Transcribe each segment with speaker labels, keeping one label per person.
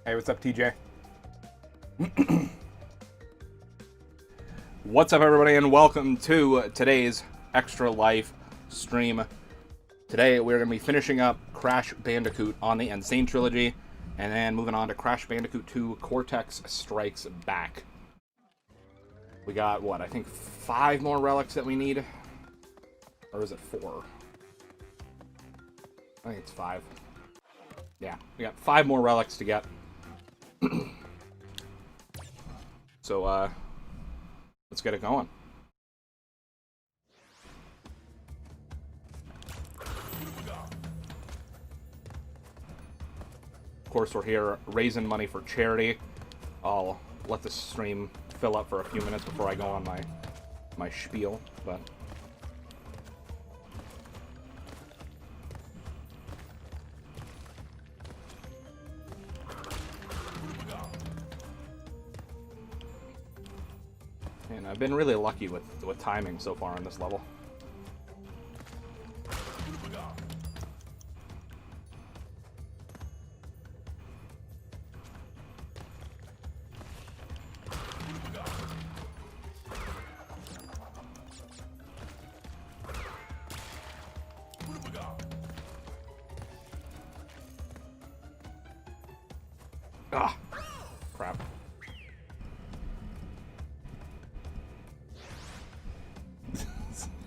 Speaker 1: Hey, what's up, TJ? What's up, everybody, and welcome to today's Extra Life stream. Today, we're going to be finishing up Crash Bandicoot on the N. Sane Trilogy, and then moving on to Crash Bandicoot 2 Cortex Strikes Back. We got, what, I think 5 more relics that we need? Or is it 4? I think it's 5. Yeah, we got 5 more relics to get. So, let's get it going. Of course, we're here raising money for charity. I'll let the stream fill up for a few minutes before I go on my spiel, but... And I've been really lucky with timing so far on this level. Ah, crap.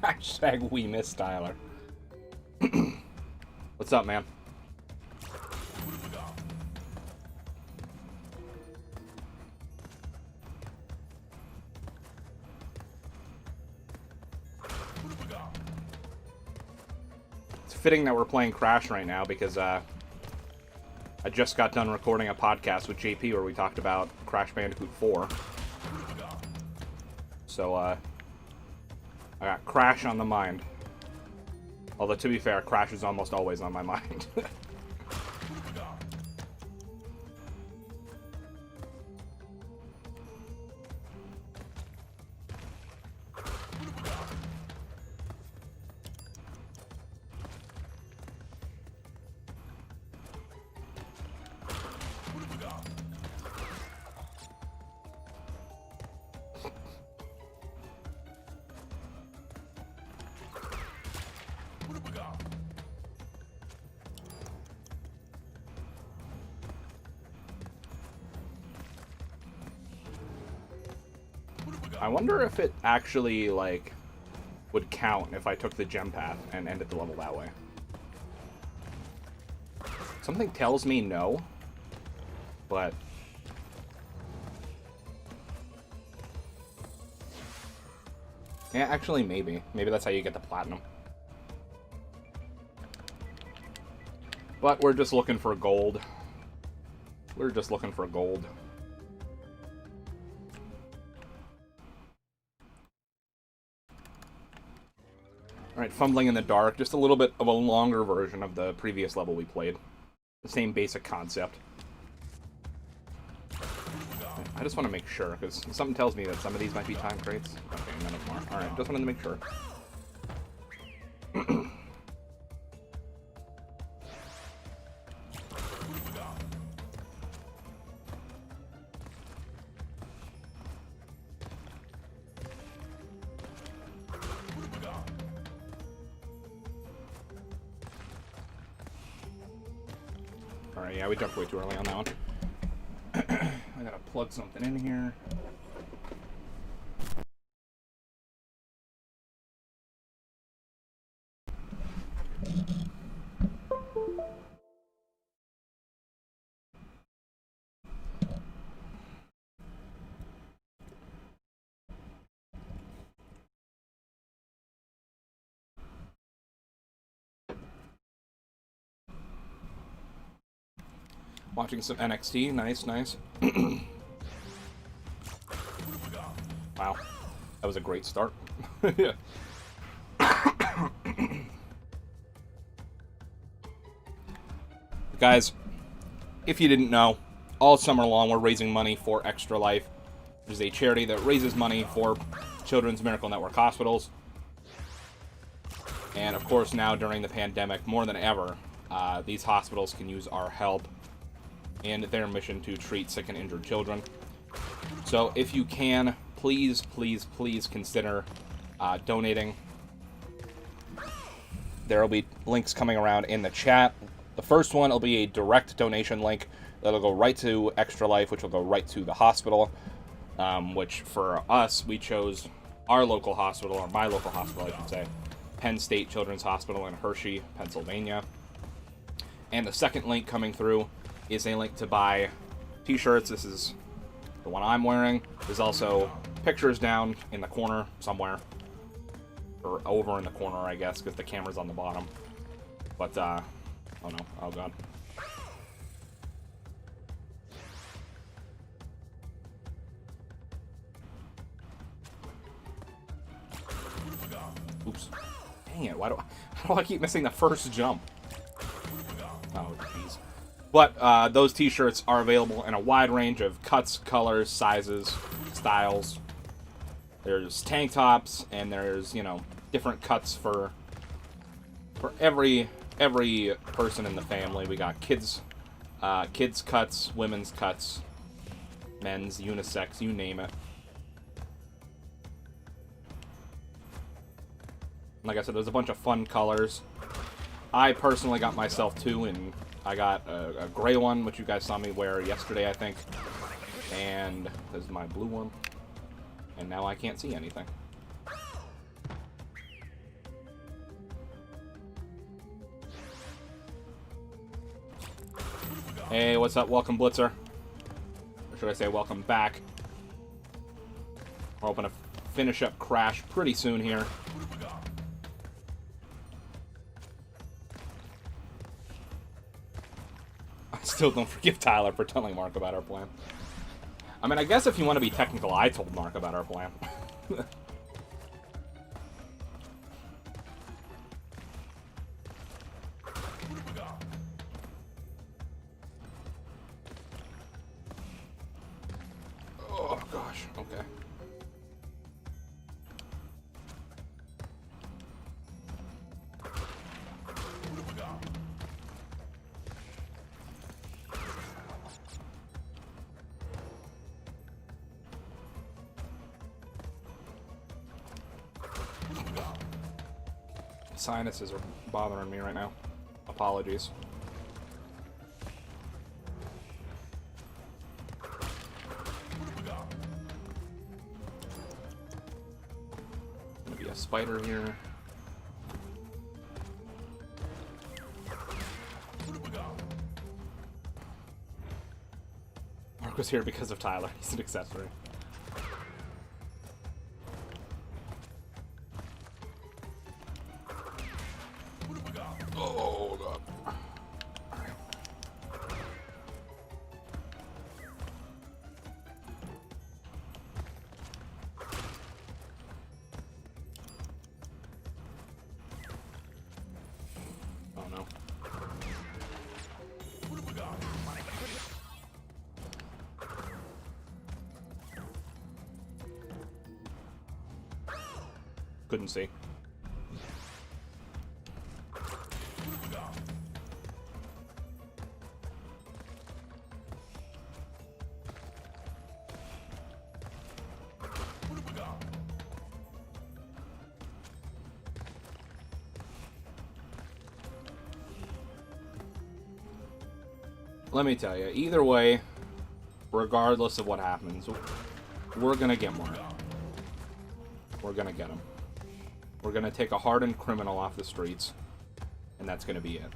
Speaker 1: Hashtag we miss Tyler. What's up, man? It's fitting that we're playing Crash right now because I just got done recording a podcast with JP where we talked about Crash Bandicoot 4. So, I got Crash on the mind. Although, to be fair, Crash is almost always on my mind. I wonder if it actually, like, would count if I took the gem path and ended the level that way. Something tells me no, but... yeah, actually, maybe. Maybe that's how you get the platinum. But we're just looking for gold. We're just looking for gold. Alright, Fumbling in the Dark. Just a little bit of a longer version of the previous level we played. The same basic concept. I just want to make sure, because something tells me that some of these might be time crates. Okay, none of them are. Alright, just wanted to make sure. Alright, yeah, we jumped way too early on that one. I gotta plug something in here. Watching some NXT, nice, nice. Wow, that was a great start. Yeah. Guys, if you didn't know, all summer long we're raising money for Extra Life, which is a charity that raises money for Children's Miracle Network hospitals. And of course now during the pandemic, more than ever, these hospitals can use our help in their mission to treat sick and injured children. So if you can, please, please, please consider donating. There will be links coming around in the chat. The first one will be a direct donation link that'll go right to Extra Life, which will go right to the hospital, which for us, we chose our local hospital, or my local hospital, I should say, Penn State Children's Hospital in Hershey, Pennsylvania. And the second link coming through is a link to buy t-shirts. This is the one I'm wearing. There's also pictures down in the corner somewhere, or over in the corner, I guess, because the camera's on the bottom. But, oh no, oh god. Oops. Dang it, how do I keep missing the first jump? Oh, jeez. But those t-shirts are available in a wide range of cuts, colors, sizes, styles. There's tank tops, and there's, you know, different cuts for every person in the family. We got kids cuts, women's cuts, men's, unisex, you name it. Like I said, there's a bunch of fun colors. I personally got myself two, and I got a gray one, which you guys saw me wear yesterday, I think. And this is my blue one. And now I can't see anything. Hey, what's up? Welcome, Blitzer. Or should I say welcome back. We're hoping to finish up Crash pretty soon here. I still don't forgive Tyler for telling Mark about our plan. I mean, I guess if you want to be technical, I told Mark about our plan. Oh, gosh. Okay. Sinuses are bothering me right now. Apologies. Gonna be a spider here. Mark was here because of Tyler. He's an accessory. Oh, God. Alright. Oh, no. Couldn't see. Let me tell you, either way, regardless of what happens, we're gonna get Mark. We're gonna get him. We're gonna take a hardened criminal off the streets, and that's gonna be it.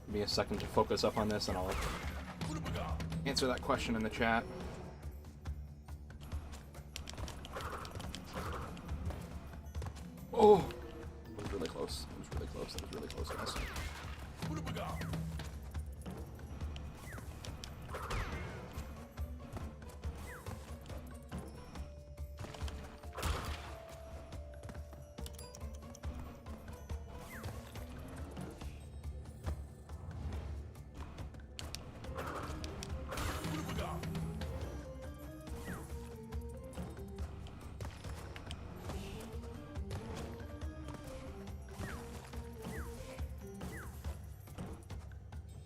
Speaker 1: Give me a second to focus up on this, and I'll answer that question in the chat. Oh! That was really close. That was really close. That was really close, guys.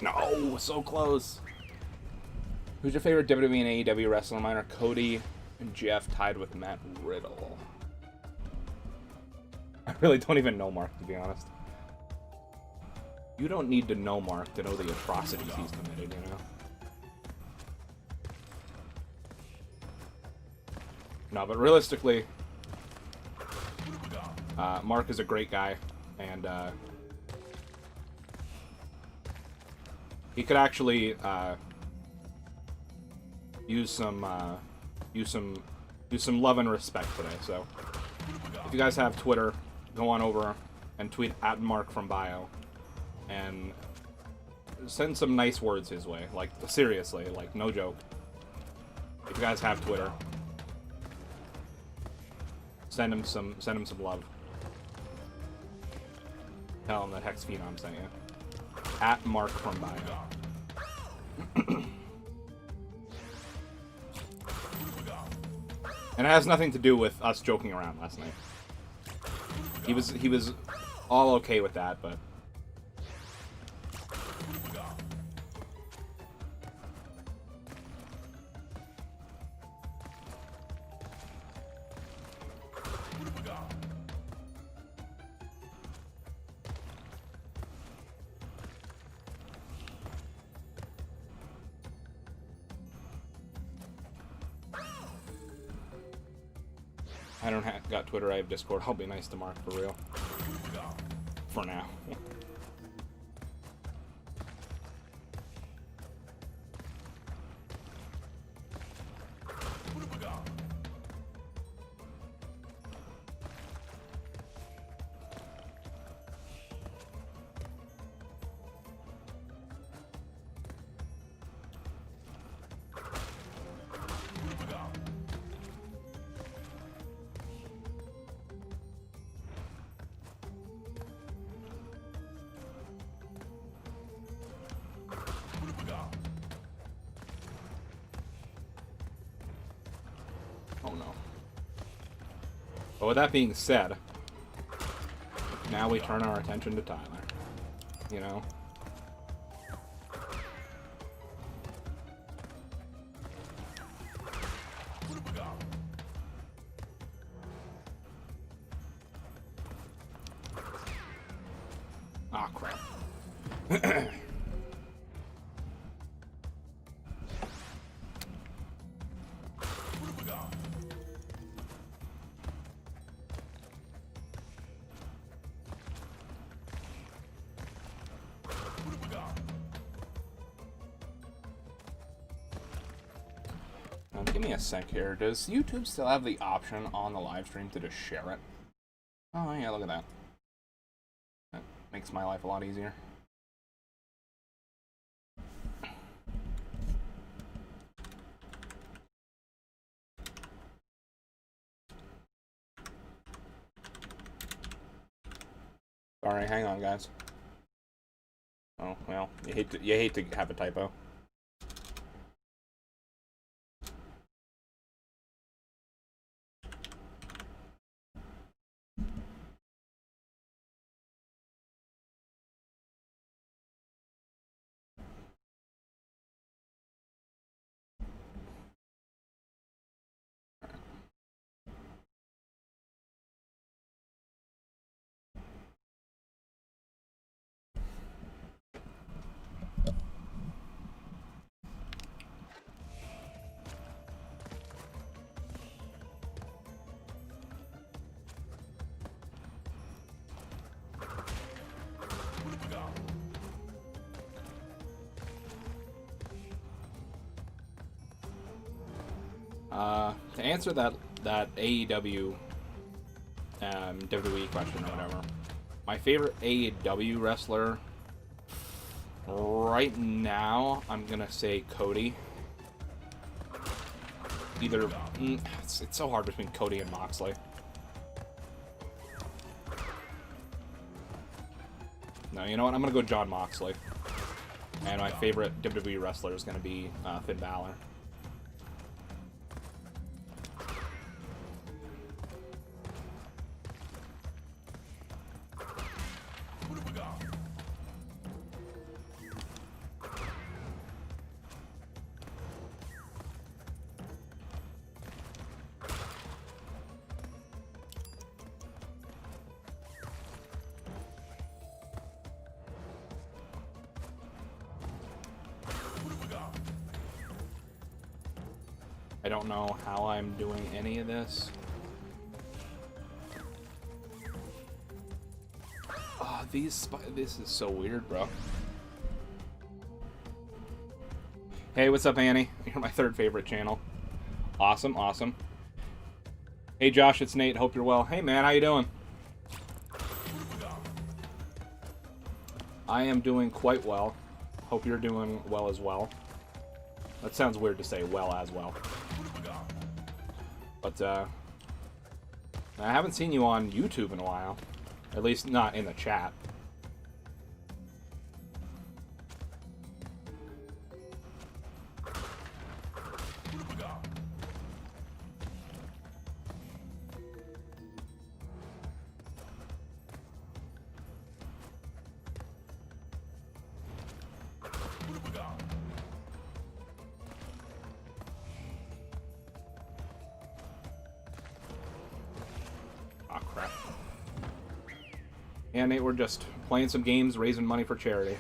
Speaker 1: No, so close. Who's your favorite WWE and AEW wrestler? Mine are Cody and Jeff, tied with Matt Riddle. I really don't even know Mark, to be honest. You don't need to know Mark to know the atrocities he's committed, you know? No, but realistically, Mark is a great guy, and he could actually use some love and respect today. So, if you guys have Twitter, go on over and tweet at Mark from Bio, and send some nice words his way. Like, seriously, like, no joke. If you guys have Twitter, send him some love. Tell him that Hex Phenom sent you. At Mark from Bio. And it has nothing to do with us joking around last night. He was all okay with that, but I don't got Twitter, I have Discord. I'll be nice to Mark, for real. For now. Oh no. But with that being said, now we turn our attention to Tyler. You know? Ah, crap. Give me a sec here. Does YouTube still have the option on the live stream to just share it? Oh, yeah, look at that. That makes my life a lot easier. Sorry, hang on, guys. Oh, well, you hate to have a typo. To answer that AEW WWE question or whatever, my favorite AEW wrestler right now, I'm gonna say Cody. Either it's so hard between Cody and Moxley. No, you know what? I'm gonna go John Moxley. And my favorite WWE wrestler is gonna be Finn Balor. don't know how I'm doing any of this. Oh, this is so weird, bro. Hey, what's up, Annie? You're my third favorite channel. Awesome, awesome. Hey, Josh, it's Nate. Hope you're well. Hey, man, how you doing? I am doing quite well. Hope you're doing well as well. That sounds weird to say well as well. But, I haven't seen you on YouTube in a while. At least not in the chat. Yeah, Nate, we're just playing some games, raising money for charity.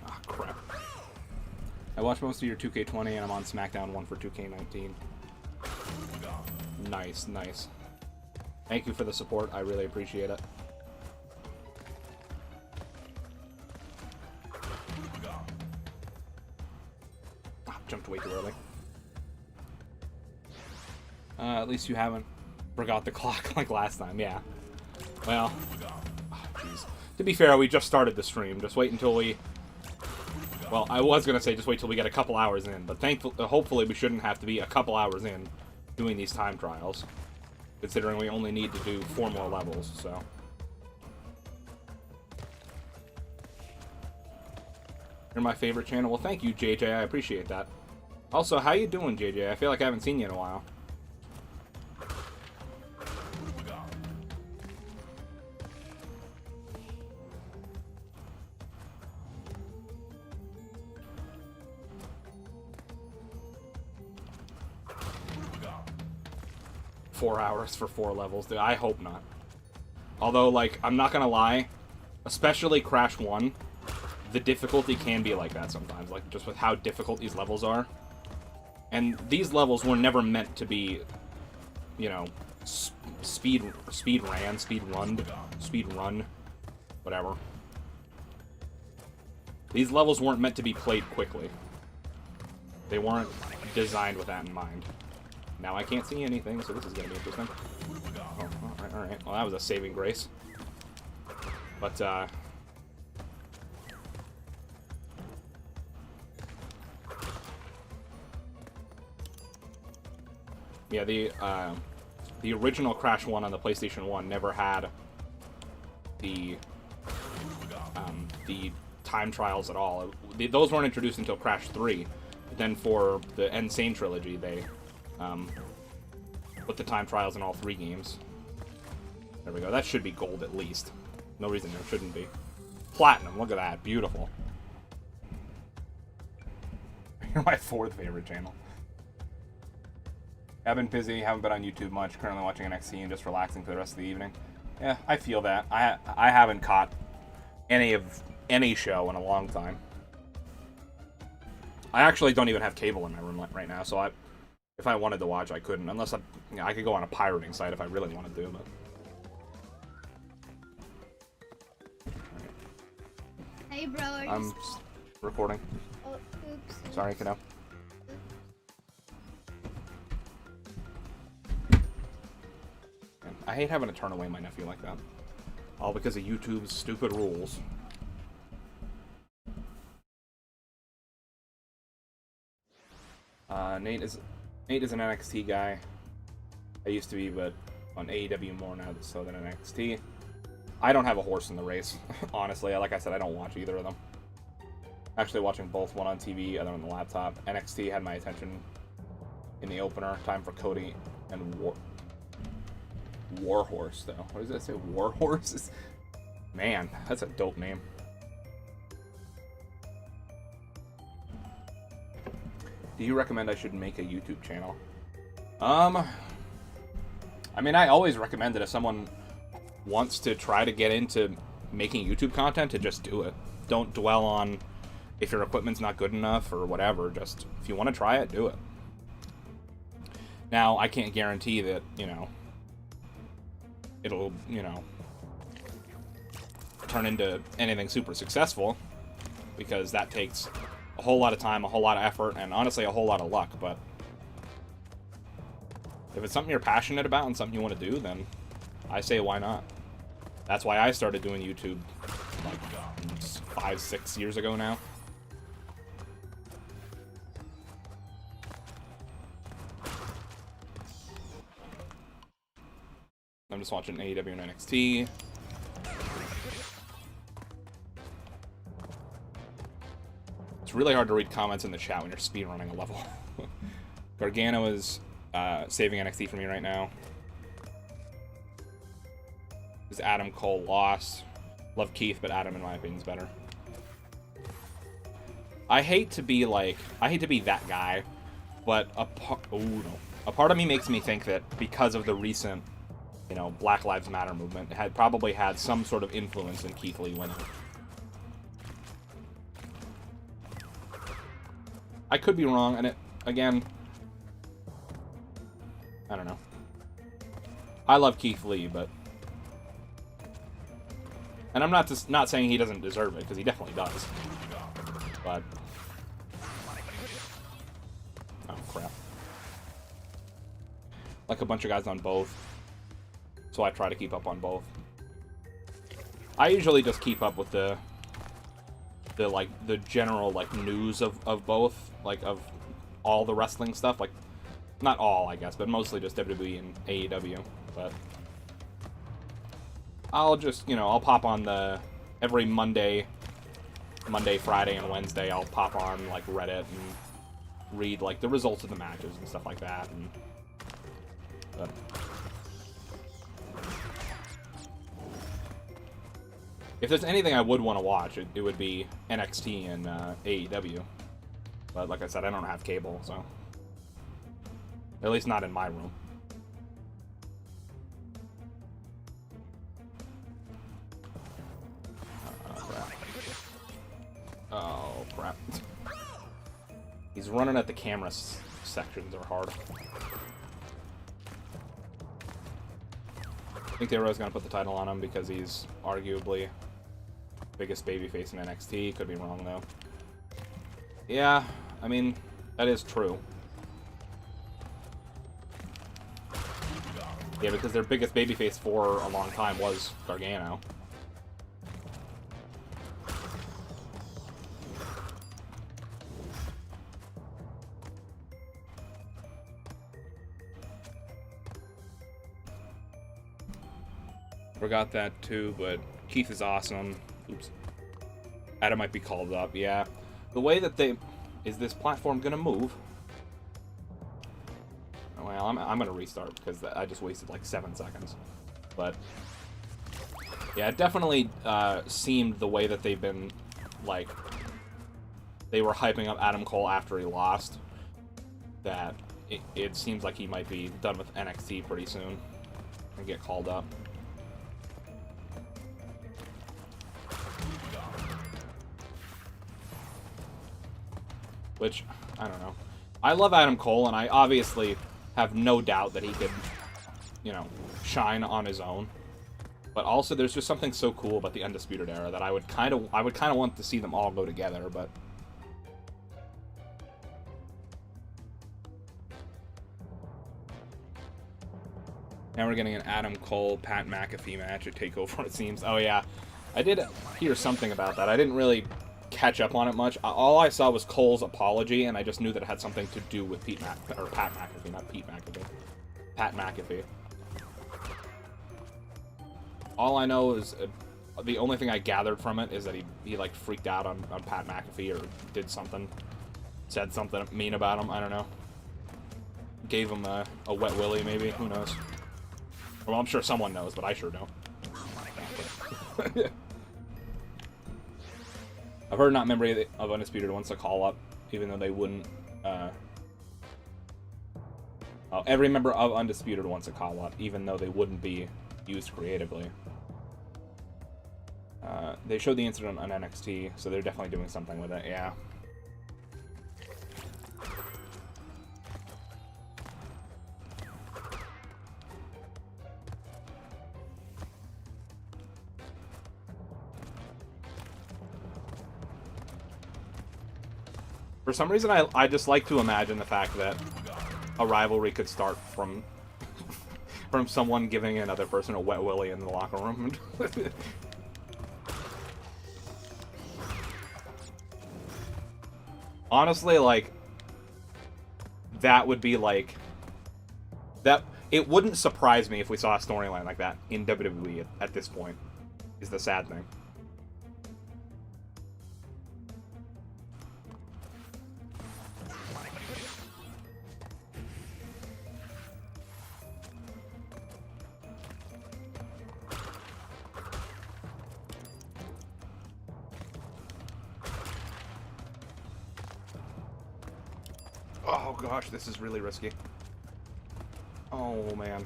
Speaker 1: Ah, crap. I watched most of your 2K20 and I'm on SmackDown 1 for 2K19. Nice, nice. Thank you for the support. I really appreciate it. Jumped way too early. At least you haven't forgot the clock like last time, yeah. Well, jeez. To be fair, we just started the stream. Just wait until we... Well, I was going to say just wait till we get a couple hours in, but hopefully we shouldn't have to be a couple hours in doing these time trials, considering we only need to do 4 more levels, so... You're my favorite channel. Well, thank you, JJ. I appreciate that. Also, how you doing, JJ? I feel like I haven't seen you in a while. Four hours for 4 levels. Dude, I hope not. Although, like, I'm not gonna lie, especially Crash 1, the difficulty can be like that sometimes, like, just with how difficult these levels are. And these levels were never meant to be, you know, speed run, whatever. These levels weren't meant to be played quickly. They weren't designed with that in mind. Now I can't see anything, so this is going to be interesting. Oh, alright. Well, that was a saving grace. But, yeah, the original Crash 1 on the PlayStation 1 never had the time trials at all. Those weren't introduced until Crash 3. But then for the N. Sane Trilogy, they put the time trials in all 3 games. There we go. That should be gold at least. No reason there shouldn't be. Platinum. Look at that. Beautiful. You're my 4th favorite channel. I've been busy, haven't been on YouTube much, currently watching NXT and just relaxing for the rest of the evening. Yeah, I feel that. I haven't caught any show in a long time. I actually don't even have cable in my room right now, so if I wanted to watch, I couldn't. Unless I could go on a pirating site if I really wanted to, but...
Speaker 2: Hey, bro,
Speaker 1: I'm recording.
Speaker 2: Oh, oops.
Speaker 1: Sorry, kiddo. I hate having to turn away my nephew like that. All because of YouTube's stupid rules. Nate is an NXT guy. I used to be, but on AEW more now so than NXT. I don't have a horse in the race, honestly. Like I said, I don't watch either of them. Actually watching both, one on TV, other on the laptop. NXT had my attention in the opener. Time for Cody and Warhorse, though. What does that say? Warhorse? Man, that's a dope name. Do you recommend I should make a YouTube channel? I mean, I always recommend that if someone wants to try to get into making YouTube content, to just do it. Don't dwell on if your equipment's not good enough or whatever. Just, if you want to try it, do it. Now, I can't guarantee that, you know, it'll, you know, turn into anything super successful, because that takes a whole lot of time, a whole lot of effort, and honestly a whole lot of luck. But if it's something you're passionate about and something you want to do, then I say why not. That's why I started doing YouTube like 5-6 years ago now. I'm just watching AEW and NXT. It's really hard to read comments in the chat when you're speedrunning a level. Gargano is saving NXT for me right now. Is Adam Cole lost? Love Keith, but Adam, in my opinion, is better. I hate to be that guy, but a part of me makes me think that because of the recent, you know, Black Lives Matter movement, it had probably had some sort of influence in Keith Lee winning. I could be wrong, and again, I don't know. I love Keith Lee, but, and I'm not saying he doesn't deserve it, because he definitely does. But, oh crap. Like a bunch of guys on both, so I try to keep up on both. I usually just keep up with the general like news of both, like of all the wrestling stuff, like not all, I guess, but mostly just WWE and AEW. But I'll just, you know, I'll pop on every Monday, Friday, and Wednesday, I'll pop on like Reddit and read like the results of the matches and stuff like that. But if there's anything I would want to watch, it would be NXT and AEW. But like I said, I don't have cable, so at least not in my room. Crap. Oh, crap. He's running at the camera sections are hard. I think they were going to put the title on him because he's arguably biggest babyface in NXT. Could be wrong, though. Yeah, I mean, that is true. Yeah, because their biggest babyface for a long time was Gargano. Forgot that too, but Keith is awesome. Oops. Adam might be called up, yeah. The way that is this platform gonna move? Well, I'm gonna restart because I just wasted like 7 seconds. But yeah, it definitely seemed the way that they've been, like, they were hyping up Adam Cole after he lost, that it seems like he might be done with NXT pretty soon and get called up. Which, I don't know. I love Adam Cole, and I obviously have no doubt that he could, you know, shine on his own. But also, there's just something so cool about the Undisputed Era that I would kind of want to see them all go together, but now we're getting an Adam Cole, Pat McAfee match at TakeOver, it seems. Oh yeah, I did hear something about that. I didn't really catch up on it much. All I saw was Cole's apology, and I just knew that it had something to do with Pat McAfee, not Pete McAfee. Pat McAfee. All I know is the only thing I gathered from it is that he like freaked out on Pat McAfee or did something, said something mean about him. I don't know. Gave him a wet willy, maybe. Who knows? Well, I'm sure someone knows, but I sure don't. I've heard not member of Undisputed wants to call up, even though they wouldn't Every member of Undisputed wants a call-up, even though they wouldn't be used creatively. They showed the incident on NXT, so they're definitely doing something with it, yeah. For some reason, I just like to imagine the fact that a rivalry could start from from someone giving another person a wet willy in the locker room. Honestly, like, that would be like that. It wouldn't surprise me if we saw a storyline like that in WWE at this point. Is the sad thing. Oh gosh, this is really risky. Oh man.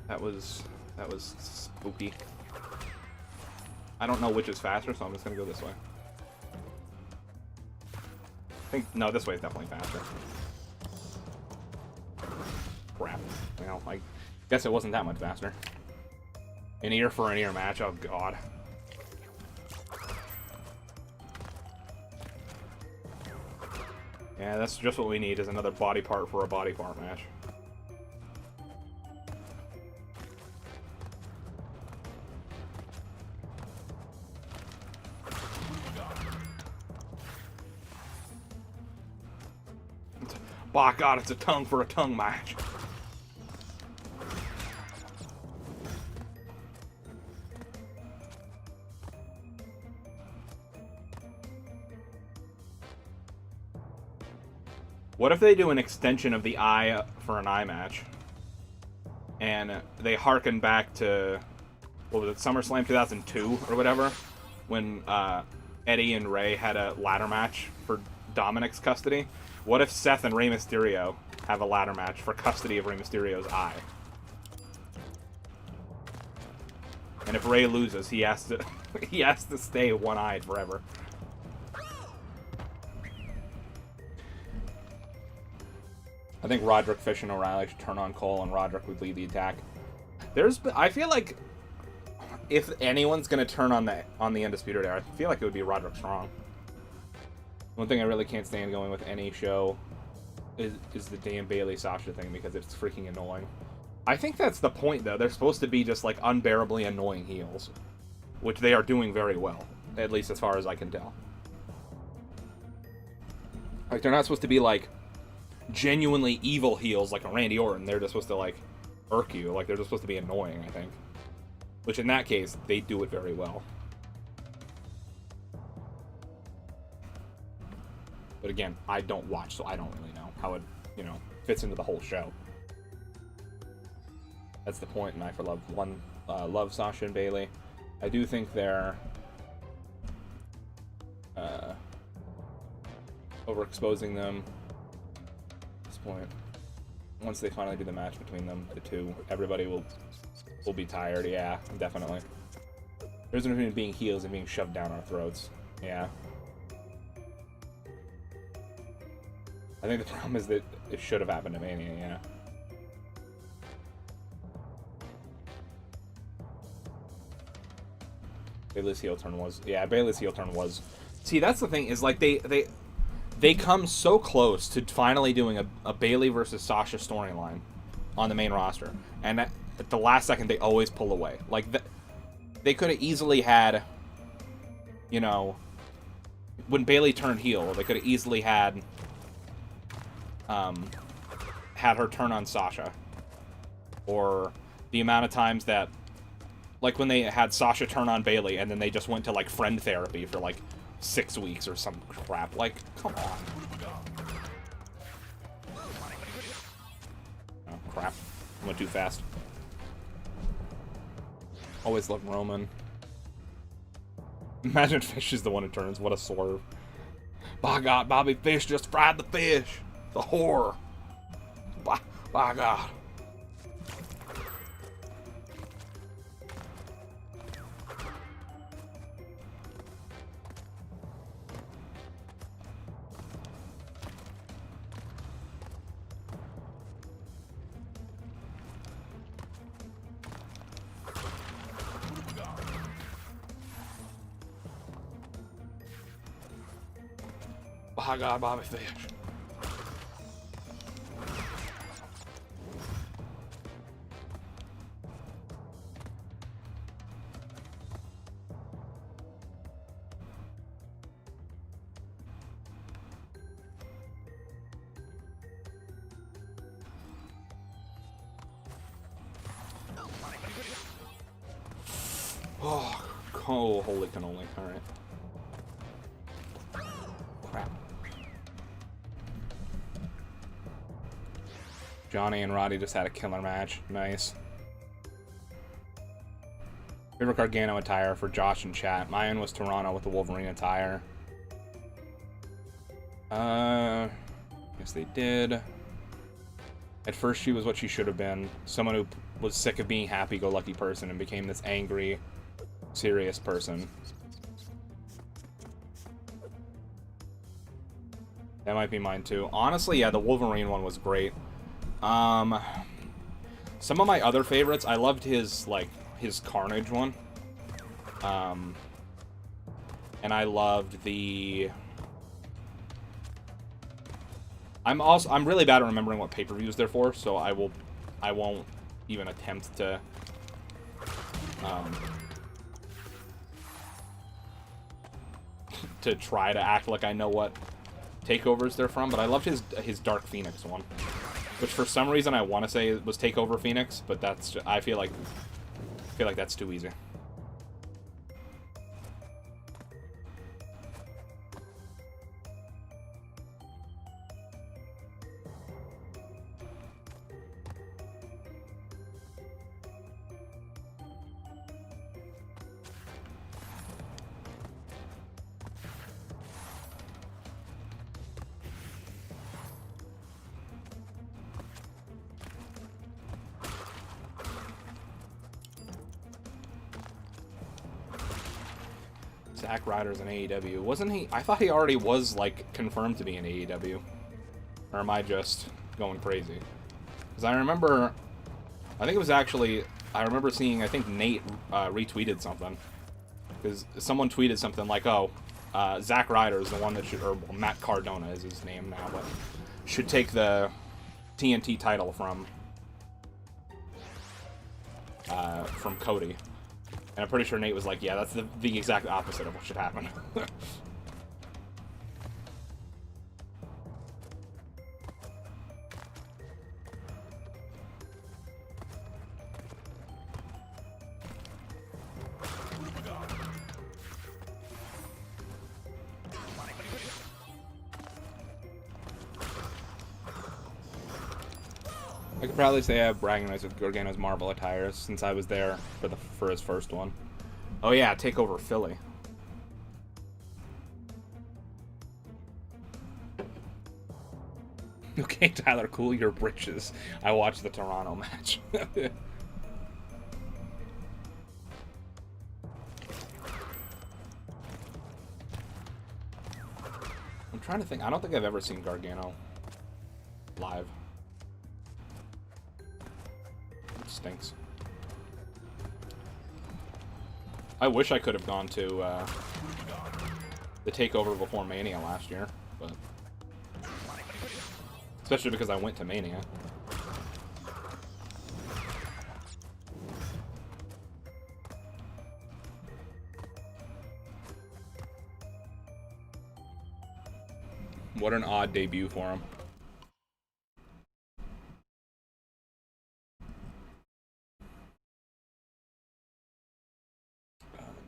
Speaker 1: That was spooky. I don't know which is faster, so I'm just gonna go this way. No, this way is definitely faster. Crap. Well, I guess it wasn't that much faster. An ear for an ear match, oh god. Yeah, that's just what we need, is another body part for a body part match. By God, it's a tongue for a tongue match. What if they do an extension of the eye for an eye match? And they harken back to, what was it, SummerSlam 2002 or whatever? When Eddie and Rey had a ladder match for Dominic's custody. What if Seth and Rey Mysterio have a ladder match for custody of Rey Mysterio's eye? And if Rey loses, he has to he has to stay one-eyed forever. I think Roderick, Fish, and O'Reilly should turn on Cole, and Roderick would lead the attack. I feel like if anyone's gonna turn on the Undisputed Era, I feel like it would be Roderick Strong. One thing I really can't stand going with any show is the damn Bayley Sasha thing, because it's freaking annoying. I think that's the point, though. They're supposed to be just like unbearably annoying heels, which they are doing very well, at least as far as I can tell. Like, they're not supposed to be like genuinely evil heels like a Randy Orton. They're just supposed to like irk you. Like, they're just supposed to be annoying, I think. Which in that case, they do it very well. But again, I don't watch, so I don't really know how it, fits into the whole show. That's the point in Eye for Love. Love Sasha and Bayley. I do think they're overexposing them at this point. Once they finally do the match between them, the two, everybody will be tired. Yeah, definitely. There's a difference between being heels and being shoved down our throats. Yeah. I think the problem is that it should have happened to Mania, yeah. Bayley's heel turn was... Yeah, Bayley's heel turn was... See, that's the thing, is like they come so close to finally doing a Bayley versus Sasha storyline on the main roster. And at the last second, they always pull away. Like, they could have easily had, when Bayley turned heel, they could have easily had her turn on Sasha. Or the amount of times that, like when they had Sasha turn on Bayley and then they just went to like friend therapy for like 6 weeks or some crap. Like, come on. Oh, crap. Went too fast. Always love Roman. Imagine Fish is the one who turns. What a swerve. By God, Bobby Fish just fried the fish. The whore. My God. My God, Bobby Fish. Oh, holy cannoli. Alright. Crap. Johnny and Roddy just had a killer match. Nice. Favorite Gargano attire for Josh and chat. Mine was Toronto with the Wolverine attire. Guess they did. At first she was what she should have been. Someone who was sick of being happy-go-lucky person and became this angry, serious person. That might be mine too. Honestly, yeah, the Wolverine one was great. Some of my other favorites, I loved his, like, his Carnage one. And I loved the... I'm really bad at remembering what pay-per-views they're for, so I won't even attempt to to try to act like I know what takeovers they're from, but I loved his Dark Phoenix one, which for some reason I want to say it was Takeover Phoenix, but that's just, I feel like that's too easy. Zack Ryder's in AEW. Wasn't he? I thought he already was, like, confirmed to be in AEW. Or am I just going crazy? Because I remember... I think it was actually... I remember seeing... I think Nate retweeted something. Because someone tweeted something like, oh, Zack Ryder is the one that should... Or Matt Cardona is his name now, but... should take the TNT title from Cody. And I'm pretty sure Nate was like, yeah, that's the exact opposite of what should happen. I could probably say I have bragging rights with Gargano's Marvel attires since I was there for his first one. Oh yeah, Takeover Philly. Okay, Tyler, cool your britches. I watched the Toronto match. I'm trying to think. I don't think I've ever seen Gargano live. It stinks. I wish I could have gone to the Takeover before Mania last year, but especially because I went to Mania. What an odd debut for him.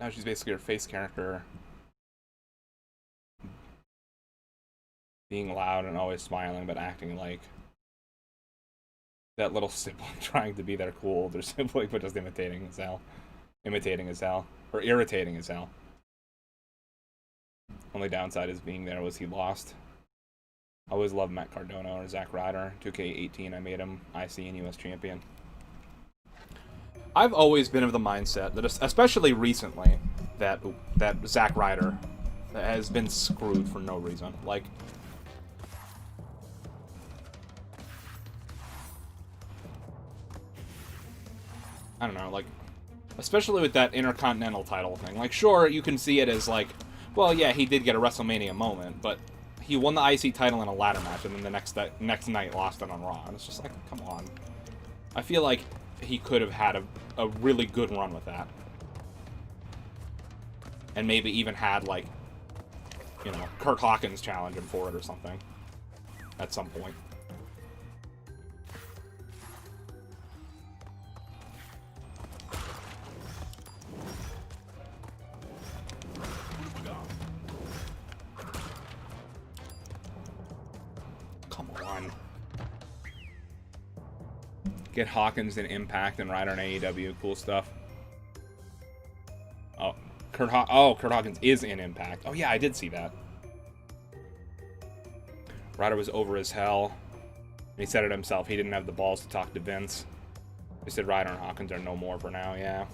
Speaker 1: Now she's basically her face character, being loud and always smiling, but acting like that little sibling trying to be their cool older sibling, but just imitating as hell. Or irritating as hell. Only downside is being there was he lost. I always loved Matt Cardona or Zack Ryder. 2K18, I made him IC and US champion. I've always been of the mindset that, especially recently, that Zack Ryder has been screwed for no reason. Like, I don't know, like, especially with that Intercontinental title thing. Like, sure, you can see it as like, well, yeah, he did get a WrestleMania moment, but he won the IC title in a ladder match, and then the next night lost it on Raw. And it's just like, come on. I feel like he could have had a really good run with that. And maybe even had, like, you know, Kurt Hawkins challenge him for it or something. At some point. Come on. Get Hawkins in Impact and Ryder in AEW. Cool stuff. Oh, Kurt Hawkins is in Impact. Oh yeah, I did see that. Ryder was over as hell. He said it himself. He didn't have the balls to talk to Vince. He said Ryder and Hawkins are no more for now, yeah.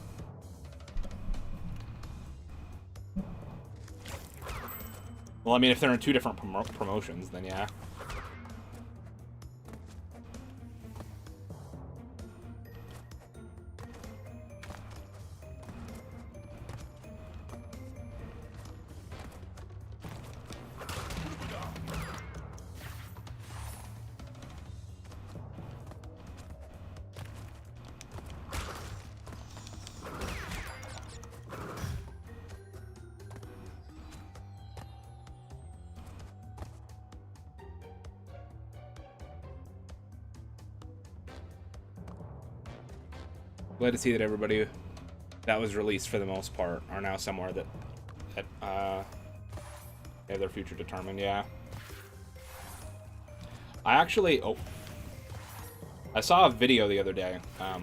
Speaker 1: Well, I mean, if they're in two different promotions, then yeah. Glad to see that everybody that was released for the most part are now somewhere that have their future determined. Yeah. I actually I saw a video the other day. I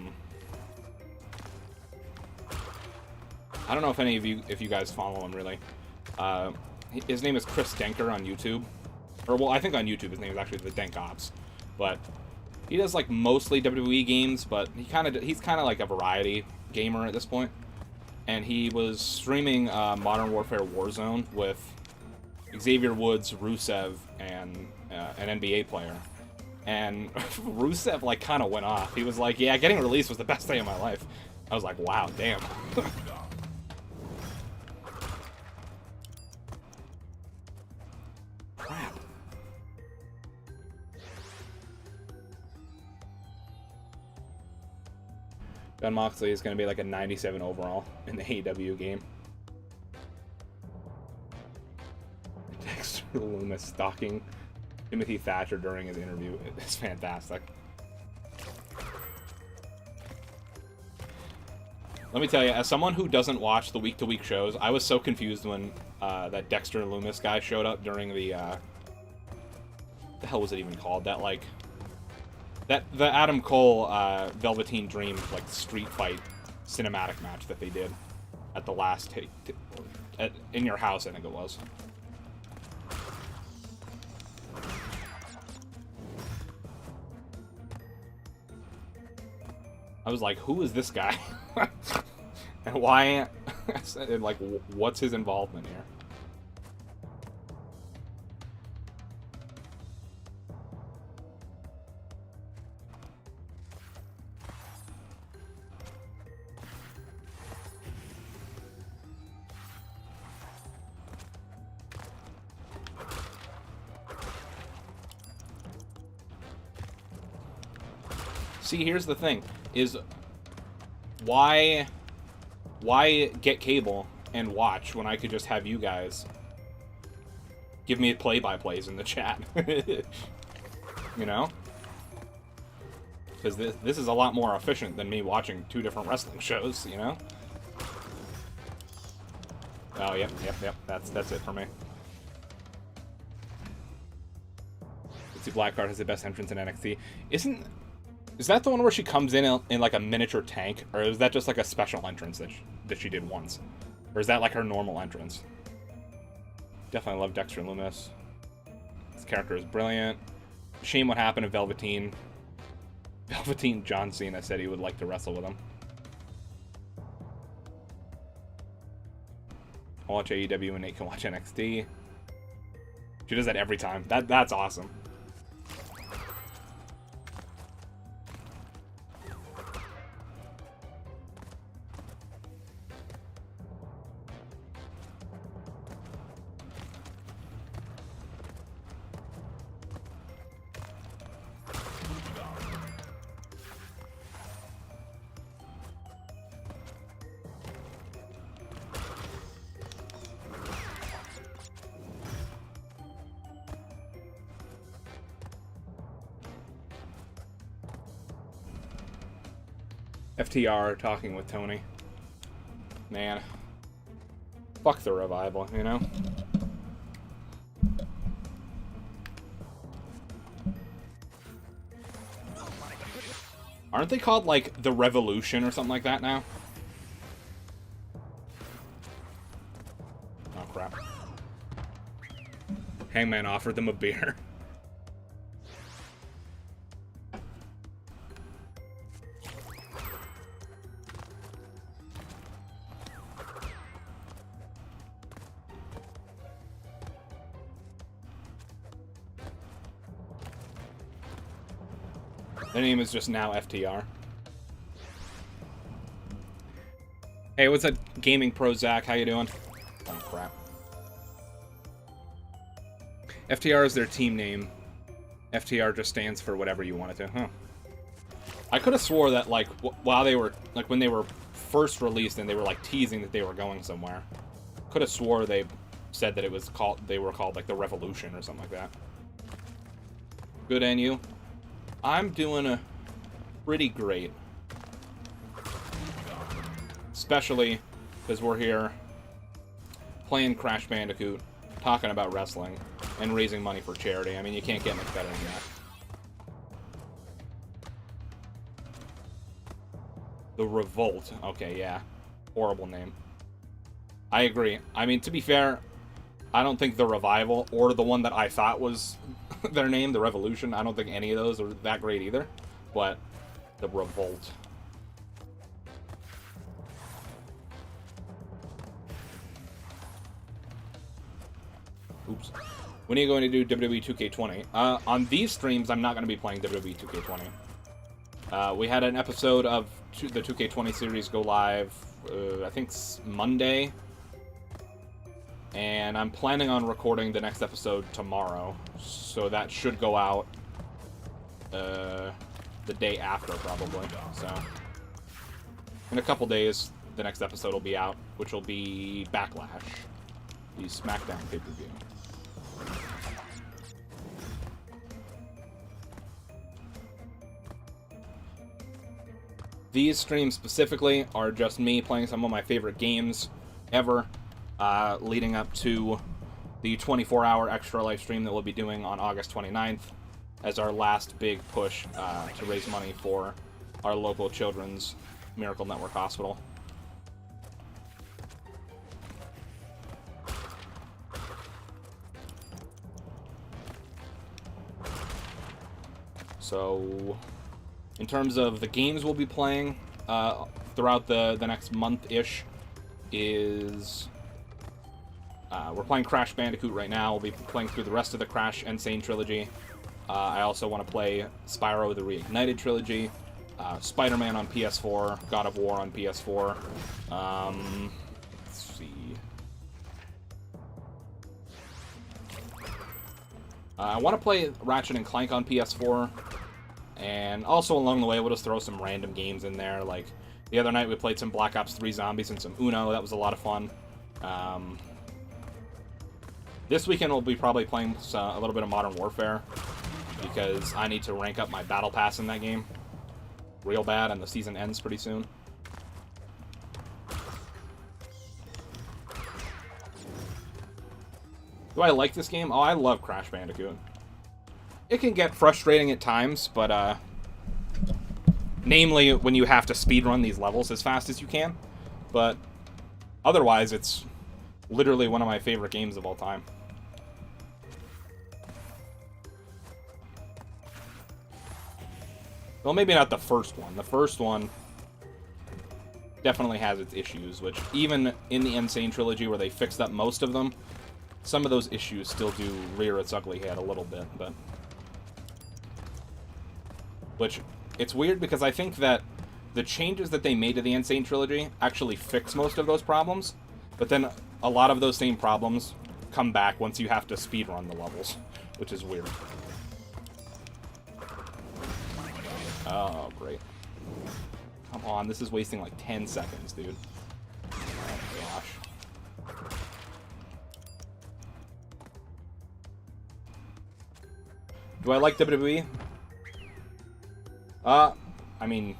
Speaker 1: don't know if any of you guys follow him really. His name is Chris Denker on YouTube, or well, I think on YouTube his name is actually the Denk Ops, but he does like mostly WWE games, but he's kind of like a variety gamer at this point. And he was streaming Modern Warfare Warzone with Xavier Woods, Rusev, and an NBA player. And Rusev like kind of went off. He was like, "Yeah, getting released was the best day of my life." I was like, "Wow, damn." Crap. Jon Moxley is going to be like a 97 overall in the AEW game. Dexter Lumis stalking Timothy Thatcher during his interview. It's fantastic. Let me tell you, as someone who doesn't watch the week-to-week shows, I was so confused when that Dexter Lumis guy showed up during the... what the hell was it even called? That, like... the Adam Cole Velveteen Dream like street fight cinematic match that they did at the last in your house, I think it was. I was like, who is this guy? And why? And like, what's his involvement here? See, here's the thing, is why get cable and watch when I could just have you guys give me play-by-plays in the chat? You know? Because this is a lot more efficient than me watching two different wrestling shows, you know? Oh, yep, that's it for me. Let's see, Blackheart has the best entrance in NXT. Is that the one where she comes in like a miniature tank? Or is that just like a special entrance that she did once? Or is that like her normal entrance? Definitely love Dexter Lumis. character is brilliant. Shame what happened to Velveteen. Velveteen John Cena said he would like to wrestle with him. I'll watch AEW and Nate can watch NXT. She does that every time. That's awesome. FTR talking with Tony. Man. Fuck the Revival, you know? Aren't they called, like, the Revolution or something like that now? Oh, crap. Hangman offered them a beer. Their name is just now FTR. Hey, what's up, Gaming Pro Zach? How you doing? Oh, crap. FTR is their team name. FTR just stands for whatever you want it to. Huh. I could have swore that, like, while they were, like, when they were first released and they were, like, teasing that they were going somewhere. Could have swore they said that it was called, they were called, like, the Revolution or something like that. Good, and you? I'm doing a pretty great. Especially because we're here playing Crash Bandicoot, talking about wrestling, and raising money for charity. I mean, you can't get much better than that. The Revolt. Okay, yeah. Horrible name. I agree. I mean, to be fair, I don't think the Revival, or the one that I thought was their name, the Revolution, I don't think any of those are that great either. But the Revolt. Oops. When are you going to do WWE 2K20? On these streams, I'm not going to be playing WWE 2K20. We had an episode of the 2K20 series go live, I think Monday. And I'm planning on recording the next episode tomorrow. So that should go out the day after, probably. So in a couple days, the next episode will be out, which will be Backlash, the SmackDown pay-per-view. These streams specifically are just me playing some of my favorite games ever, leading up to the 24-hour Extra Life stream that we'll be doing on August 29th as our last big push to raise money for our local children's Miracle Network Hospital. So, in terms of the games we'll be playing throughout the next month-ish is... we're playing Crash Bandicoot right now. We'll be playing through the rest of the Crash N. Sane trilogy. I also want to play Spyro the Reignited trilogy, Spider-Man on PS4, God of War on PS4. Let's see. I want to play Ratchet and Clank on PS4. And also along the way, we'll just throw some random games in there. Like, the other night we played some Black Ops 3 Zombies and some Uno. That was a lot of fun. This weekend we'll be probably playing a little bit of Modern Warfare, because I need to rank up my Battle Pass in that game real bad, and the season ends pretty soon. Do I like this game? Oh, I love Crash Bandicoot. It can get frustrating at times, but, namely when you have to speedrun these levels as fast as you can. But otherwise, it's literally one of my favorite games of all time. Well, maybe not the first one. The first one definitely has its issues, which even in the Insane Trilogy where they fixed up most of them, some of those issues still do rear its ugly head a little bit, but... Which, it's weird because I think that the changes that they made to the Insane Trilogy actually fix most of those problems, but then a lot of those same problems come back once you have to speedrun the levels, which is weird. Oh, great. Come on, this is wasting like 10 seconds, dude. Oh, gosh. Do I like WWE? I mean...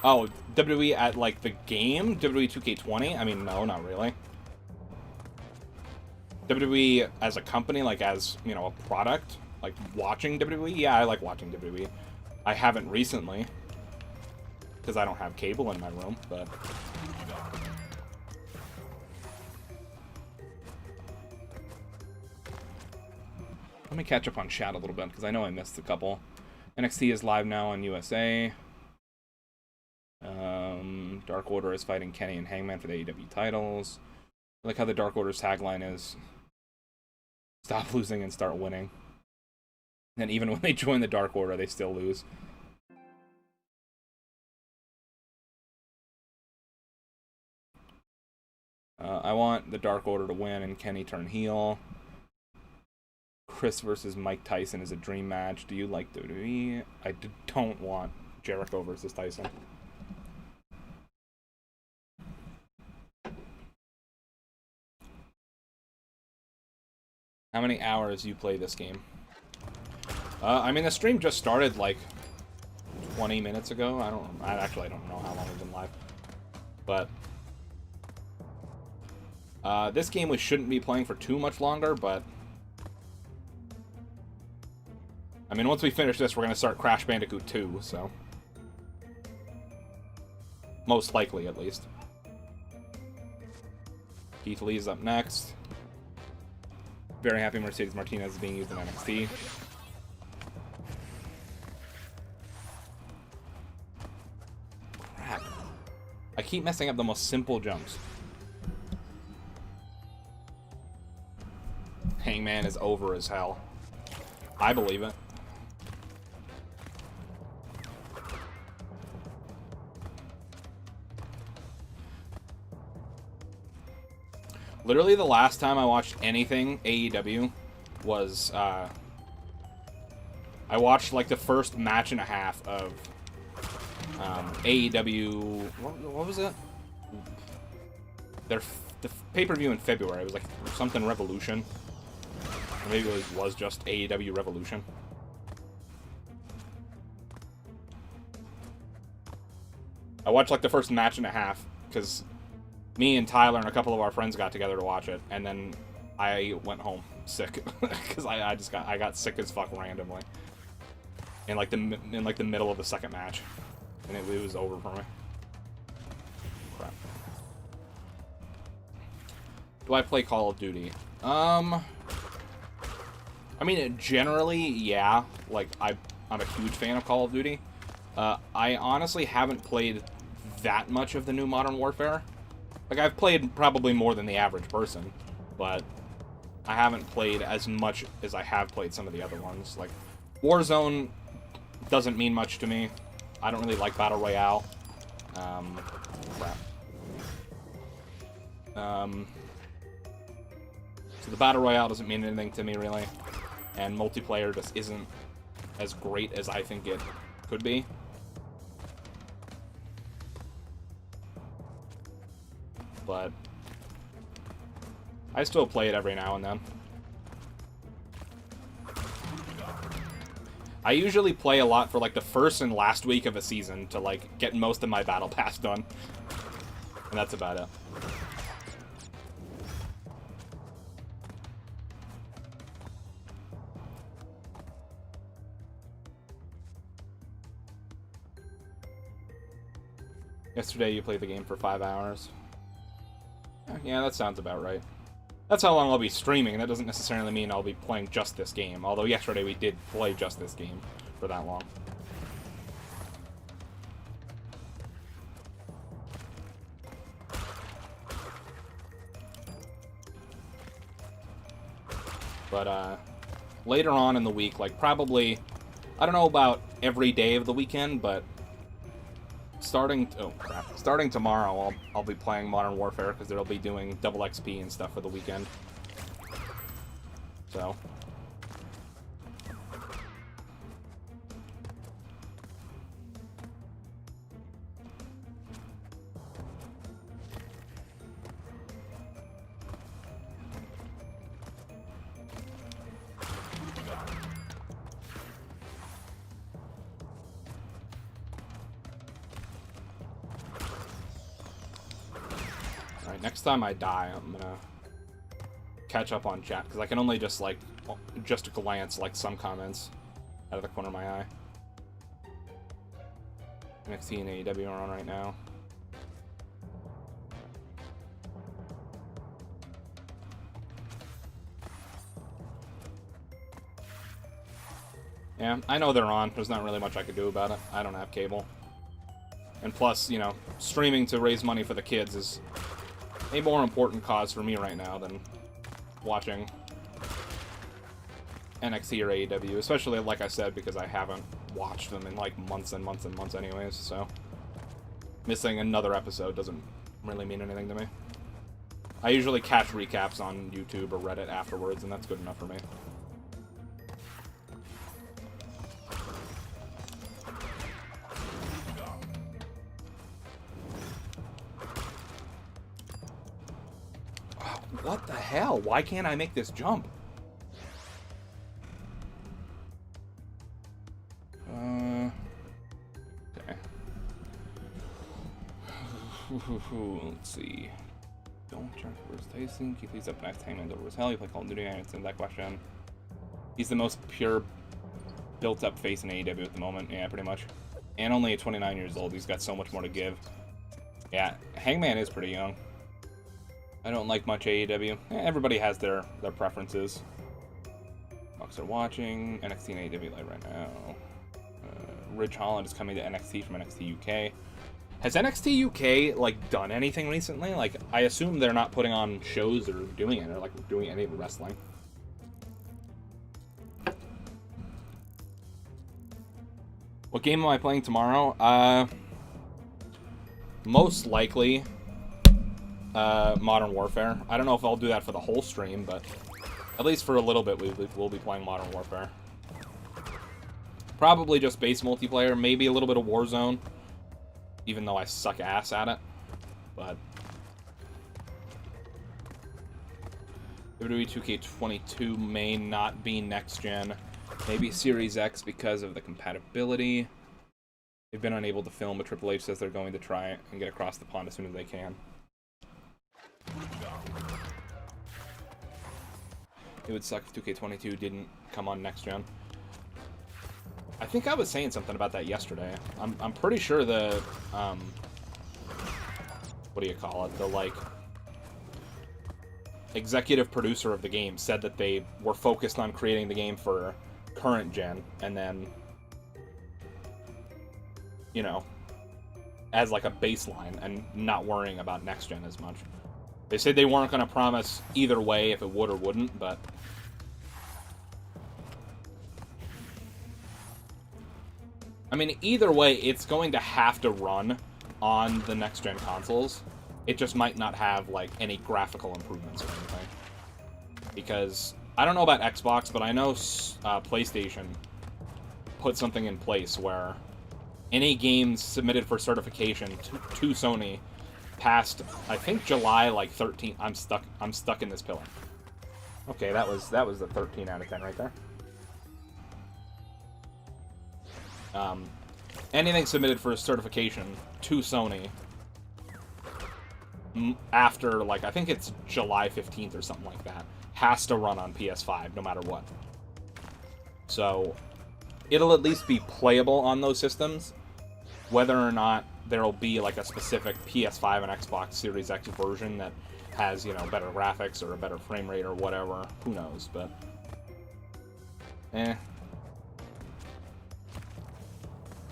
Speaker 1: Oh, WWE at, like, the game? WWE 2K20? I mean, no, not really. WWE as a company, like, as, you know, a product? Like, watching WWE? Yeah, I like watching WWE. I haven't recently, because I don't have cable in my room, but... Let me catch up on chat a little bit, because I know I missed a couple. NXT is live now on USA. Dark Order is fighting Kenny and Hangman for the AEW titles. I like how the Dark Order's tagline is, stop losing and start winning. And even when they join the Dark Order, they still lose. I want the Dark Order to win and Kenny turn heel. Chris versus Mike Tyson is a dream match. Do you like WWE? I don't want Jericho versus Tyson. How many hours you play this game? I mean, the stream just started like 20 minutes ago. I actually don't know how long we've been live. But this game we shouldn't be playing for too much longer, but I mean, once we finish this, we're going to start Crash Bandicoot 2, so most likely, at least. Keith Lee's up next. Very happy Mercedes Martinez is being used in NXT. Crap. I keep messing up the most simple jumps. Hangman is over as hell. I believe it. Literally the last time I watched anything AEW was, I watched like the first match and a half of AEW, what was it? The pay-per-view in February. It was like something Revolution. Or maybe it was just AEW Revolution. I watched like the first match and a half because me and Tyler and a couple of our friends got together to watch it, and then I went home sick because I got sick as fuck randomly in like the middle of the second match, and it was over for me. Crap. Do I play Call of Duty? I mean, generally, yeah. Like I'm a huge fan of Call of Duty. I honestly haven't played that much of the new Modern Warfare. Like, I've played probably more than the average person, but I haven't played as much as I have played some of the other ones. Like, Warzone doesn't mean much to me. I don't really like Battle Royale. Crap. So the Battle Royale doesn't mean anything to me, really. And multiplayer just isn't as great as I think it could be. But I still play it every now and then. I usually play a lot for like the first and last week of a season to like get most of my battle pass done. And that's about it. Yesterday you played the game for 5 hours. Yeah, that sounds about right. That's how long I'll be streaming. That doesn't necessarily mean I'll be playing just this game. Although yesterday we did play just this game for that long. But later on in the week, like probably, I don't know about every day of the weekend, but starting tomorrow, I'll be playing Modern Warfare because they'll be doing double XP and stuff for the weekend. So. Alright, next time I die, I'm gonna catch up on chat, because I can only just, like, just glance, like, some comments out of the corner of my eye. NXT and AEW are on right now. Yeah, I know they're on. There's not really much I could do about it. I don't have cable. And plus, you know, streaming to raise money for the kids is a more important cause for me right now than watching NXT or AEW, especially, like I said, because I haven't watched them in, like, months and months and months anyways, so missing another episode doesn't really mean anything to me. I usually catch recaps on YouTube or Reddit afterwards, and that's good enough for me. What the hell? Why can't I make this jump? Okay. Let's see. Don't check for his tasting. Keep these up next time and over his hell. You play Call of Duty and answer that question. He's the most pure, built-up face in AEW at the moment. Yeah, pretty much. And only at 29 years old. He's got so much more to give. Yeah, Hangman is pretty young. I don't like much AEW. Everybody has their preferences. Bucks are watching. NXT and AEW live right now. Ridge Holland is coming to NXT from NXT UK. Has NXT UK, like, done anything recently? Like, I assume they're not putting on shows or doing it, or, like, doing any wrestling. What game am I playing tomorrow? Most likely Modern Warfare. I don't know if I'll do that for the whole stream, but at least for a little bit we'll be playing Modern Warfare. Probably just base multiplayer, maybe a little bit of Warzone, even though I suck ass at it. But WWE 2K22 may not be next gen. Maybe Series X because of the compatibility. They've been unable to film, but Triple H says they're going to try it and get across the pond as soon as they can. It would suck if 2K22 didn't come on next gen. I think I was saying something about that yesterday. I'm pretty sure the what do you call it? The, like, executive producer of the game said that they were focused on creating the game for current gen, and then, you know, as like a baseline, and not worrying about next gen as much. They said they weren't going to promise either way if it would or wouldn't, but I mean, either way, it's going to have to run on the next-gen consoles. It just might not have, like, any graphical improvements or anything. Because, I don't know about Xbox, but I know PlayStation put something in place where any games submitted for certification to Sony past, I think, July, like, 13th. I'm stuck in this pillar. Okay, that was the 13 out of 10 right there. Anything submitted for certification to Sony after, like, I think it's July 15th or something like that, has to run on PS5 no matter what. So it'll at least be playable on those systems. Whether or not there'll be, like, a specific PS5 and Xbox Series X version that has, you know, better graphics or a better frame rate or whatever, who knows, but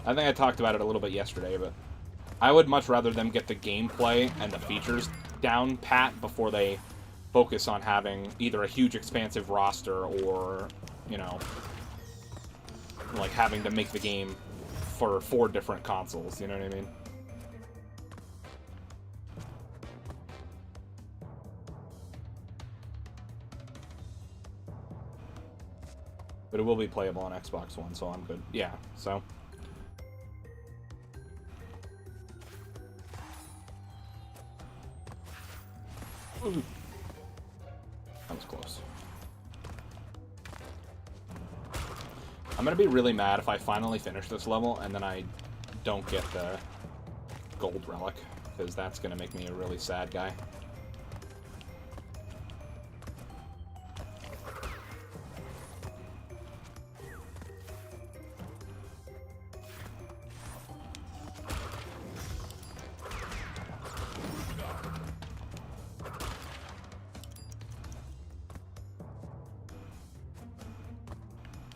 Speaker 1: I think I talked about it a little bit yesterday, but I would much rather them get the gameplay and the features down pat before they focus on having either a huge expansive roster or, you know, like having to make the game for 4 different consoles, you know what I mean? But it will be playable on Xbox One, so I'm good. Yeah, so... Ooh. That was close. I'm gonna be really mad if I finally finish this level and then I don't get the gold relic, because that's gonna make me a really sad guy.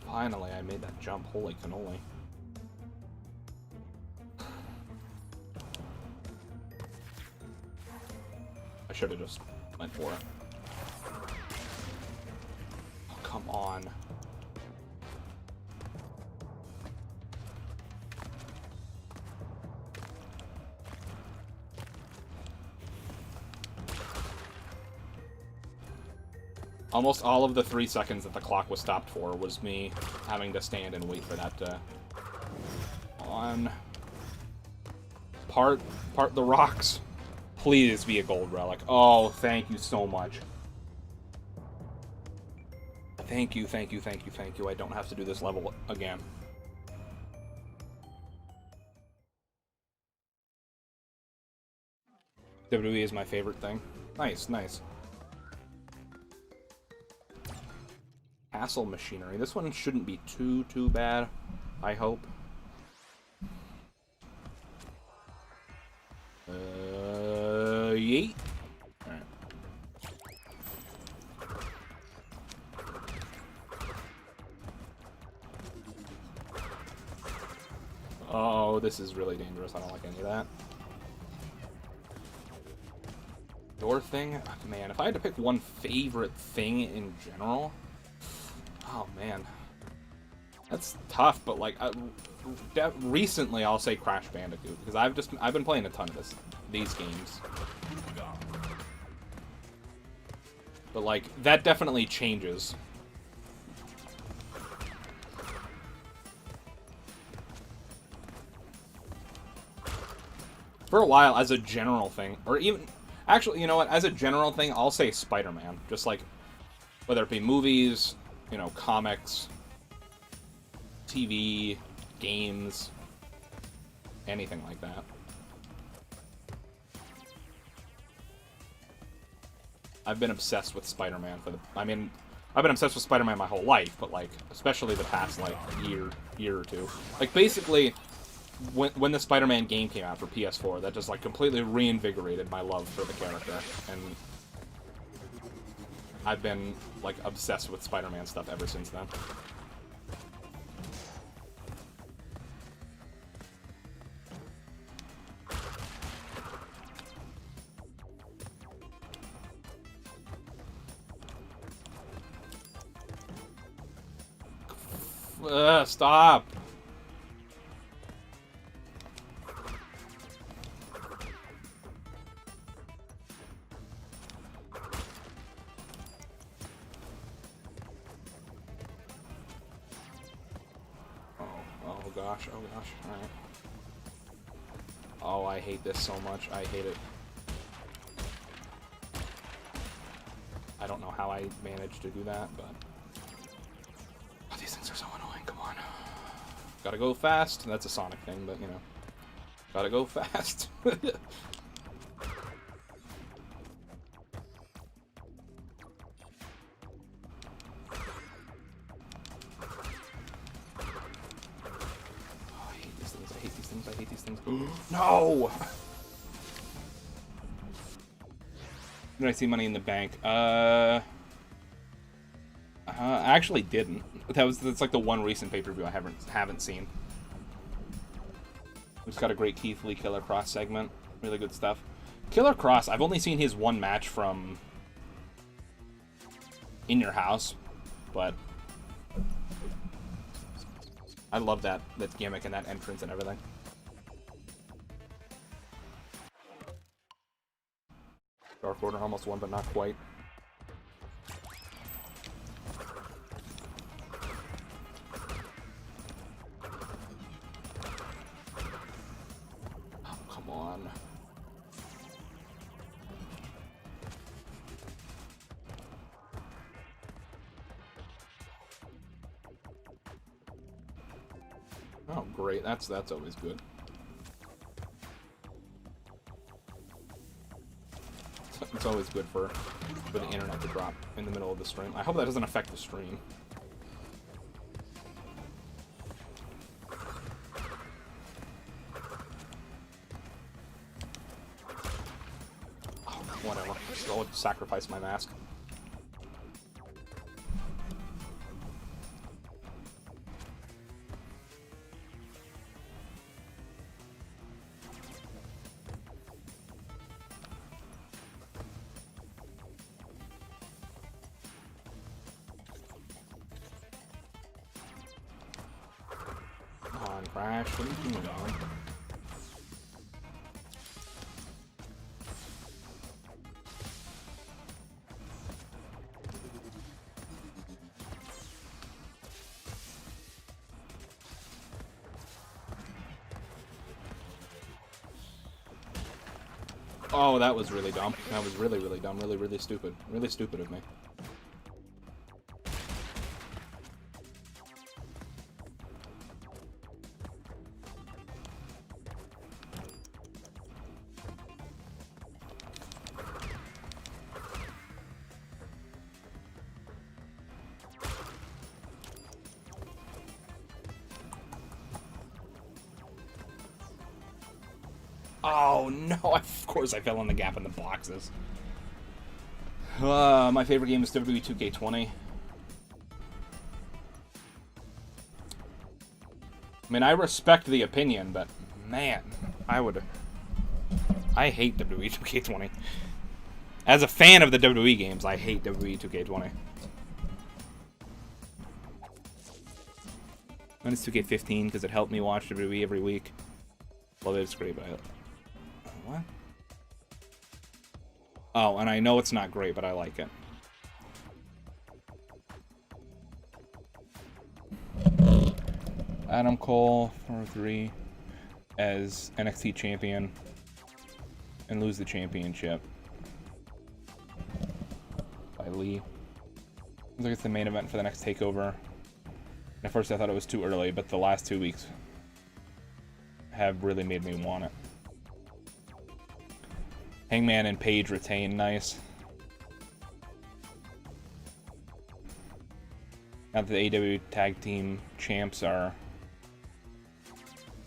Speaker 1: Finally, I made that jump. Holy cannoli. I should have just went for it. Oh, come on. Almost all of the 3 seconds that the clock was stopped for was me having to stand and wait for that to... Part the rocks. Please be a gold relic. Oh, thank you so much. Thank you, thank you, thank you, thank you. I don't have to do this level again. WWE is my favorite thing. Nice, nice. Castle machinery. This one shouldn't be too bad, I hope. Yeet. Alright. Oh, this is really dangerous. I don't like any of that. Door thing? Oh, man, if I had to pick one favorite thing in general... Oh, man. That's tough, but, like, recently I'll say Crash Bandicoot, because I've been playing a ton of these games. But, like, that definitely changes. For a while, as a general thing, or even... Actually, you know what? As a general thing, I'll say Spider-Man. Just, like, whether it be movies... You know, comics, TV, games, anything like that. I've been obsessed with Spider-Man I've been obsessed with Spider-Man my whole life, but, like, especially the past, like, year or two. Like, basically, when the Spider-Man game came out for PS4, that just, like, completely reinvigorated my love for the character, and... I've been, like, obsessed with Spider-Man stuff ever since then. Stop! Oh gosh, alright. Oh, I hate this so much. I hate it. I don't know how I managed to do that, but... Oh, these things are so annoying, come on. Gotta go fast. That's a Sonic thing, but, you know. Gotta go fast. No! Did I see Money in the Bank? I actually didn't. That's like the one recent pay-per-view I haven't seen. Who's got a great Keith Lee Killer Cross segment. Really good stuff. Killer Cross, I've only seen his one match from In Your House, but I love that gimmick and that entrance and everything. Dark Order almost won, but not quite. Oh, come on. Oh, great. That's always good. It's always good for the internet to drop in the middle of the stream. I hope that doesn't affect the stream. Oh, whatever. I'll sacrifice my mask. Crash, what are you doing, man? Oh, that was really dumb. That was really, really dumb. Really, really stupid. Really stupid of me. Oh no, of course I fell in the gap in the boxes. My favorite game is WWE 2K20. I mean, I respect the opinion, but man, I hate WWE 2K20. As a fan of the WWE games, I hate WWE 2K20. Mine is 2K15 because it helped me watch WWE every week. Love it, it's great, but what? Oh, and I know it's not great, but I like it. Adam Cole, 4-3, as NXT champion, and lose the championship by Lee. Looks like it's the main event for the next TakeOver. At first I thought it was too early, but the last 2 weeks have really made me want it. Hangman and Paige retain, nice. Now that the AEW Tag Team Champs are...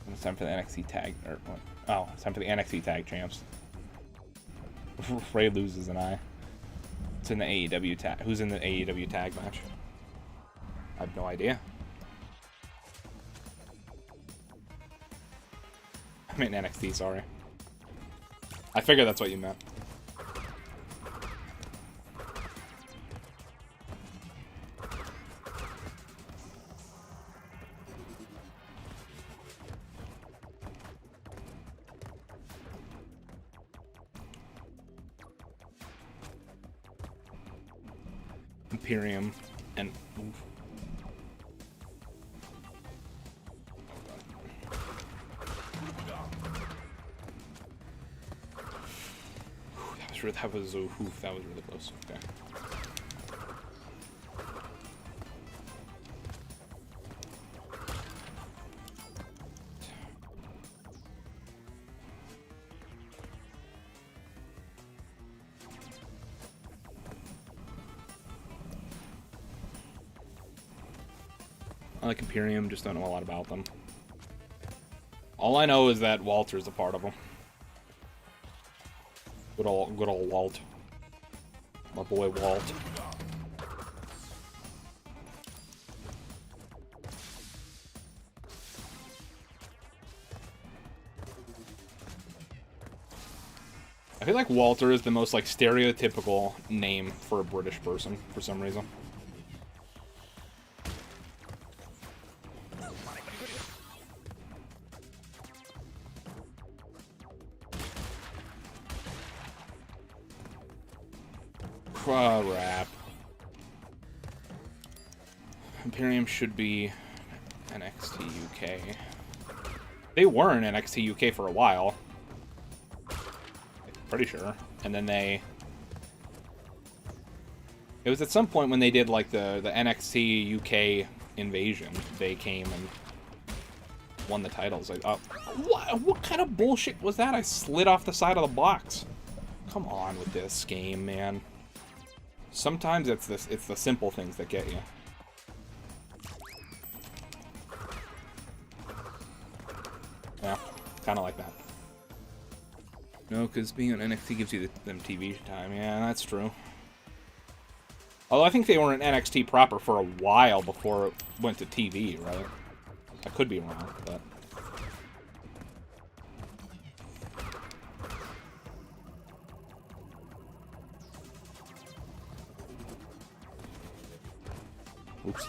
Speaker 1: It's time for the NXT Tag... Or what? Oh, it's time for the NXT Tag Champs. Ray loses an eye. It's in the AEW Tag... Who's in the AEW Tag match? I have no idea. I mean NXT, sorry. I figured that's what you meant. Imperium and... Oof. That was really close. Okay. I like Imperium, just don't know a lot about them. All I know is that Walter's a part of them. Good old Walt. My boy Walt. I feel like Walter is the most, like, stereotypical name for a British person, for some reason. Crap. Imperium should be NXT UK. They were in NXT UK for a while. Pretty sure. And then they... It was at some point when they did, like, the NXT UK invasion. They came and won the titles. Like, what kind of bullshit was that? I slid off the side of the box. Come on with this game, man. Sometimes it's the simple things that get you. Yeah, kind of like that. No, because being on NXT gives you them TV time. Yeah, that's true. Although I think they were in NXT proper for a while before it went to TV, right? I could be wrong, but... Oops.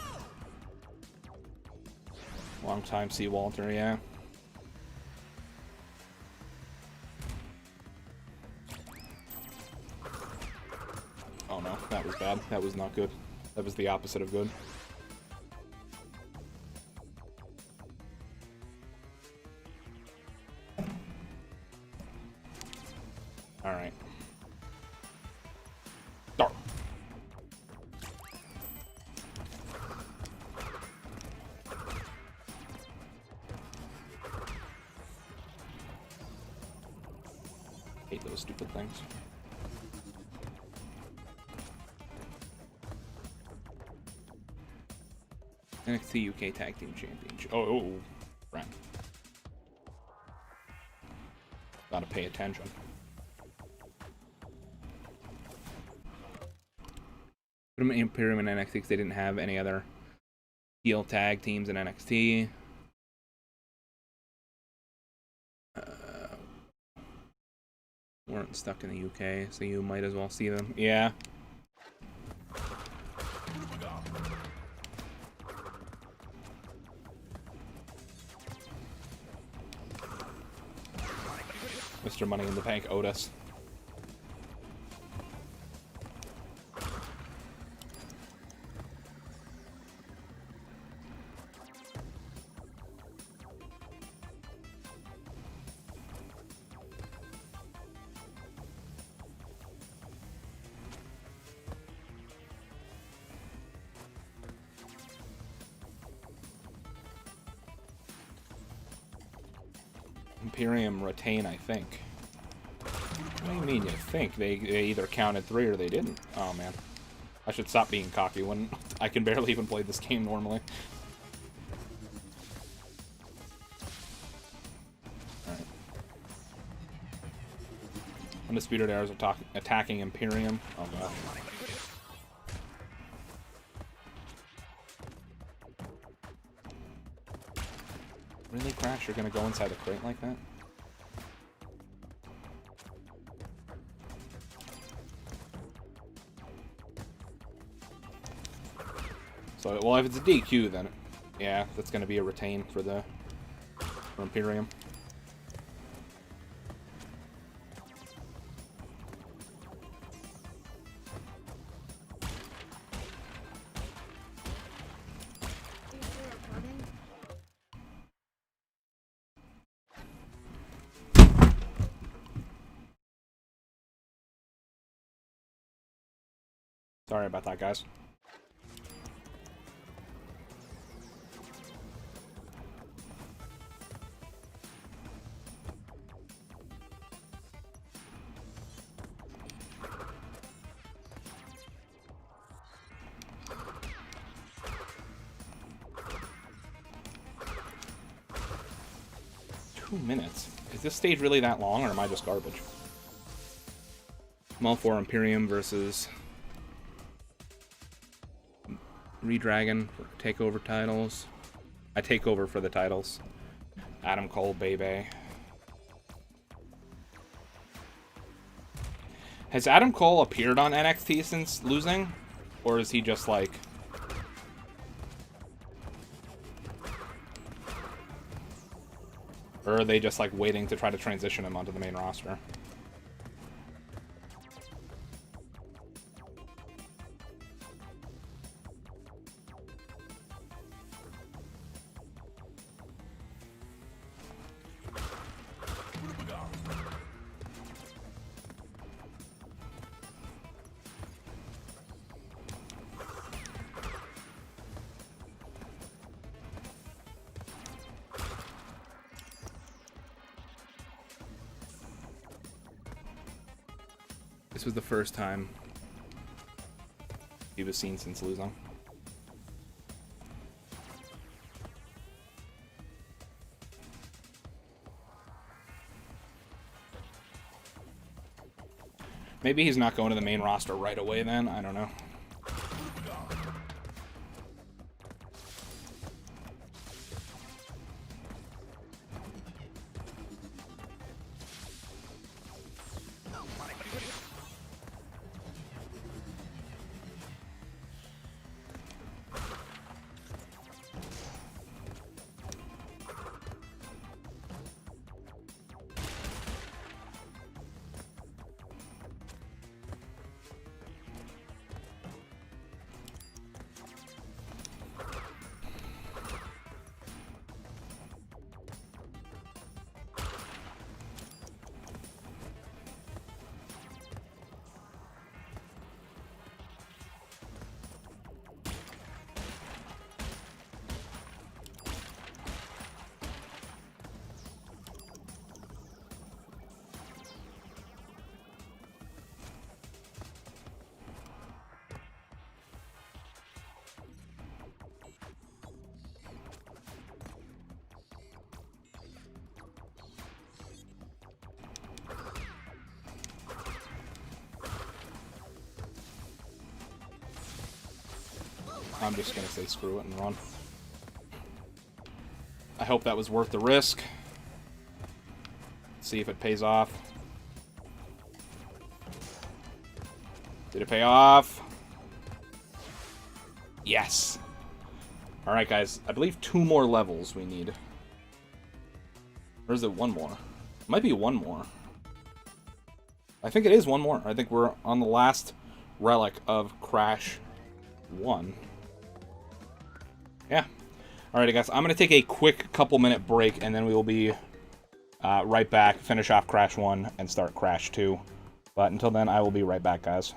Speaker 1: Long time see Walter, yeah. Oh no, that was bad. That was not good. That was the opposite of good. Alright. Dark. Hate those stupid things. NXT UK Tag Team Championship. Oh, right. Gotta pay attention. Put them in Imperium and NXT because they didn't have any other heel tag teams in NXT. Weren't stuck in the UK, so you might as well see them. Yeah. Mr. Money in the Bank Otis. Imperium retain, I think. What do you mean you think? They either counted 3 or they didn't. Oh man. I should stop being cocky when I can barely even play this game normally. Alright. Undisputed Eras are attacking Imperium. Oh gosh. Really, Crash? You're gonna go inside the crate like that? So, well, if it's a DQ, then yeah, that's gonna be a retain for Imperium. Sorry about that, guys. Minutes. Is this stage really that long, or am I just garbage? I'm all for Imperium versus Redragon for takeover titles. I take over for the titles. Adam Cole, baby. Has Adam Cole appeared on NXT since losing? Or is he just like... Or are they just like waiting to try to transition him onto the main roster? This was the first time he was seen since losing. Maybe he's not going to the main roster right away then, I don't know. I'm just gonna say screw it and run. I hope that was worth the risk. See if it pays off. Did it pay off? Yes. Alright, guys. I believe 2 more levels we need. Or is it 1 more? It might be 1 more. I think it is 1 more. I think we're on the last relic of Crash 1. Yeah. Alrighty, guys. I'm going to take a quick couple-minute break, and then we will be right back, finish off Crash 1, and start Crash 2. But until then, I will be right back, guys.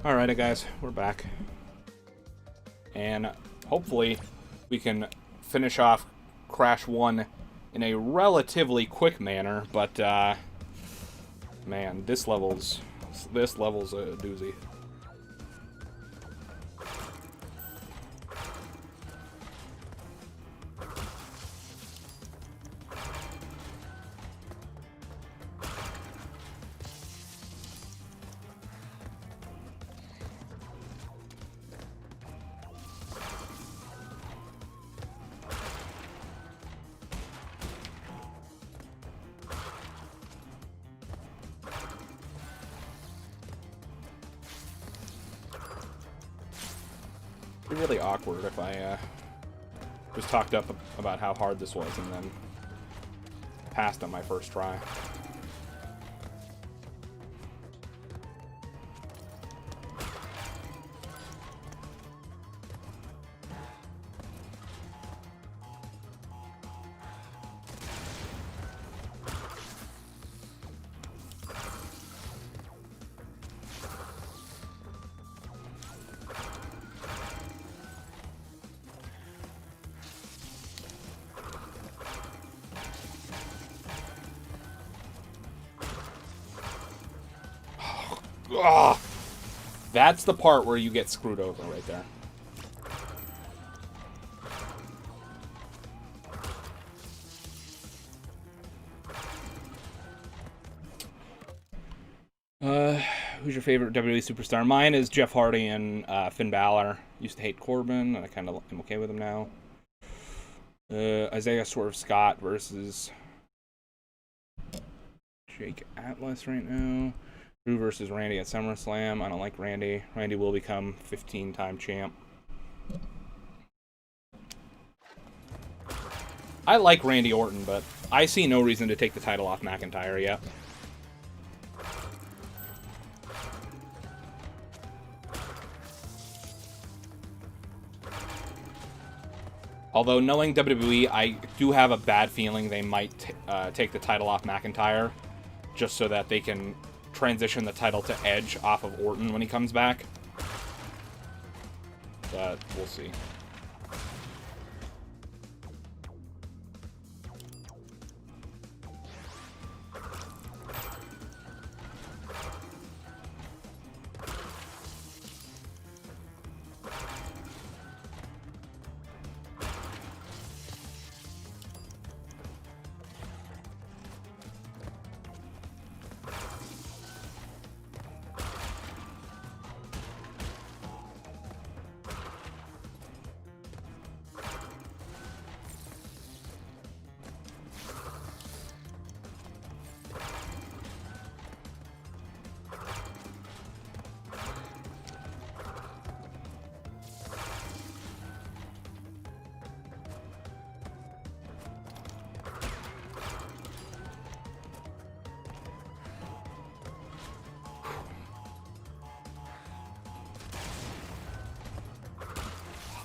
Speaker 1: Alrighty, guys, we're back. And hopefully we can finish off Crash 1 in a relatively quick manner, but, man, this level's a doozy. It'd be really awkward if I just talked up about how hard this was and then passed on my first try. Ugh. That's the part where you get screwed over right there. Who's your favorite WWE superstar? Mine is Jeff Hardy and Finn Balor. Used to hate Corbin, and I kind of am okay with him now. Isaiah Swerve Scott versus Jake Atlas right now. Drew versus Randy at SummerSlam. I don't like Randy. Randy will become 15-time champ. I like Randy Orton, but I see no reason to take the title off McIntyre yet. Although, knowing WWE, I do have a bad feeling they might take the title off McIntyre just so that they can transition the title to Edge off of Orton when he comes back. But we'll see.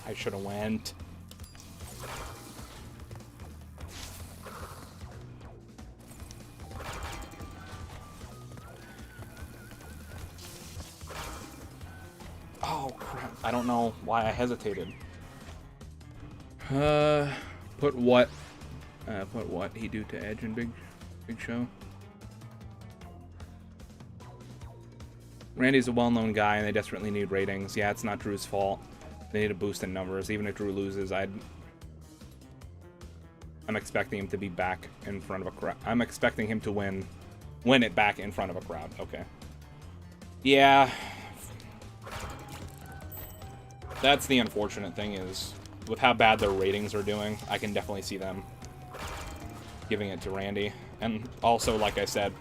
Speaker 1: I should have went. Oh crap! I don't know why I hesitated. Put what he do to Edge and Big Show? Randy's a well-known guy, and they desperately need ratings. Yeah, it's not Drew's fault. They need a boost in numbers. Even if Drew loses, I'm expecting him to be back in front of a crowd. I'm expecting him to win it back in front of a crowd. Okay. Yeah. That's the unfortunate thing is, with how bad their ratings are doing, I can definitely see them giving it to Randy. And also, like I said,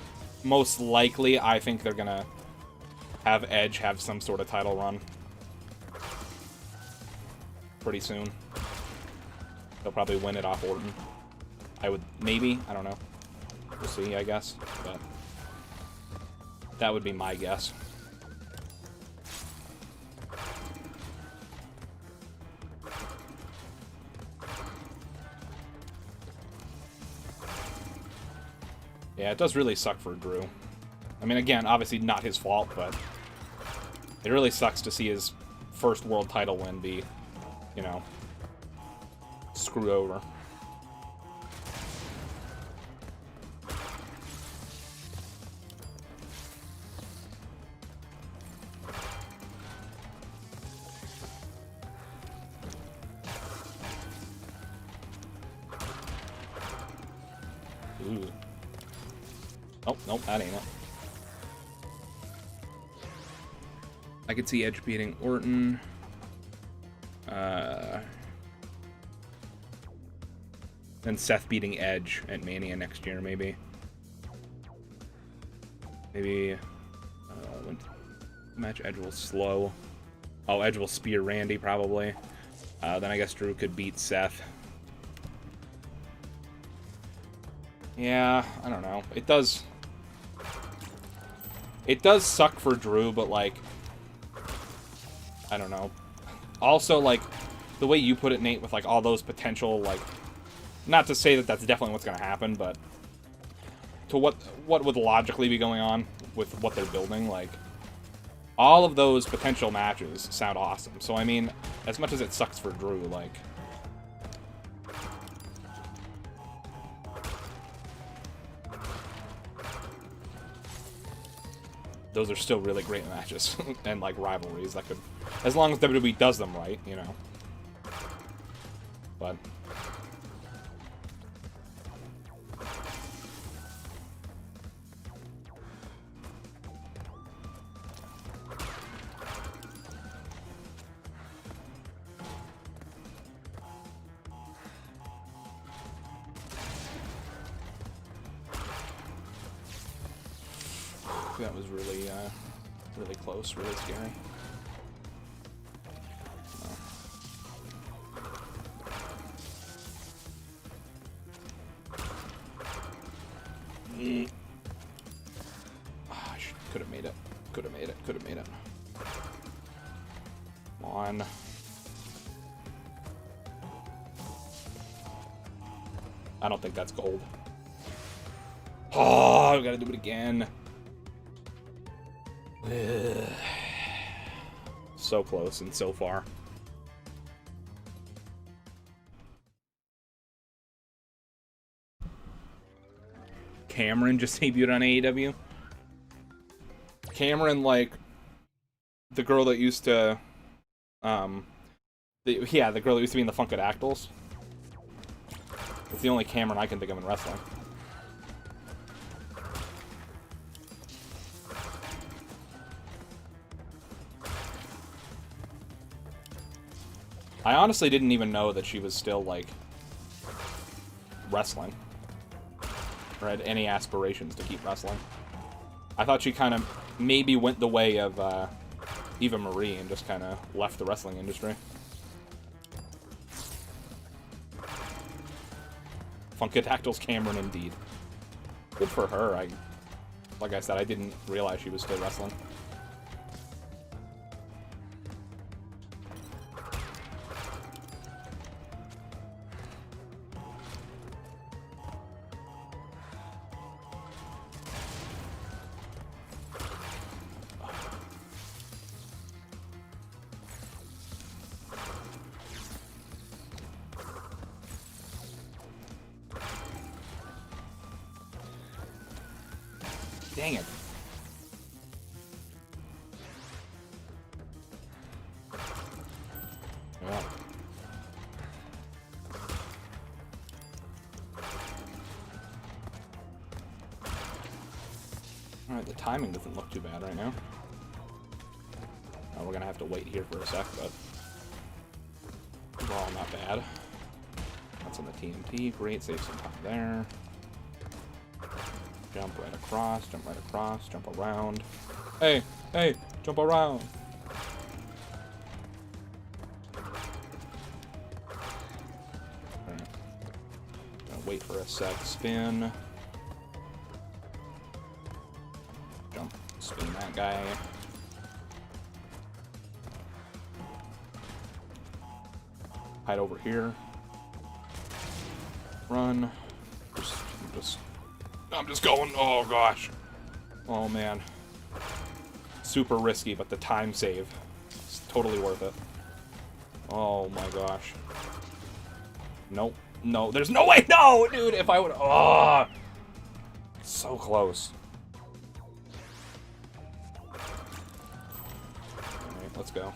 Speaker 1: most likely, I think they're gonna have Edge have some sort of title run pretty soon. They'll probably win it off Orton. I would, maybe, I don't know. We'll see, I guess, but that would be my guess. Yeah, it does really suck for Drew. I mean, again, obviously not his fault, but It really sucks to see his first world title win be, you know, screwed over. Ooh. Oh, nope, that ain't it. I could see Edge beating Orton. And Seth beating Edge at Mania next year, maybe. Maybe when match Edge will slow. Oh, Edge will spear Randy probably. Then I guess Drew could beat Seth. Yeah, I don't know. It does suck for Drew, but like, I don't know. Also, like, the way you put it, Nate, with like all those potential, like, not to say that that's definitely what's going to happen, but to what would logically be going on with what they're building, like, all of those potential matches sound awesome. So, I mean, as much as it sucks for Drew, like, those are still really great matches and, like, rivalries that could, as long as WWE does them right, you know. But that was really, really close, really scary. Oh, I could have made it. Could have made it. Could have made it. Come on. I don't think that's gold. Oh, I gotta do it again. Ugh. So close and so far. Cameron just debuted on AEW. Cameron, like, the girl that used to, the girl that used to be in the Funkadactyls. It's the only Cameron I can think of in wrestling. I honestly didn't even know that she was still, like, wrestling. Or had any aspirations to keep wrestling. I thought she kind of maybe went the way of Eva Marie and just kind of left the wrestling industry. Funkadactyls Cameron, indeed. Good for her. Like I said, I didn't realize she was still wrestling. Dang it. Yeah. Alright, the timing doesn't look too bad right now. We're gonna have to wait here for a sec, but overall not bad. That's on the TNT. Great, save some time there. Jump right across, jump around. Hey, hey, jump around. Alright. Gonna wait for a sec, spin. Jump, spin that guy. Hide over here. Run. I'm just going. Oh gosh. Oh man. super risky, but the time save is totally worth it. Oh my gosh. Nope. No, there's no way. No, dude, if I would... Oh, so close. Alright, let's go.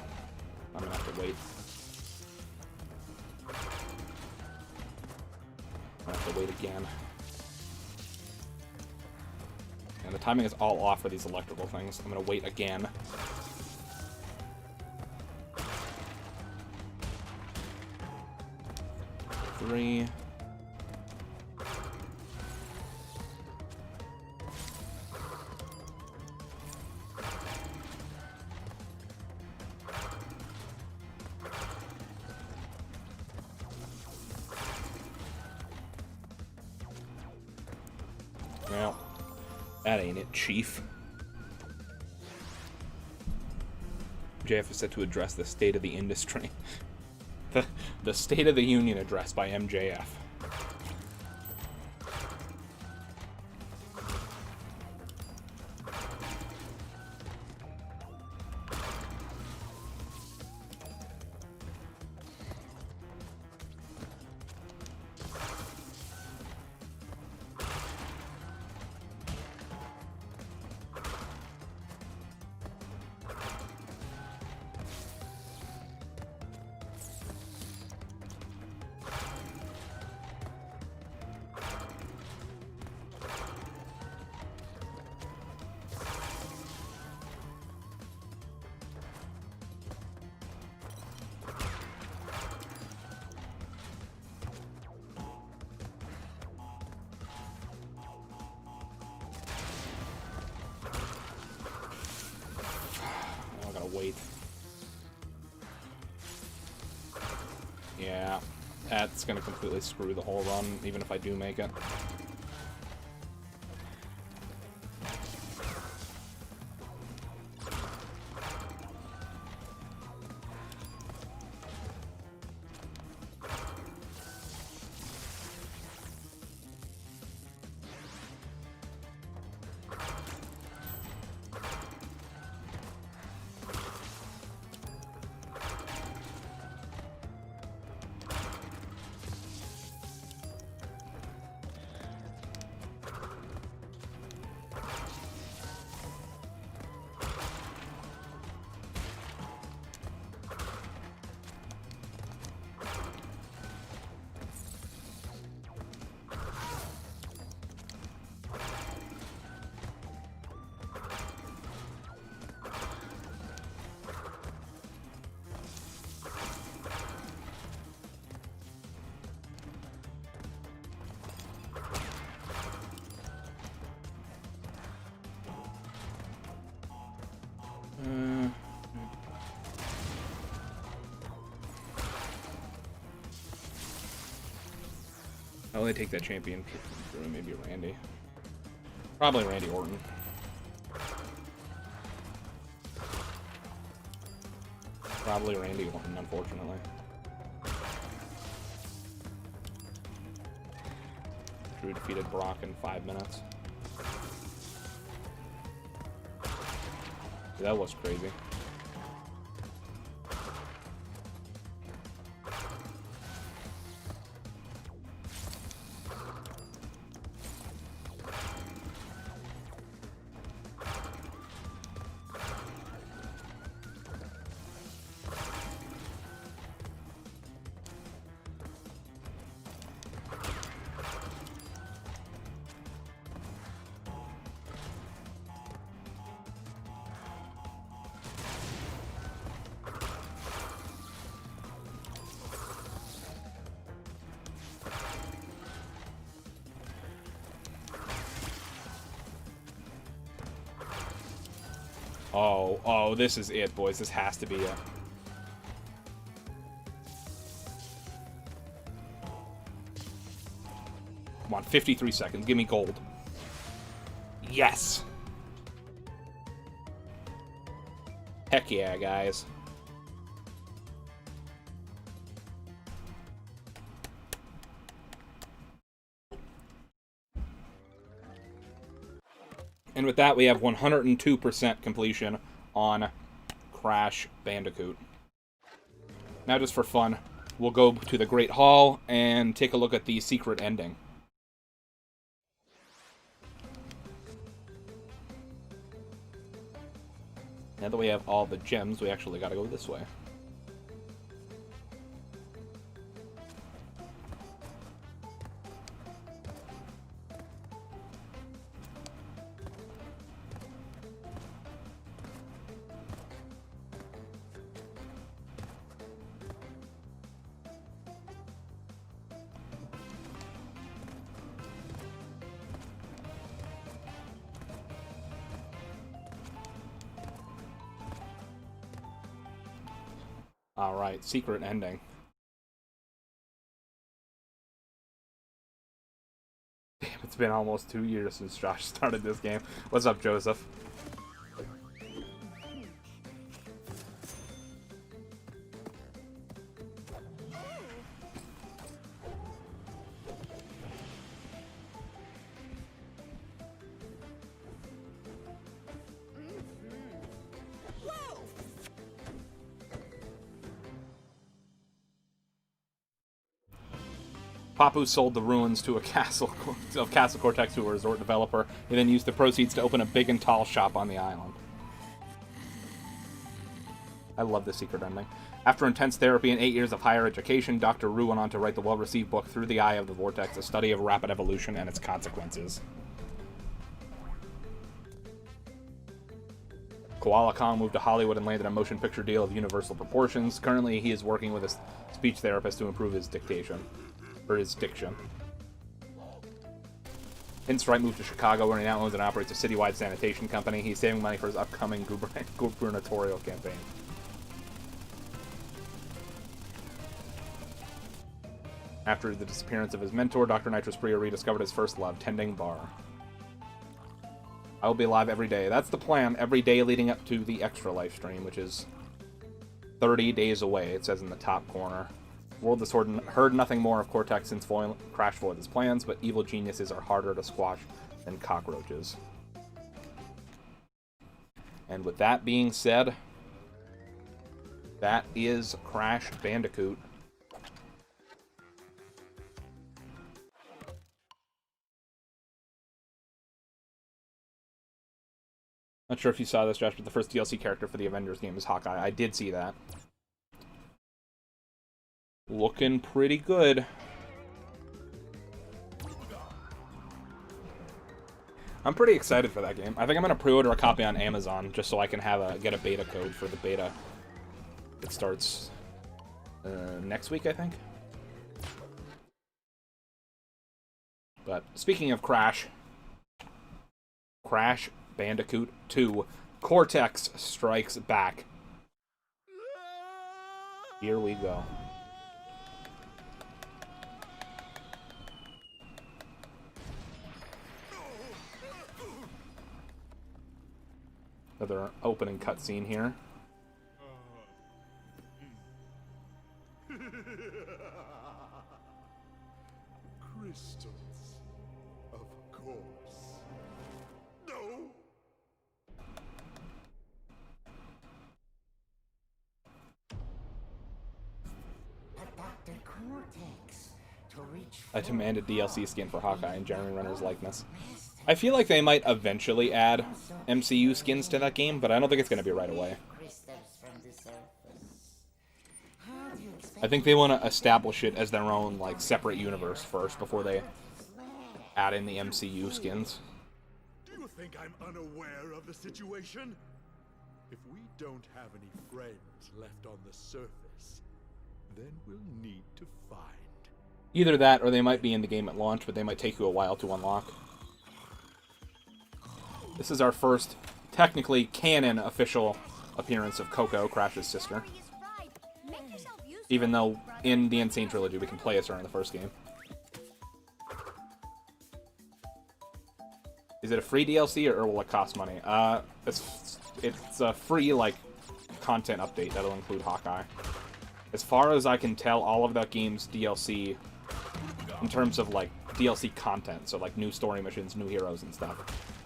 Speaker 1: I'm gonna have to wait. I'm gonna have to wait again. And the timing is all off for these electrical things. I'm gonna wait again. Three. Well, that ain't it, Chief. JF is set to address the state of the industry. The State of the Union address by MJF. Wait. Yeah, that's gonna completely screw the whole run, even if I do make it. I'll only take that championship from maybe Randy. Probably Randy Orton. Probably Randy Orton, unfortunately. Drew defeated Brock in 5 minutes. That was crazy. Oh, this is it, boys. This has to be it. Come on, 53 seconds. Give me gold. Yes! Heck yeah, guys. And with that, we have 102% completion on Crash Bandicoot. Now, just for fun, we'll go to the Great Hall and take a look at the secret ending. Now that we have all the gems, we actually gotta go this way. Alright, secret ending. Damn, it's been almost 2 years since Josh started this game. What's up, Joseph? Papu sold the ruins to a Castle Cortex to a resort developer. He then used the proceeds to open a big and tall shop on the island. I love this secret ending. After intense therapy and 8 years of higher education, Dr. Ru went on to write the well-received book Through the Eye of the Vortex, a study of rapid evolution and its consequences. Koala Kong moved to Hollywood and landed a motion picture deal of universal proportions. Currently, he is working with a speech therapist to improve his diction. Pinstripe moved to Chicago, where he now owns and operates a citywide sanitation company. He's saving money for his upcoming gubernatorial campaign. After the disappearance of his mentor, Dr. Nitrous Priya rediscovered his first love, tending bar. I will be alive every day. That's the plan, every day leading up to the Extra Life stream, which is 30 days away, it says in the top corner. World has heard nothing more of Cortex since Crash foiled his plans, but evil geniuses are harder to squash than cockroaches. And with that being said, that is Crash Bandicoot. Not sure if you saw this, Josh, but the first DLC character for the Avengers game is Hawkeye. I did see that. Looking pretty good. I'm pretty excited for that game. I think I'm going to pre-order a copy on Amazon just so I can get a beta code for the beta. It starts next week, I think. But speaking of Crash Bandicoot 2, Cortex Strikes Back. Here we go. Another opening cutscene here.
Speaker 3: Crystals, of course. No.
Speaker 4: Dr. Cortex to reach.
Speaker 1: I demanded DLC skin for Hawkeye and Jeremy Renner's likeness. I feel like they might eventually add MCU skins to that game, but I don't think it's going to be right away. I think they want to establish it as their own, like, separate universe first before they add in the MCU skins.
Speaker 3: Do you think I'm unaware of the situation? If we don't have any friends left on the surface, then we'll need to find.
Speaker 1: Either that, or they might be in the game at launch, but they might take you a while to unlock. This is our first, technically, canon official appearance of Coco, Crash's sister. Even though, in the Insane Trilogy, we can play as her in the first game. Is it a free DLC, or will it cost money? It's a free, like, content update that'll include Hawkeye. As far as I can tell, all of that game's DLC, in terms of, like, DLC content, so, like, new story missions, new heroes and stuff,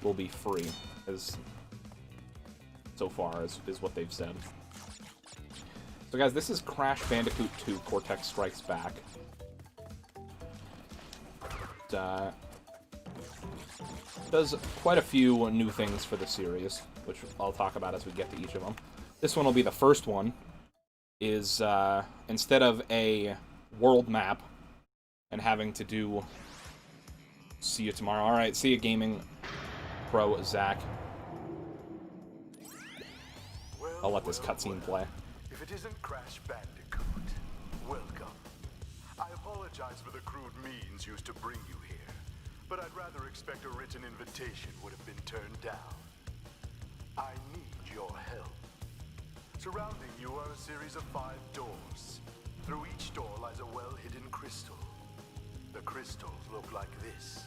Speaker 1: will be free. So so far, is what they've said. So guys, this is Crash Bandicoot 2 Cortex Strikes Back. It does quite a few new things for the series, which I'll talk about as we get to each of them. This one will be the first one, is instead of a world map and having to do... See you tomorrow. Alright, see you, Gaming Pro Zach. I'll let this cutscene play.
Speaker 3: If it isn't Crash Bandicoot, welcome. I apologize for the crude means used to bring you here, but I'd rather expect a written invitation would have been turned down. I need your help. Surrounding you are a series of 5 doors. Through each door lies a well-hidden crystal. The crystals look like this.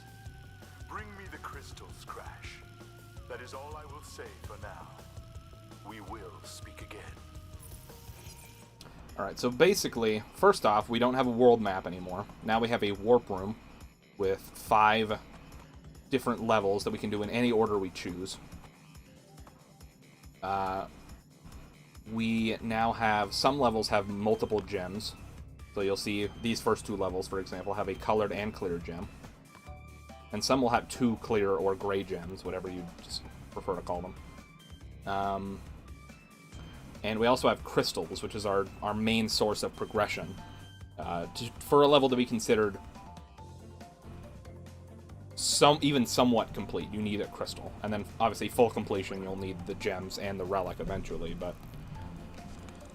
Speaker 3: Bring me the crystals, Crash. That is all I will say for now. We will speak again.
Speaker 1: Alright, so basically, first off, we don't have a world map anymore. Now we have a warp room with 5 different levels that we can do in any order we choose. We now have, some levels have multiple gems. So you'll see these first 2 levels, for example, have a colored and clear gem. And some will have 2 clear or gray gems, whatever you just prefer to call them. And we also have crystals, which is our main source of progression. For a level to be considered even somewhat complete, you need a crystal. And then, obviously, full completion, you'll need the gems and the relic eventually, but...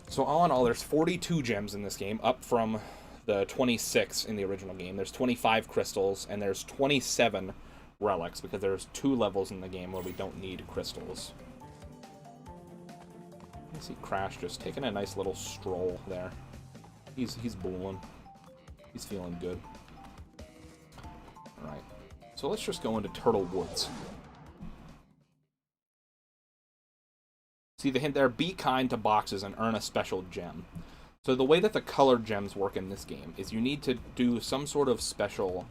Speaker 1: So all in all, there's 42 gems in this game, up from the 26 in the original game. There's 25 crystals, and there's 27 relics, because there's 2 levels in the game where we don't need crystals. You see Crash just taking a nice little stroll there. He's booling. He's feeling good. Alright. So let's just go into Turtle Woods. See the hint there? Be kind to boxes and earn a special gem. So the way that the colored gems work in this game is you need to do some sort of special...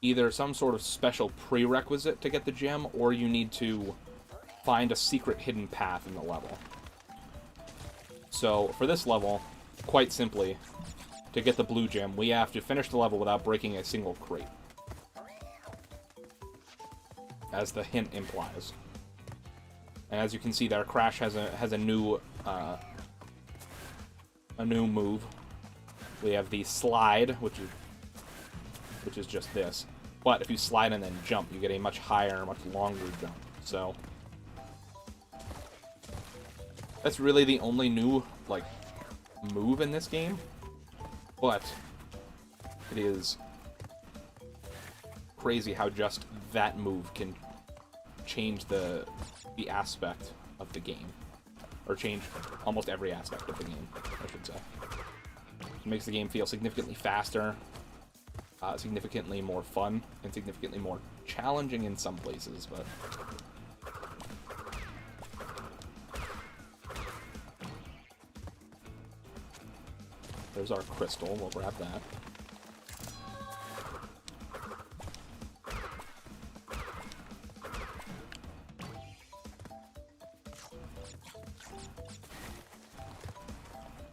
Speaker 1: either some sort of special prerequisite to get the gem, or you need to find a secret hidden path in the level. So for this level, quite simply, to get the blue gem, we have to finish the level without breaking a single crate, as the hint implies. And as you can see there, Crash has a new move. We have the slide, which is just this. But if you slide and then jump, you get a much higher, much longer jump. So that's really the only new move in this game. But it is crazy how just that move can change the aspect of the game. Or change almost every aspect of the game, I should say. It makes the game feel significantly faster, significantly more fun, and significantly more challenging in some places, but... There's our crystal, we'll grab that.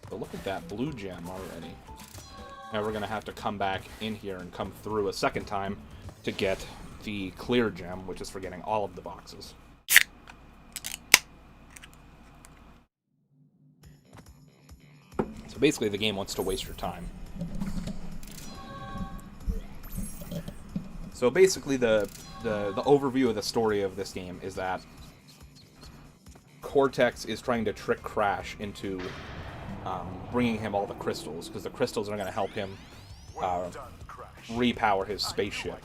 Speaker 1: But look at that blue gem already. Now we're going to have to come back in here and come through a second time to get the clear gem, which is for getting all of the boxes. So basically the game wants to waste your time. So basically the overview of the story of this game is that Cortex is trying to trick Crash into bringing him all the crystals, because the crystals are going to help him repower his spaceship.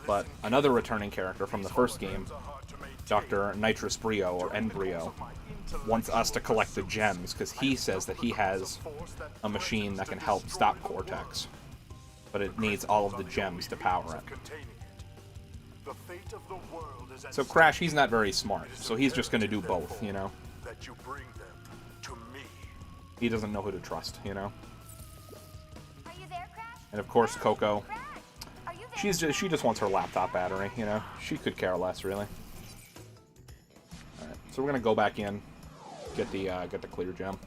Speaker 1: But another returning character from the first game, Dr. Nitrous Brio, or N-Brio, wants us to collect the gems, because he says that he has a machine that can help stop Cortex. But it needs all of the gems to power it. So Crash, he's not very smart, so he's just going to do both, you know? He doesn't know who to trust, you know?
Speaker 5: Are you there, Crash?
Speaker 1: And of course, Coco, she just wants her laptop battery, you know? She could care less, really. Alright, so we're gonna go back in, get the clear gem.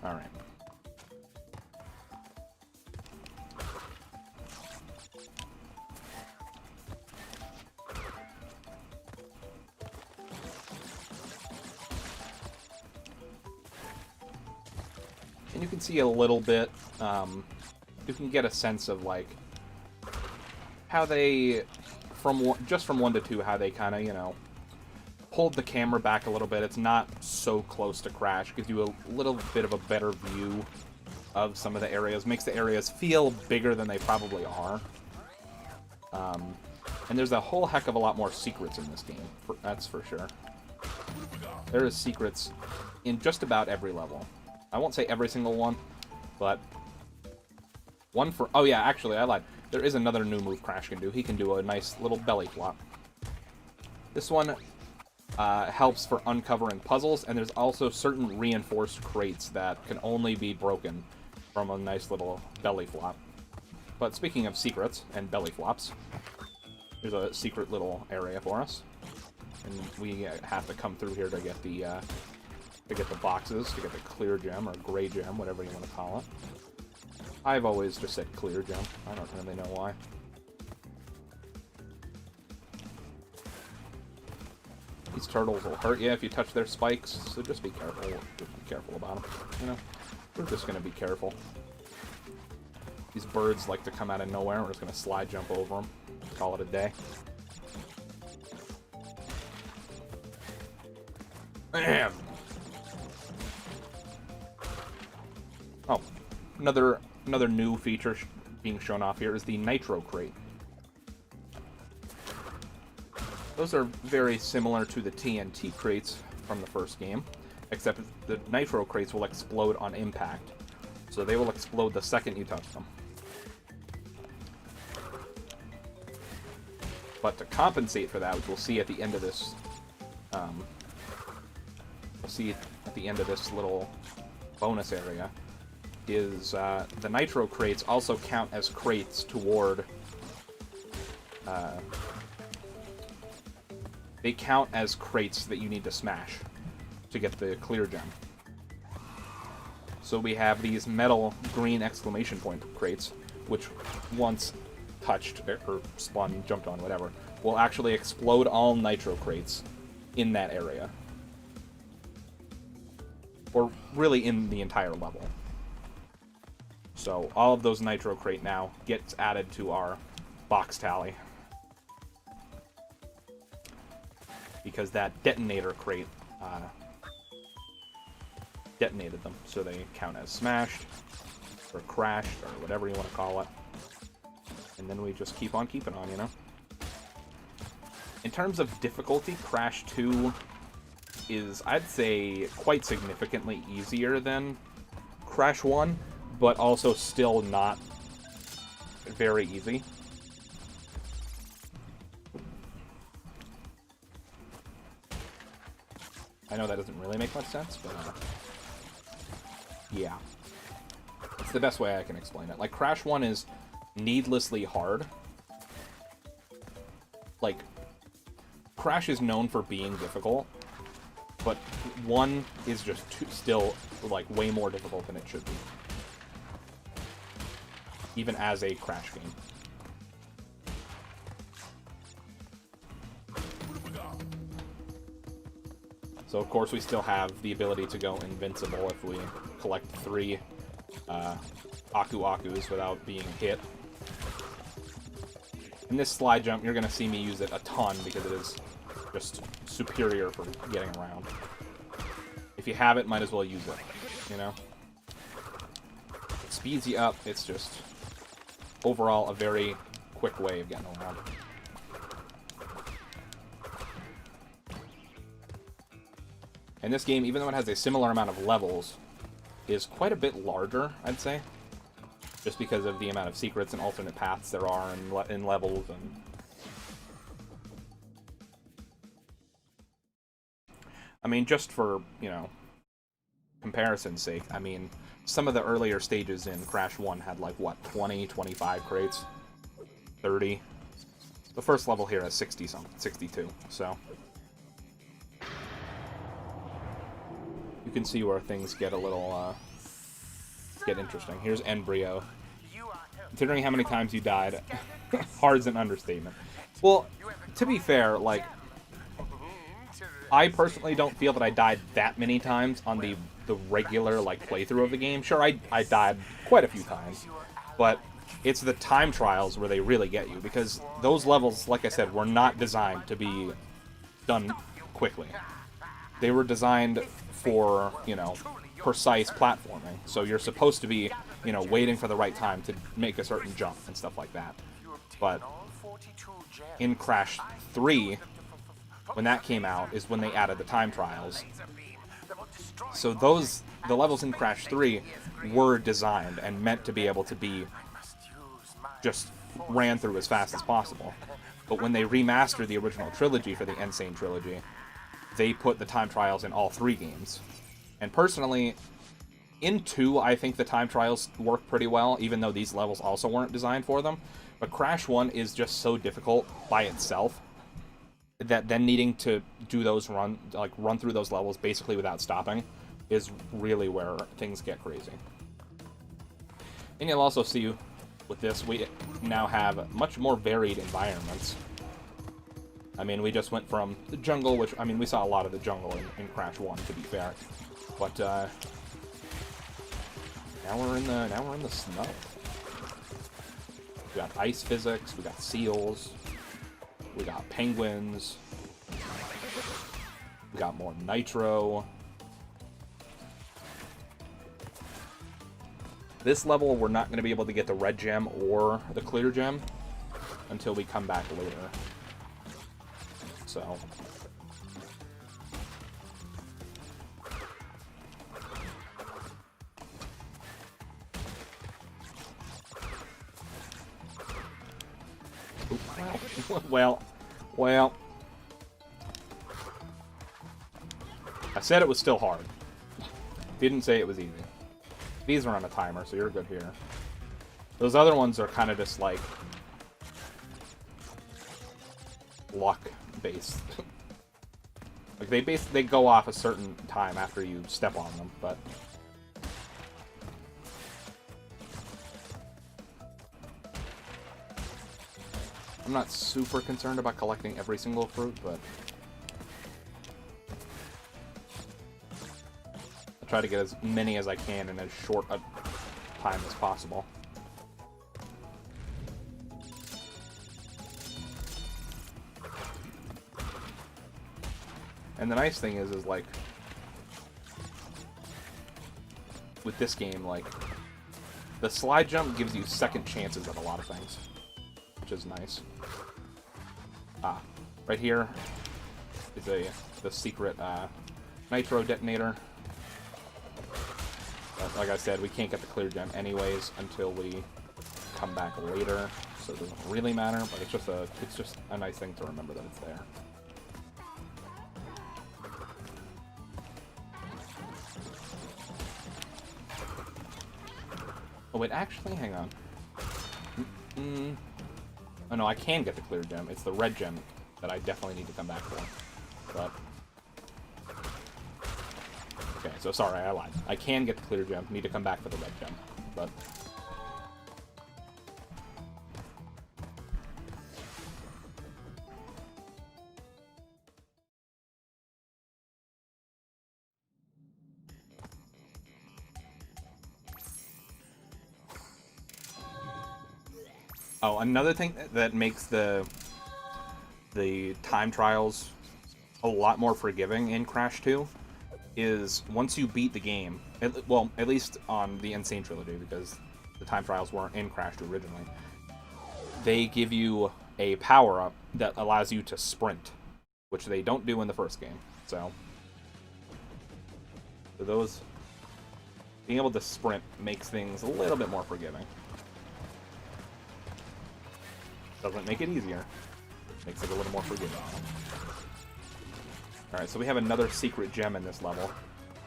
Speaker 1: Alright. And you can see a little bit, you can get a sense of, like, how they, just from 1 to 2, how they kind of, you know, pulled the camera back a little bit. It's not so close to Crash. Gives you a little bit of a better view of some of the areas. Makes the areas feel bigger than they probably are. And there's a whole heck of a lot more secrets in this game. That's for sure. There is secrets in just about every level. I won't say every single one, but one for... Oh yeah, actually, I lied. There is another new move Crash can do. He can do a nice little belly flop. This one helps for uncovering puzzles, and there's also certain reinforced crates that can only be broken from a nice little belly flop. But speaking of secrets and belly flops, there's a secret little area for us, and we have to come through here to get the boxes, to get the clear gem or gray gem, whatever you want to call it. I've always just said clear gem. I don't really know why. These turtles will hurt you if you touch their spikes, so just be careful. Just be careful about them, you know? We're just gonna be careful. These birds like to come out of nowhere, we're just gonna slide jump over them. Call it a day. Bam! Oh, another new feature being shown off here is the Nitro Crate. Those are very similar to the TNT crates from the first game, except the Nitro crates will explode on impact. So they will explode the second you touch them. But to compensate for that, which we'll see at the end of this, little bonus area, is the Nitro crates also count as crates toward... they count as crates that you need to smash to get the clear gem. So we have these metal green exclamation point crates, which once touched, or spawned, jumped on, whatever, will actually explode all Nitro crates in that area. Or really in the entire level. So all of those Nitro crate now gets added to our box tally. Because that detonator crate detonated them, so they count as smashed, or crashed, or whatever you want to call it. And then we just keep on keeping on, you know? In terms of difficulty, Crash 2 is, I'd say, quite significantly easier than Crash 1, but also still not very easy. I know that doesn't really make much sense, but yeah. It's the best way I can explain it. Like, Crash 1 is needlessly hard. Like, Crash is known for being difficult, but 1 is just still, like, way more difficult than it should be. Even as a Crash game. So, of course, we still have the ability to go invincible if we collect 3 Aku Akus without being hit. In this slide jump, you're going to see me use it a ton because it is just superior for getting around. If you have it, might as well use it, you know? It speeds you up. It's just, overall, a very quick way of getting around. And this game, even though it has a similar amount of levels, is quite a bit larger, I'd say. Just because of the amount of secrets and alternate paths there are in levels. And I mean, just for, you know, comparison's sake, I mean, some of the earlier stages in Crash 1 had, like, what, 20, 25 crates? 30? The first level here has 60-something, 62, so... You can see where things get a little, get interesting. Here's Embryo. Considering how many times you died, hard's an understatement. Well, to be fair, like, I personally don't feel that I died that many times on the regular, like, playthrough of the game. Sure, I died quite a few times, but it's the time trials where they really get you, because those levels, like I said, were not designed to be done quickly. They were designed for, you know, precise platforming, so you're supposed to be, you know, waiting for the right time to make a certain jump and stuff like that. But in Crash 3, when that came out, is when they added the time trials. So the levels in Crash 3 were designed and meant to be able to be just ran through as fast as possible. But when they remastered the original trilogy for the N. Sane Trilogy, they put the time trials in all 3 games. And personally, in 2, I think the time trials work pretty well, even though these levels also weren't designed for them. But Crash 1 is just so difficult by itself that then needing to do those run through those levels basically without stopping is really where things get crazy. And you'll also see with this, we now have much more varied environments. I mean, we just went from the jungle, which, I mean, we saw a lot of the jungle in Crash 1, to be fair. But, now we're in the snow. We got ice physics, we got seals, we got penguins, we got more nitro. This level, we're not going to be able to get the red gem or the clear gem until we come back later. So... Well. I said it was still hard. Didn't say it was easy. These are on a timer, so you're good here. Those other ones are kind of just like luck-based. Like they go off a certain time after you step on them, but I'm not super concerned about collecting every single fruit, but I try to get as many as I can in as short a time as possible. And the nice thing is like, with this game, like, the slide jump gives you second chances at a lot of things, which is nice. Right here is the secret nitro detonator. But like I said, we can't get the clear gem anyways until we come back later, so it doesn't really matter. But it's just a nice thing to remember that it's there. Oh wait, actually, hang on. Oh no, I can get the clear gem. It's the red gem that I definitely need to come back for. But okay, so sorry, I lied. I can get the clear gem. Need to come back for the red gem. But oh, another thing that makes the time trials a lot more forgiving in Crash 2 is once you beat the game, well, at least on the N. Sane Trilogy, because the time trials weren't in Crash 2 originally, they give you a power-up that allows you to sprint, which they don't do in the first game. So those, being able to sprint makes things a little bit more forgiving. Doesn't make it easier. Makes it a little more forgiving. Alright, so we have another secret gem in this level.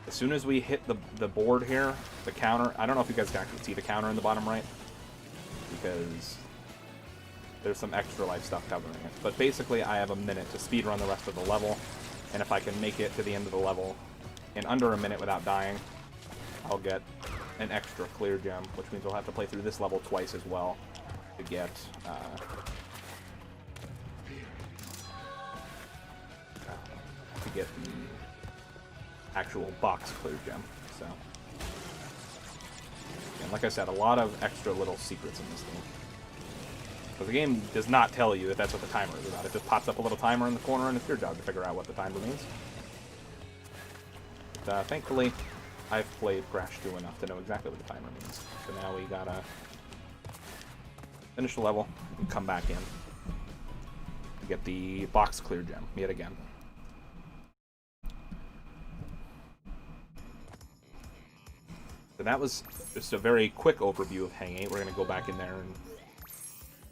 Speaker 1: As soon as we hit the board here, the counter... I don't know if you guys can actually see the counter in the bottom right, because there's some extra life stuff covering it. But basically, I have a minute to speedrun the rest of the level, and if I can make it to the end of the level in under a minute without dying, I'll get an extra clear gem, which means we'll have to play through this level twice as well to get... the actual box clear gem. So, and like I said, a lot of extra little secrets in this game. But the game does not tell you that that's what the timer is about. It just pops up a little timer in the corner, and it's your job to figure out what the timer means. But, thankfully, I've played Crash 2 enough to know exactly what the timer means. So now we gotta finish the level and come back in to get the box clear gem yet again. So that was just a very quick overview of Hang 8. We're going to go back in there and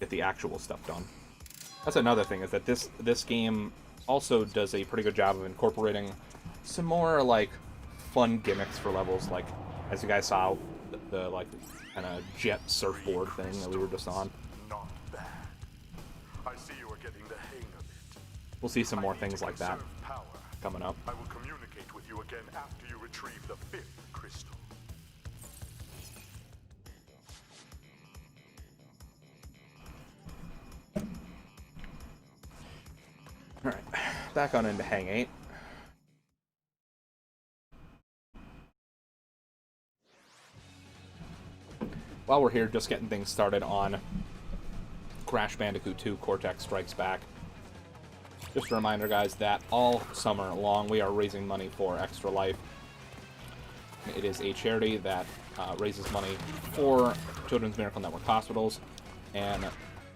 Speaker 1: get the actual stuff done. That's another thing, is that this game also does a pretty good job of incorporating some more, like, fun gimmicks for levels, like, as you guys saw, the like, kind of jet surfboard thing that we were just on.
Speaker 3: Not bad. I see you are getting the hang of it.
Speaker 1: We'll see some more things like that
Speaker 3: Power.
Speaker 1: coming up.
Speaker 3: I will communicate with you again after you retrieve the 5th crystal.
Speaker 1: Alright, back on into Hang 8. While we're here, just getting things started on Crash Bandicoot 2 Cortex Strikes Back. Just a reminder, guys, that all summer long we are raising money for Extra Life. It is a charity that raises money for Children's Miracle Network hospitals, and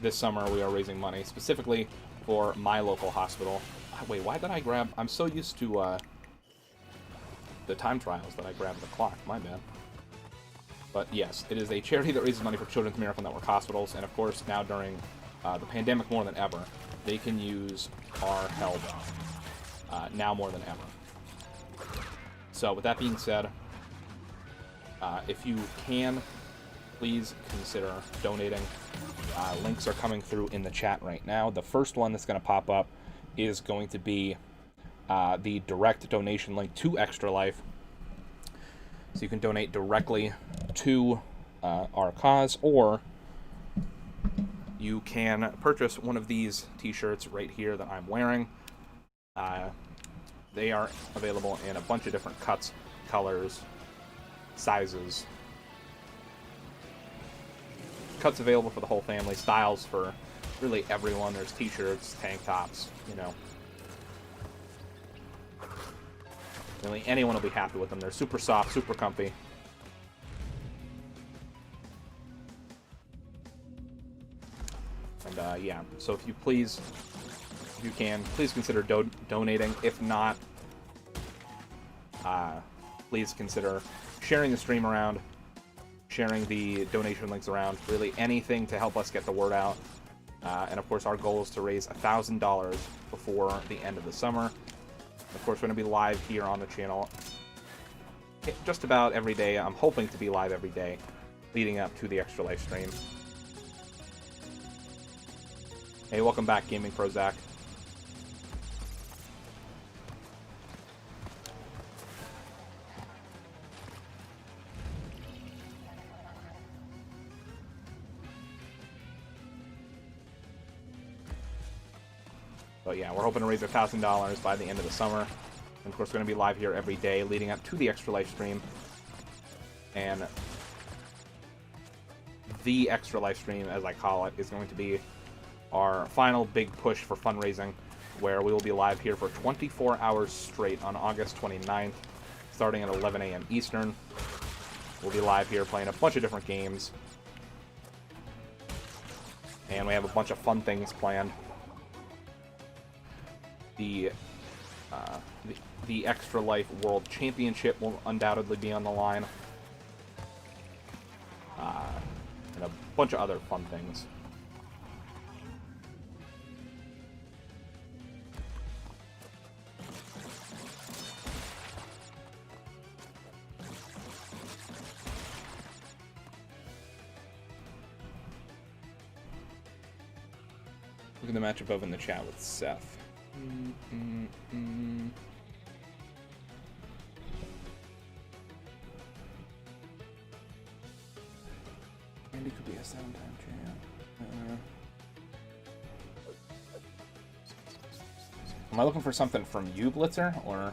Speaker 1: this summer we are raising money specifically for my local hospital. Wait, why did I grab... I'm so used to the time trials that I grabbed the clock. My bad. But yes, it is a charity that raises money for Children's Miracle Network hospitals, and of course now during the pandemic more than ever, they can use our help now more than ever. So with that being said, if you can, please consider donating. Links are coming through in the chat right now. The first one that's going to pop up is going to be the direct donation link to Extra Life. So you can donate directly to our cause, or you can purchase one of these t-shirts right here that I'm wearing. They are available in a bunch of different cuts, colors, sizes. Cuts available for the whole family, styles for really everyone. There's t-shirts, tank tops, you know. Really, anyone will be happy with them. They're super soft, super comfy. And, yeah, so if you please, if you can, please consider donating. If not, please consider sharing the stream around, sharing the donation links around, really anything to help us get the word out. And of course, our goal is to raise $1,000 before the end of the summer. Of course, we're going to be live here on the channel just about every day. I'm hoping to be live every day leading up to the Extra Life stream. Hey, welcome back, Gaming Pro Zach. But yeah, we're hoping to raise $1,000 by the end of the summer. And of course, we're going to be live here every day leading up to the Extra Life stream. And the Extra Life stream, as I call it, is going to be our final big push for fundraising, where we will be live here for 24 hours straight on August 29th, starting at 11 a.m. Eastern. We'll be live here playing a bunch of different games. And we have a bunch of fun things planned. The Extra Life World Championship will undoubtedly be on the line. And a bunch of other fun things. Look at the match above in the chat with Seth. Andy could be a soundtime champ. Am I looking for something from you, Blitzer, or?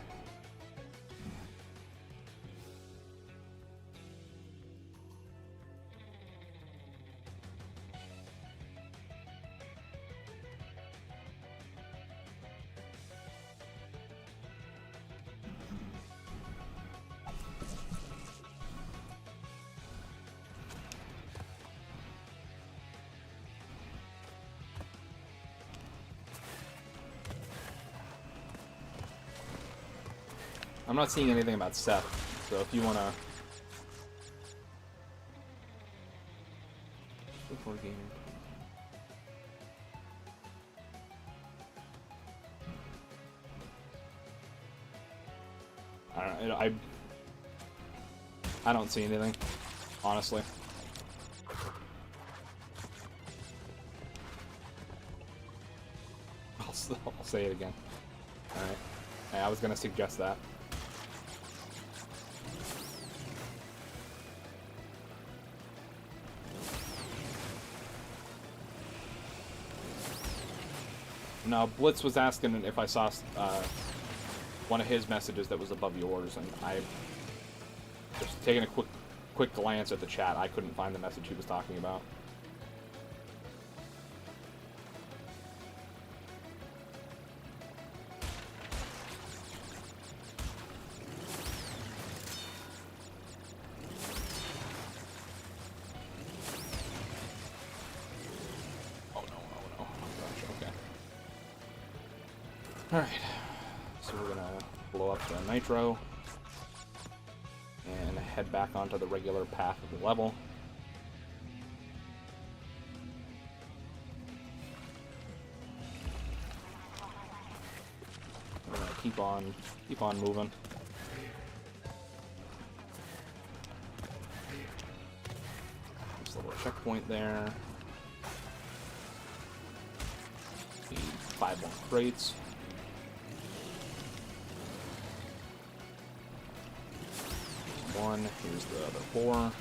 Speaker 1: I'm not seeing anything about Seth, so if you wanna... Before gaming. I don't know, I don't see anything, honestly. I'll say it again. Alright. I was gonna suggest that. No, Blitz was asking if I saw one of his messages that was above yours, and I just taking a quick glance at the chat, I couldn't find the message he was talking about. Alright, so we're gonna blow up the nitro and head back onto the regular path of the level. We're gonna keep on moving. Just a little checkpoint there. Need 5 more crates. One, here's the other 4. Alright.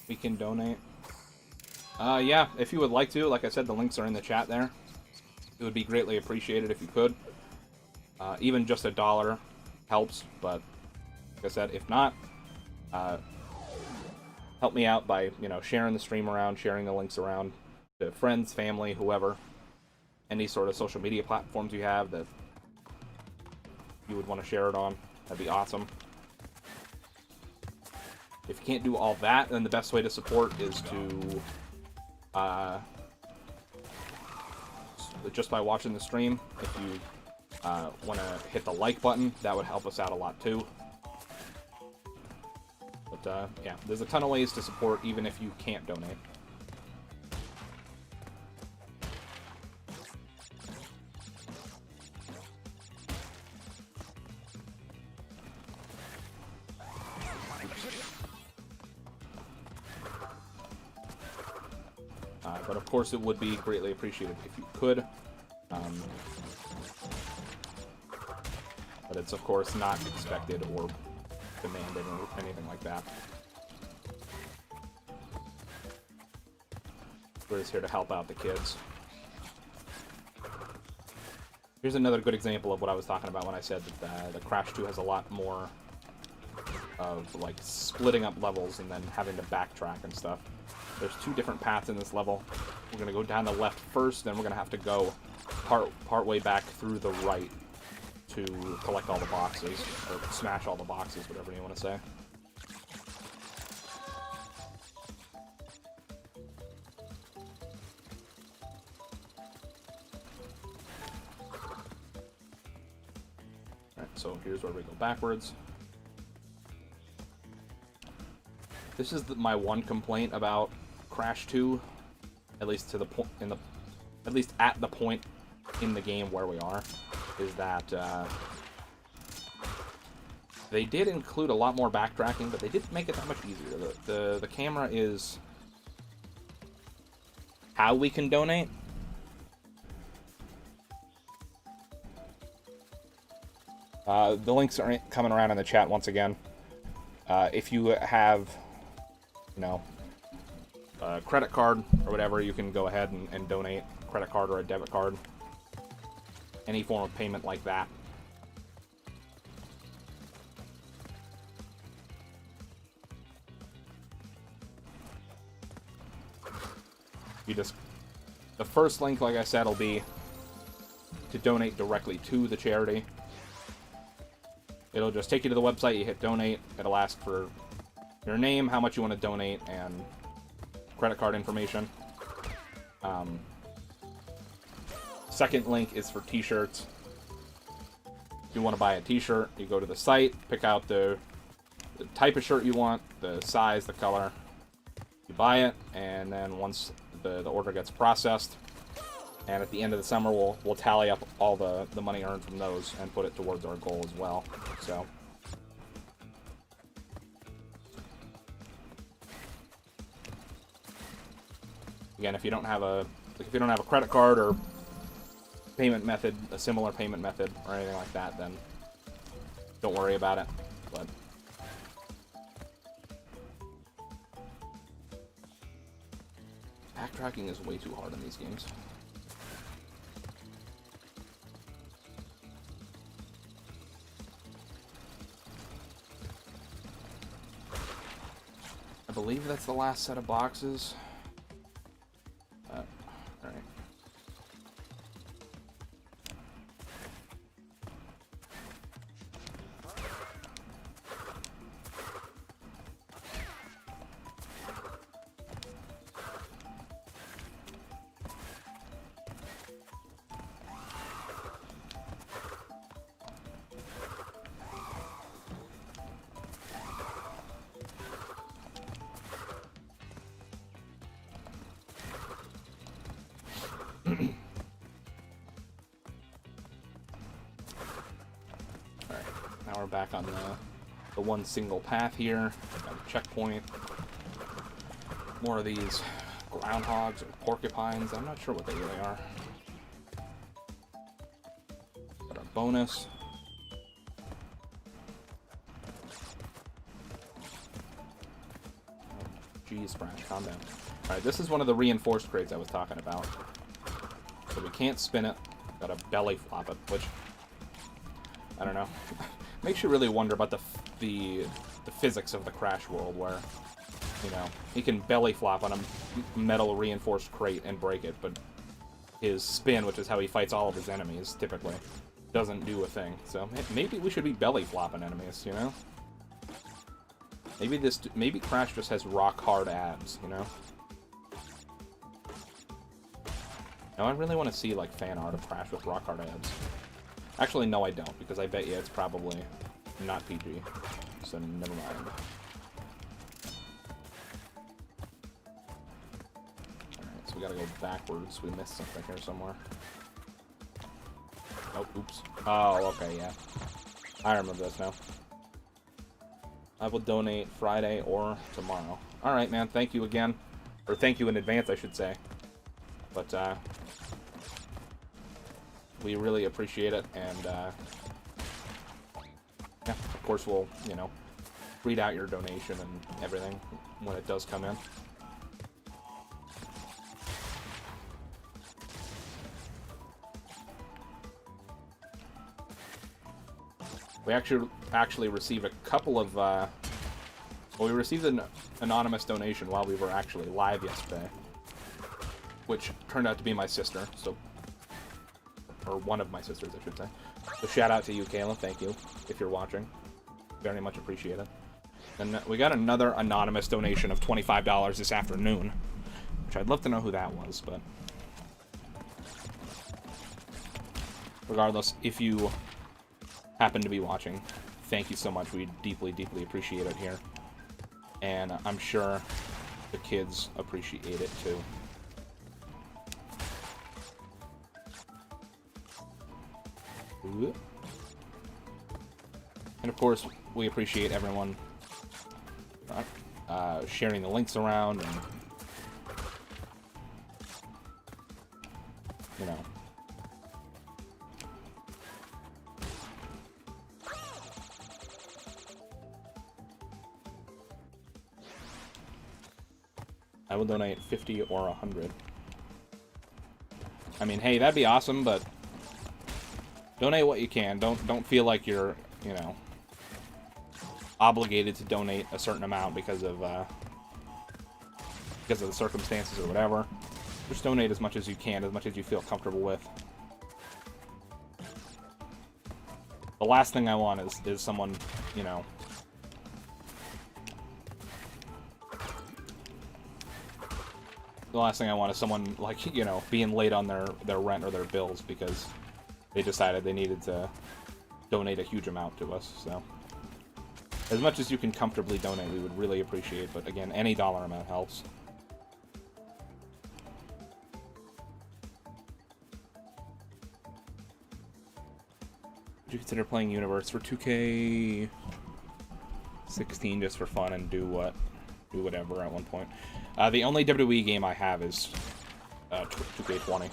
Speaker 1: We can donate. Yeah, if you would like to, like I said, the links are in the chat there. It would be greatly appreciated if you could. Even just $1 helps, but like I said, if not, help me out by, sharing the stream around, sharing the links around to friends, family, whoever. Any sort of social media platforms you have that you would want to share it on. That'd be awesome. If you can't do all that, then the best way to support is to just by watching the stream. If you want to hit the like button, that would help us out a lot too. But yeah, there's a ton of ways to support even if you can't donate. But of course, it would be greatly appreciated if you could. But it's of course not expected or demanded or anything like that. We're just here to help out the kids. Here's another good example of what I was talking about when I said that the Crash 2 has a lot more of like splitting up levels and then having to backtrack and stuff. There's 2 different paths in this level. We're gonna go down the left first, then we're gonna have to go part way back through the right to collect all the boxes, or smash all the boxes, whatever you want to say. Alright, so here's where we go backwards. This is my one complaint about Crash 2, at least to the point at least at the point in the game where we are, is that they did include a lot more backtracking, but they didn't make it that much easier. The camera is how we can donate. The links are coming around in the chat once again. If you have, you know, a credit card or whatever, you can go ahead and donate a credit card or a debit card. Any form of payment like that. The first link, like I said, will be to donate directly to the charity. It'll just take you to the website, you hit donate, it'll ask for your name, how much you want to donate, and credit card information. Second link is for t-shirts. If you want to buy a t-shirt, you go to the site, pick out the type of shirt you want, the size, the color. You buy it, and then once the order gets processed, and at the end of the summer, we'll tally up all the money earned from those and put it towards our goal as well. So, again, if you don't have a credit card or payment method, a similar payment method or anything like that, then don't worry about it. But backtracking is way too hard in these games. I believe that's the last set of boxes. Alright. Now we're back on the one single path here. Got a checkpoint. More of these groundhogs or porcupines. I'm not sure what they really are. Got our bonus. Geez, Sprash, calm down. Alright, this is one of the reinforced crates I was talking about. So we can't spin it. Gotta belly flop it, which, I don't know. Makes you really wonder about the physics of the Crash world, where, you know, he can belly flop on a metal reinforced crate and break it, but his spin, which is how he fights all of his enemies, typically, doesn't do a thing. So maybe we should be belly flopping enemies, you know? Maybe Crash just has rock hard abs, you know? Now I really want to see like fan art of Crash with rock hard abs. Actually, no, I don't, because I bet you it's probably not PG. So never mind. Alright, so we gotta go backwards. We missed something here somewhere. Oh, oops. Oh, okay, yeah. I remember this now. I will donate Friday or tomorrow. Alright, man, thank you again. Or thank you in advance, I should say. But, we really appreciate it, and, yeah, of course we'll, you know, read out your donation and everything when it does come in. We actually received a couple of, well, we received an anonymous donation while we were actually live yesterday, which turned out to be my sister, so, or one of my sisters, I should say. So shout out to you, Kayla, thank you, if you're watching. Very much appreciate it. And we got another anonymous donation of $25 this afternoon, which I'd love to know who that was, but regardless, if you happen to be watching, thank you so much. We deeply, deeply appreciate it here. And I'm sure the kids appreciate it too. And of course, we appreciate everyone sharing the links around and, you know. I will donate 50 or 100. I mean, hey, that'd be awesome, but donate what you can. Don't feel like you're, you know, obligated to donate a certain amount because of the circumstances or whatever. Just donate as much as you can, as much as you feel comfortable with. The last thing I want is someone, you know, the last thing I want is someone, like, you know, being late on their rent or their bills because they decided they needed to donate a huge amount to us. So as much as you can comfortably donate, we would really appreciate, but again, any dollar amount helps. Would you consider playing Universe for 2K16 just for fun and do whatever at one point? The only WWE game I have is 2K20.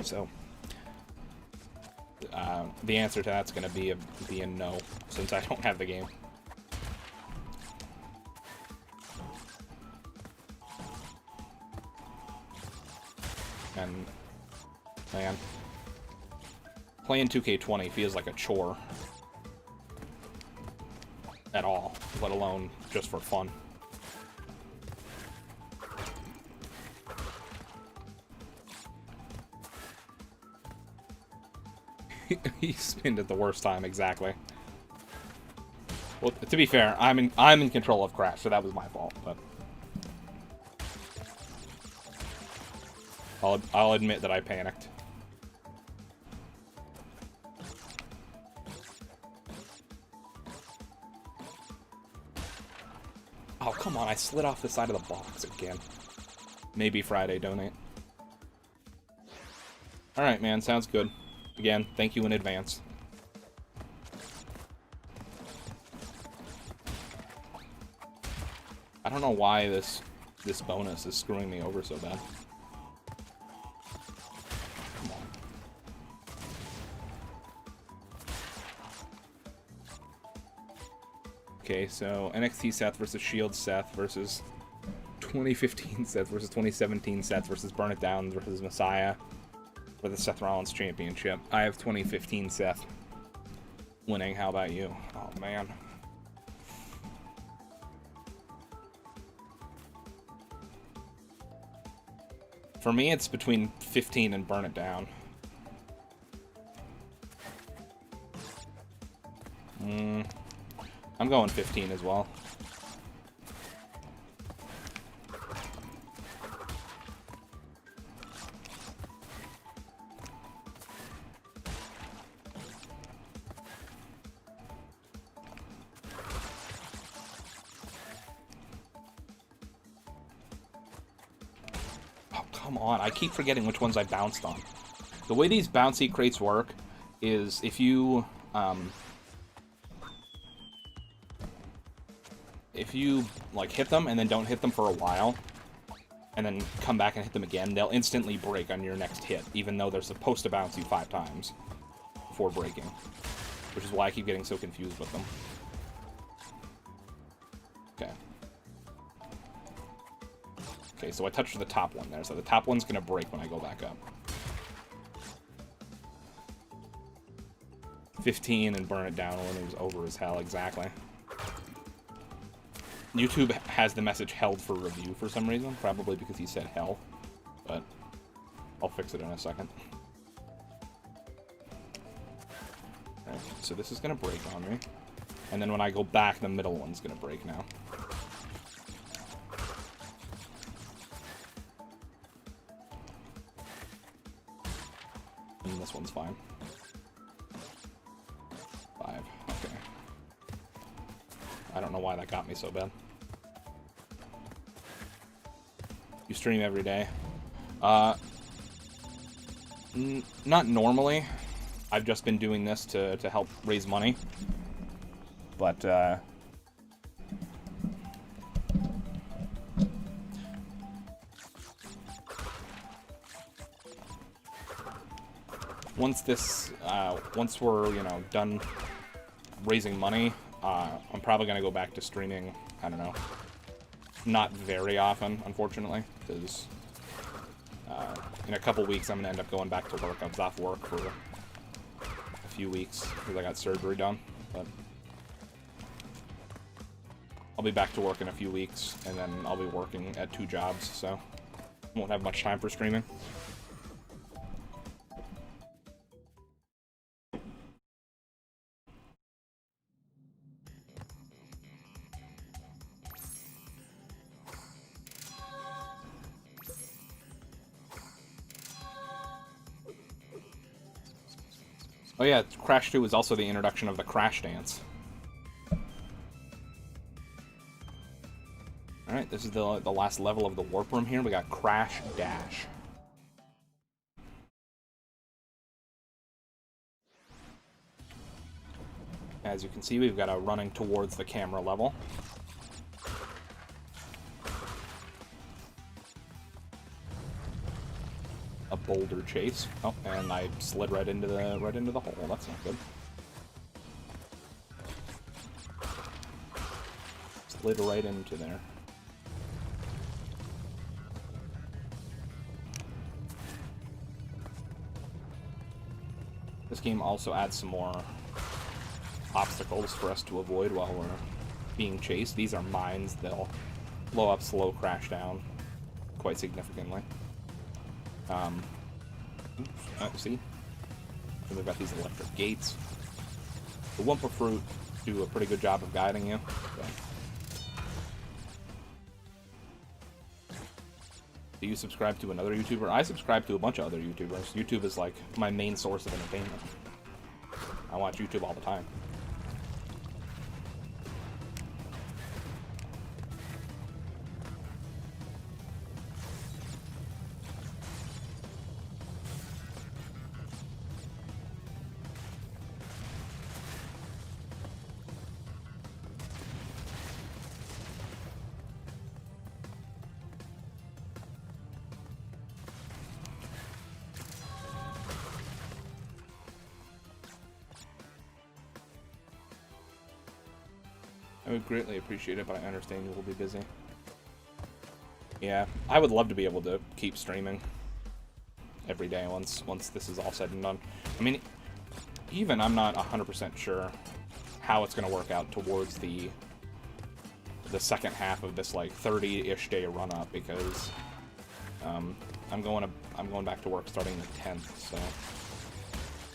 Speaker 1: So, the answer to that's going to be a no, since I don't have the game. And, man, playing 2K20 feels like a chore at all, let alone just for fun. He spinned at the worst time, exactly. Well, to be fair, I'm in control of Crash, so that was my fault. But I'll admit that I panicked. Oh, come on, I slid off the side of the box again. Maybe Friday donate. Alright, man, sounds good. Again, thank you in advance. I don't know why this bonus is screwing me over so bad. Come on. Okay, so NXT Seth versus Shield Seth versus 2015 Seth versus 2017 Seth versus Burn It Down versus Messiah for the Seth Rollins Championship. I have 2015 Seth winning. How about you? Oh, man. For me, it's between 15 and Burn It Down. I'm going 15 as well. Come on, I keep forgetting which ones I bounced on. The way these bouncy crates work is if you like hit them and then don't hit them for a while and then come back and hit them again, they'll instantly break on your next hit, even though they're supposed to bounce you 5 times before breaking, which is why I keep getting so confused with them. Okay, so I touched the top one there, so the top one's gonna break when I go back up. 15 and Burn It Down when it was over as hell, exactly. YouTube has the message held for review for some reason, probably because he said hell, but I'll fix it in a second. Alright, so this is gonna break on me, and then when I go back, the middle one's gonna break now. this one's fine. 5. Okay. I don't know why that got me so bad. You stream every day? Not normally. I've just been doing this to help raise money. But, once we're, you know, done raising money, I'm probably gonna go back to streaming, I don't know, not very often, unfortunately, because, in a couple weeks I'm gonna end up going back to work. I was off work for a few weeks because I got surgery done, but I'll be back to work in a few weeks, and then I'll be working at 2 jobs, so won't have much time for streaming. Oh yeah, Crash 2 was also the introduction of the Crash Dance. Alright, this is the last level of the warp room here. We got Crash Dash. As you can see, we've got a running towards the camera level. A boulder chase. Oh, and I slid right into the hole. That's not good. Slid right into there. This game also adds some more obstacles for us to avoid while we're being chased. These are mines. They'll blow up, slow crash down quite significantly. See? And we've got these electric gates. The Wumpa Fruit do a pretty good job of guiding you. So. Do you subscribe to another YouTuber? I subscribe to a bunch of other YouTubers. YouTube is like my main source of entertainment. I watch YouTube all the time. I would greatly appreciate it, but I understand you will be busy. Yeah, I would love to be able to keep streaming every day once this is all said and done. I mean, even I'm not 100% sure how it's going to work out towards the second half of this like 30-ish day run up, because I'm going back to work starting the 10th, so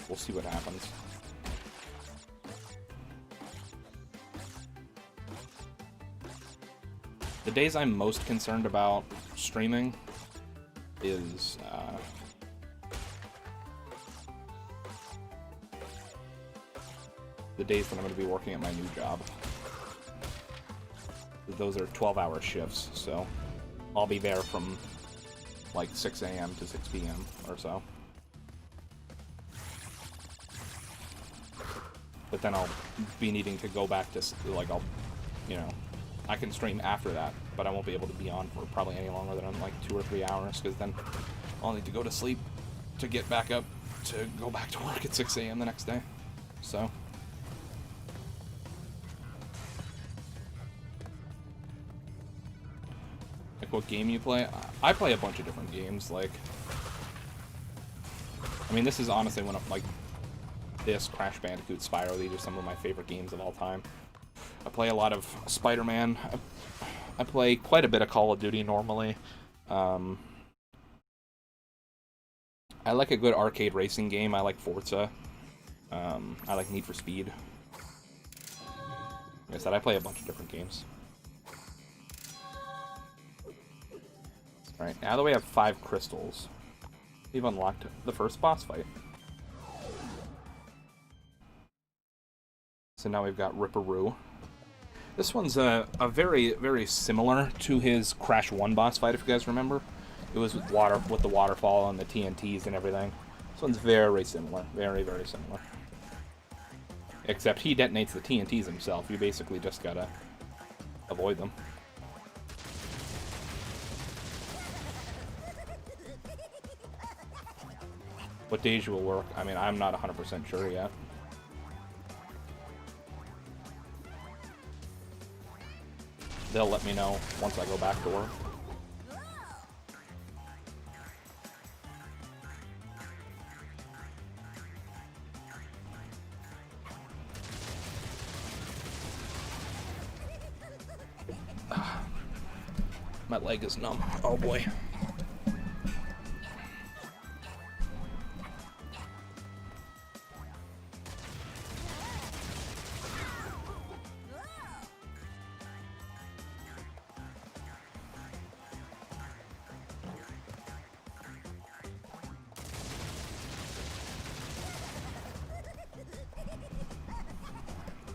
Speaker 1: we'll see what happens. The days I'm most concerned about streaming is the days that I'm going to be working at my new job. Those are 12-hour shifts, so I'll be there from like 6 a.m. to 6 p.m. or so. But then I'll be needing to go back to, like, you know, I can stream after that, but I won't be able to be on for probably any longer than like 2 or 3 hours, because then I'll need to go to sleep to get back up to go back to work at 6 a.m. the next day. So. Like, what game you play? I play a bunch of different games, like, I mean, this is honestly one of, like, this, Crash Bandicoot, Spyro, these are some of my favorite games of all time. I play a lot of Spider-Man. I play quite a bit of Call of Duty normally. I like a good arcade racing game. I like Forza. I like Need for Speed. Like I said, I play a bunch of different games. Alright, now that we have 5 crystals, we've unlocked the first boss fight. So now we've got Ripperoo. This one's a very, very similar to his Crash 1 boss fight, if you guys remember. It was with the waterfall and the TNTs and everything. This one's very similar. Very, very similar. Except he detonates the TNTs himself. You basically just gotta avoid them. What Deja will work, I mean, I'm not 100% sure yet. They'll let me know once I go back to work. My leg is numb. Oh boy.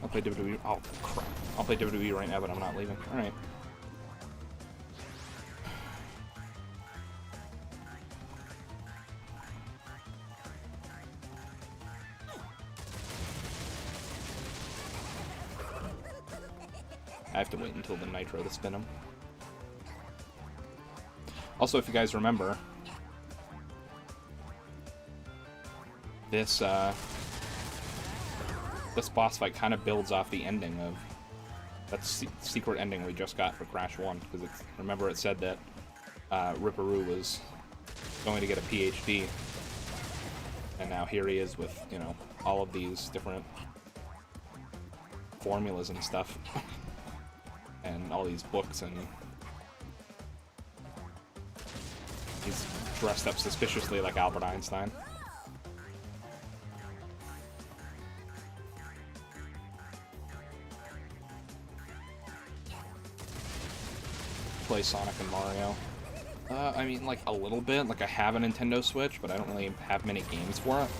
Speaker 1: I'll play WWE. Oh crap! I'll play WWE right now, but I'm not leaving. All right. I have to wait until the Nitro to spin him. Also, if you guys remember, this boss fight kind of builds off the ending of that secret ending we just got for Crash 1, because remember it said that Ripperoo was going to get a PhD, and now here he is with, you know, all of these different formulas and stuff. And all these books, and he's dressed up suspiciously like Albert Einstein. Play Sonic and Mario. I mean, like, a little bit. Like, I have a Nintendo Switch, but I don't really have many games for it.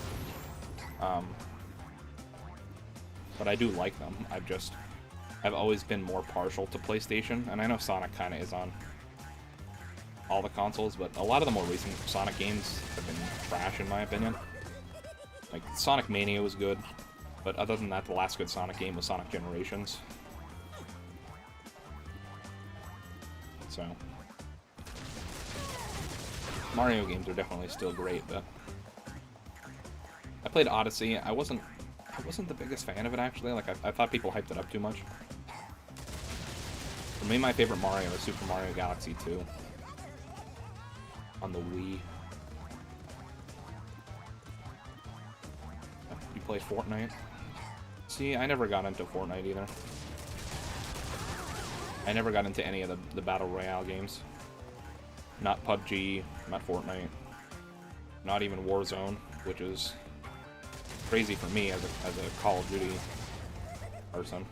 Speaker 1: But I do like them. I've always been more partial to PlayStation, and I know Sonic kind of is on all the consoles, but a lot of the more recent Sonic games have been trash, in my opinion. Like, Sonic Mania was good, but other than that, the last good Sonic game was Sonic Generations. So, Mario games are definitely still great, but I played Odyssey. I wasn't the biggest fan of it, actually. Like, I thought people hyped it up too much. For me, my favorite Mario is Super Mario Galaxy 2 on the Wii. You play Fortnite? See, I never got into Fortnite either. I never got into any of the Battle Royale games. Not PUBG, not Fortnite, not even Warzone, which is crazy for me as a Call of Duty person.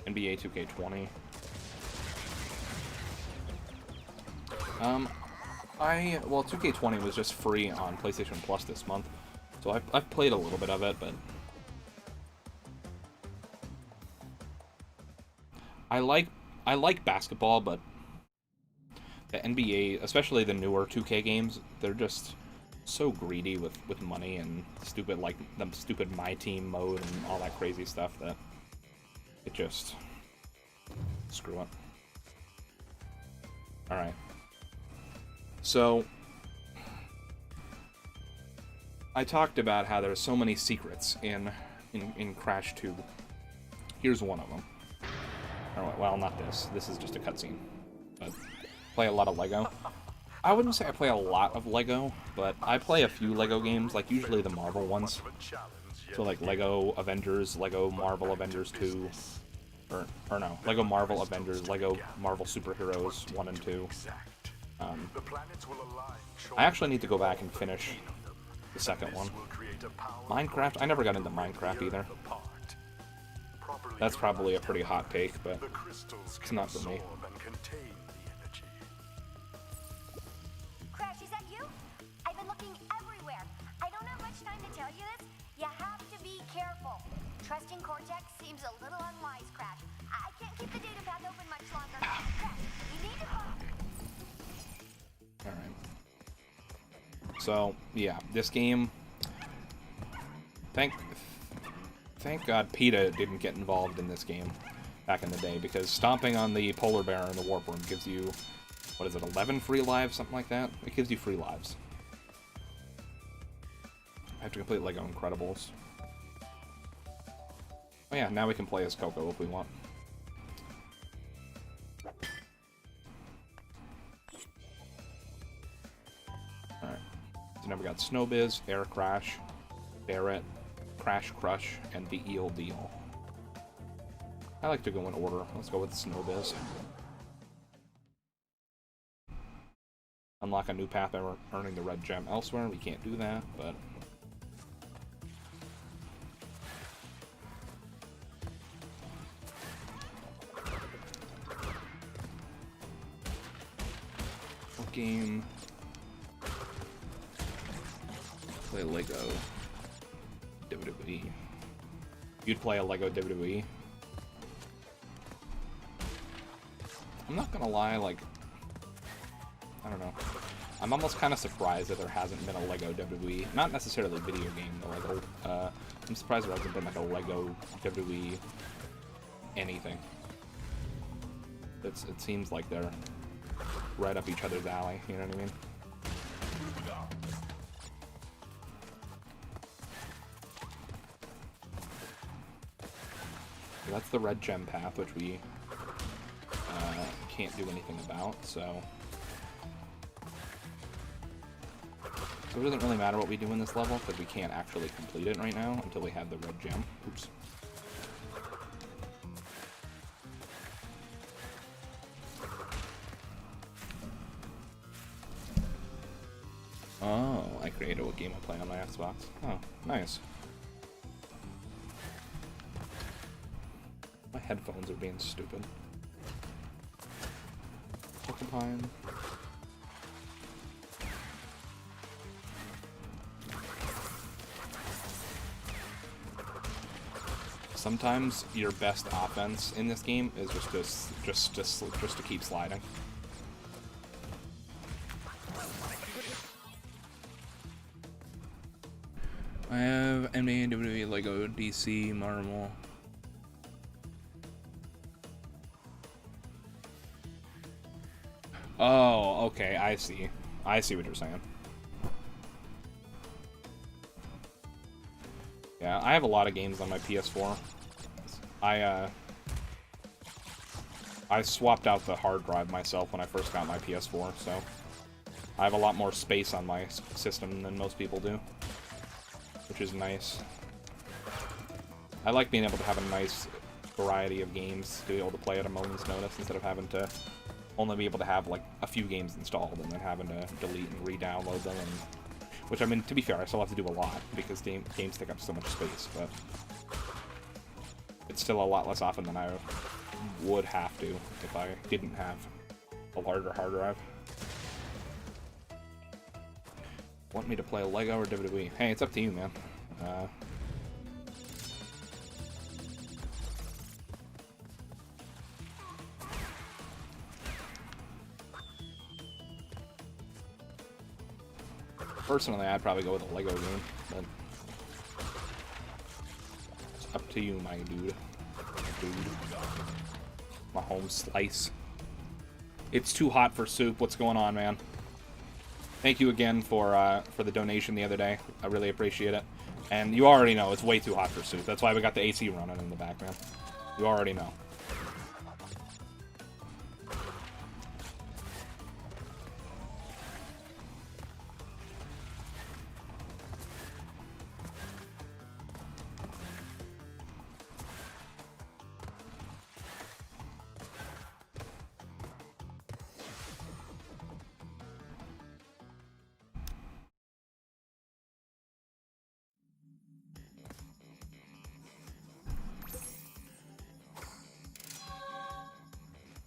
Speaker 1: NBA 2K20. Well, 2K20 was just free on PlayStation Plus this month, so I've played a little bit of it, but I like basketball, but the NBA, especially the newer 2K games, they're just so greedy with money and stupid, like the stupid My Team mode and all that crazy stuff that it just screw it. All right. So I talked about how there's so many secrets in Crash 2. Here's one of them. Well, not this. This is just a cutscene. But play a lot of Lego. I wouldn't say I play a lot of Lego, but I play a few Lego games, like usually the Marvel ones. So like Lego Avengers, Lego Marvel Avengers 2, or no, Lego Marvel Avengers, Lego Marvel Superheroes 1 and 2. I actually need to go back and finish the second one. Minecraft? I never got into Minecraft either. That's probably a pretty hot take, but it's not for me.
Speaker 5: Trusting Cortex seems a little unwise, Crash. I can't keep the data path open much longer. Crash, you need to find...
Speaker 1: Alright. So, yeah, this game... Thank God PETA didn't get involved in this game back in the day, because stomping on the polar bear in the warp room gives you, what is it, 11 free lives? Something like that? It gives you free lives. I have to complete LEGO Incredibles. Oh yeah, now we can play as Coco if we want. Alright. So now we got Snowbiz, Air Crash, Barret, Crash Crush, and the Eel Deal. I like to go in order. Let's go with Snowbiz. Unlock a new path by earning the red gem elsewhere. We can't do that, but... What game? Play Lego WWE. You'd play a Lego WWE? I'm not gonna lie, like, I don't know. I'm almost kind of surprised that there hasn't been a Lego WWE. Not necessarily video game, though. Like, I'm surprised there hasn't been like a Lego WWE anything. It seems like they're right up each other's alley. You know what I mean? So that's the red gem path, which we can't do anything about, so it doesn't really matter what we do in this level, because we can't actually complete it right now until we have the red gem. Oops. Oh, I created what game I play on my Xbox. Oh, nice. My headphones are being stupid. Porcupine. Sometimes your best offense in this game is just to keep sliding. I have NBA, WWE, Lego, DC, Marvel. Oh, okay, I see. I see what you're saying. Yeah, I have a lot of games on my PS4. I swapped out the hard drive myself when I first got my PS4, so I have a lot more space on my system than most people do, which is nice. I like being able to have a nice variety of games to be able to play at a moment's notice instead of having to only be able to have like a few games installed and then having to delete and re-download them. And, which, I mean, to be fair, I still have to do a lot because games take up so much space, but it's still a lot less often than I would have to if I didn't have a larger hard drive. Want me to play Lego or WWE? Hey, it's up to you, man. Personally, I'd probably go with a Lego game, but it's up to you, my dude. My home slice. It's too hot for soup. What's going on, man? Thank you again for the donation the other day. I really appreciate it. And you already know it's way too hot for soup. That's why we got the AC running in the back, man. You already know.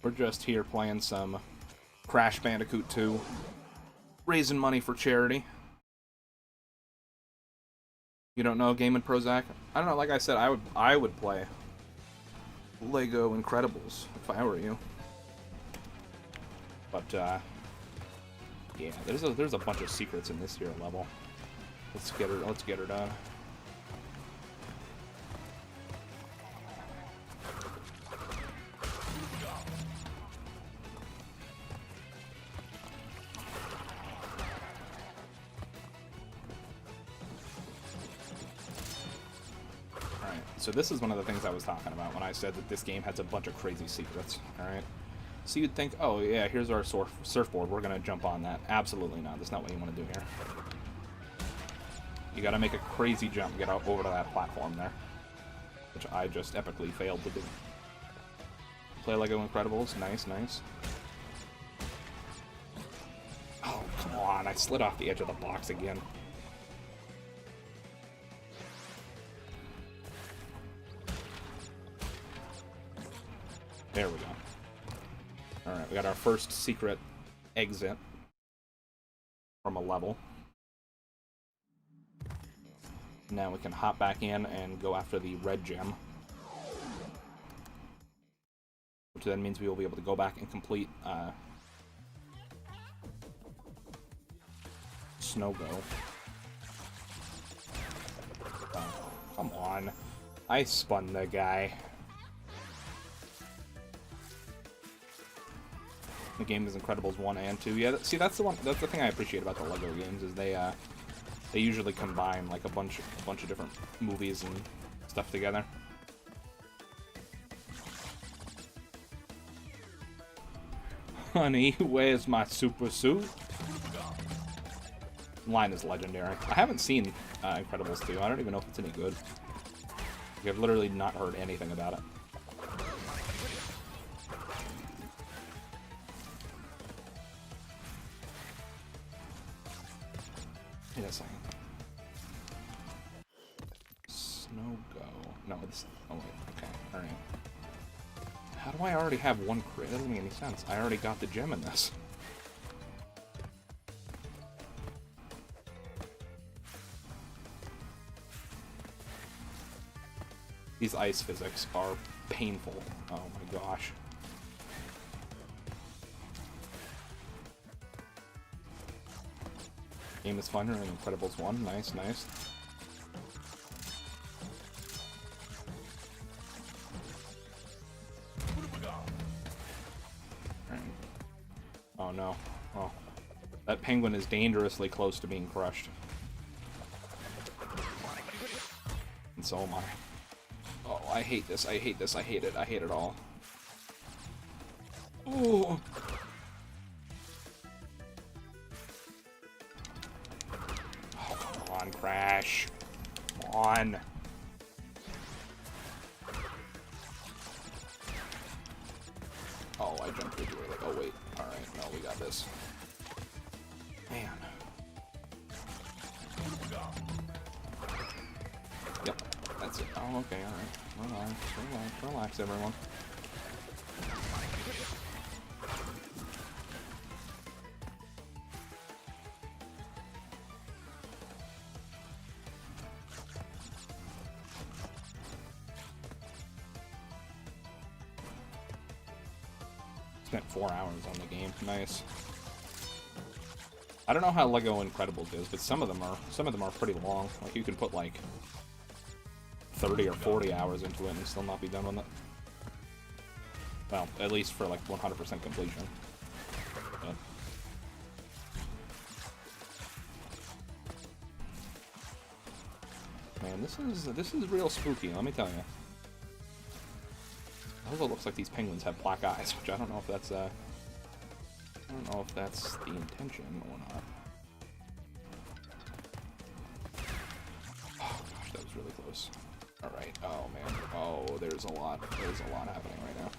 Speaker 1: We're just here playing some Crash Bandicoot 2, raising money for charity. You don't know Game and Prozac? I don't know. Like I said, I would play Lego Incredibles if I were you. But yeah, there's a bunch of secrets in this here level. Let's get her done. So this is one of the things I was talking about when I said that this game has a bunch of crazy secrets, alright? So you'd think, oh yeah, here's our surfboard, we're gonna jump on that. Absolutely not, that's not what you want to do here. You gotta make a crazy jump, get out over to that platform there. Which I just epically failed to do. Play Lego Incredibles, nice, nice. Oh, come on, I slid off the edge of the box again. There we go. Alright, we got our first secret exit from a level. Now we can hop back in and go after the red gem. Which then means we will be able to go back and complete Snow Go. Oh, come on. I spun the guy. The game is Incredibles 1 and 2. Yeah, see, that's the thing I appreciate about the Lego games is they usually combine like a bunch of different movies and stuff together. Honey, where's my super suit? Line is legendary. I haven't seen Incredibles 2. I don't even know if it's any good. I've literally not heard anything about it. Wait a second. Snow Go. No, it's... Oh, wait. Okay. Alright. How do I already have one crit? That doesn't make any sense. I already got the gem in this. These ice physics are painful. Oh my gosh. Game is funner in Incredibles 1. Nice, nice. Right. Oh no. Oh. That penguin is dangerously close to being crushed. And so am I. Oh, I hate this. I hate this. I hate it. I hate it all. Ooh. Crash. Come on. Oh, I jumped into it. Like, oh wait. Alright, no, we got this. Man. Yep, that's it. Oh, okay, alright. Relax, relax, relax, everyone. Spent 4 hours on the game. Nice. I don't know how Lego Incredibles is, but some of them are pretty long. Like you can put like 30 or 40 hours into it and still not be done with it. Well, at least for like 100% completion. But man, this is real spooky. Let me tell you. Also, looks like these penguins have black eyes, which I don't know if that's the intention or not. Oh gosh, that was really close. All right. Oh man. Oh, there's a lot happening right now.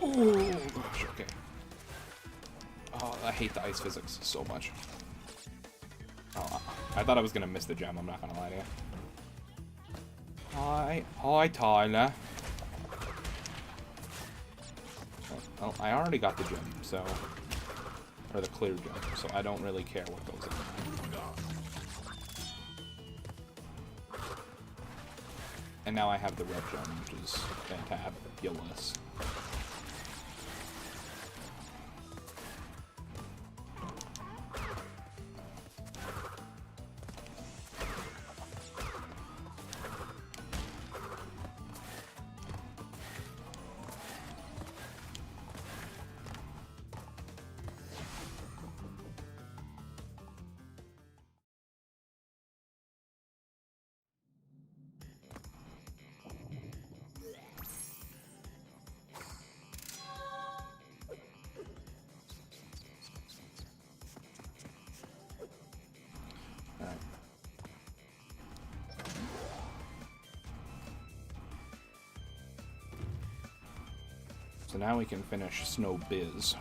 Speaker 1: Oh gosh. Okay. Oh, I hate the ice physics so much. Oh, I thought I was gonna miss the gem, I'm not gonna lie to you. Hi, Tyler. Well, I already got the gem, so or the clear gem, so I don't really care what goes in there. And now I have the red gem, which is fantabulous. So now we can finish Snow Biz.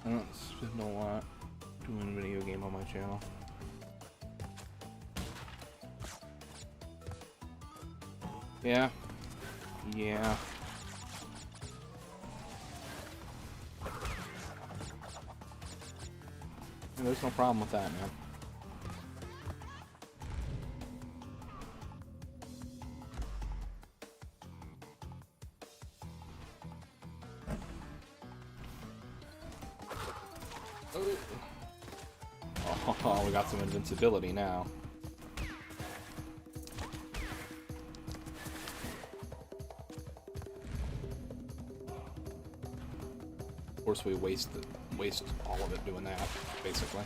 Speaker 1: I don't spend a lot doing video game on my channel. Yeah. Yeah. There's no problem with that, man. Oh, we got some invincibility now. Of course, we waste all of it doing that, basically.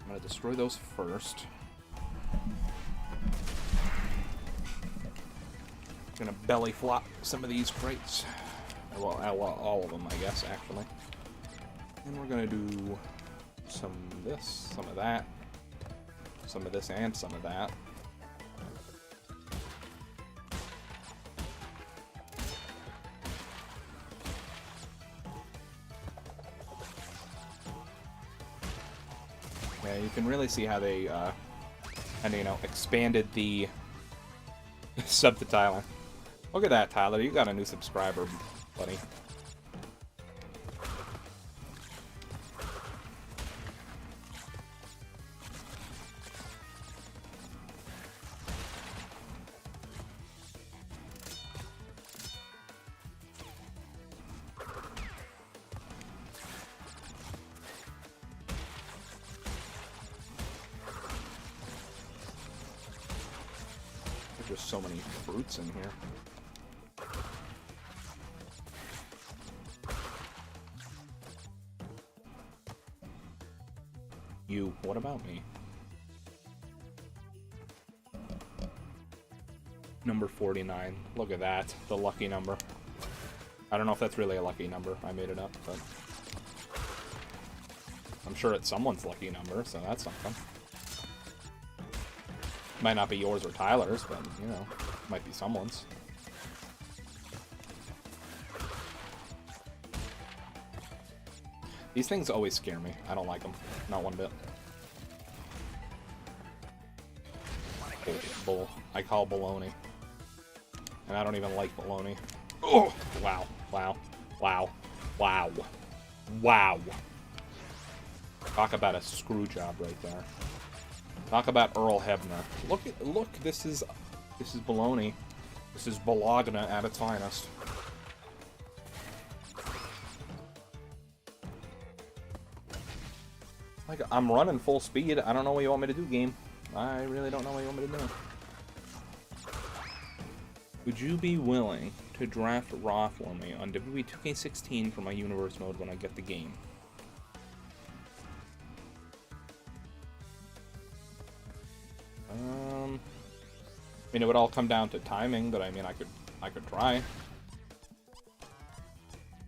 Speaker 1: I'm gonna destroy those first. Gonna belly flop some of these crates. Well, all of them, I guess, actually. And we're gonna do some of this, some of that, some of this, and some of that. Yeah, you can really see how they, expanded the sub to Tyler. Look at that, Tyler. You got a new subscriber, buddy. There's just so many fruits in here. You, what about me? Number 49. Look at that. The lucky number. I don't know if that's really a lucky number. I made it up, but I'm sure it's someone's lucky number, so that's something. Might not be yours or Tyler's, but, you know, might be someone's. These things always scare me. I don't like them. Not one bit. Bull. I call baloney. And I don't even like baloney. Oh! Wow. Wow. Wow. Wow. Wow. Talk about a screw job right there. Talk about Earl Hebner. Look, this is baloney. This is Bologna at its finest. Like, I'm running full speed. I don't know what you want me to do, game. I really don't know what you want me to do. Would you be willing to draft Raw for me on WWE 2K16 for my universe mode when I get the game. I mean, it would all come down to timing, but I mean, I could try.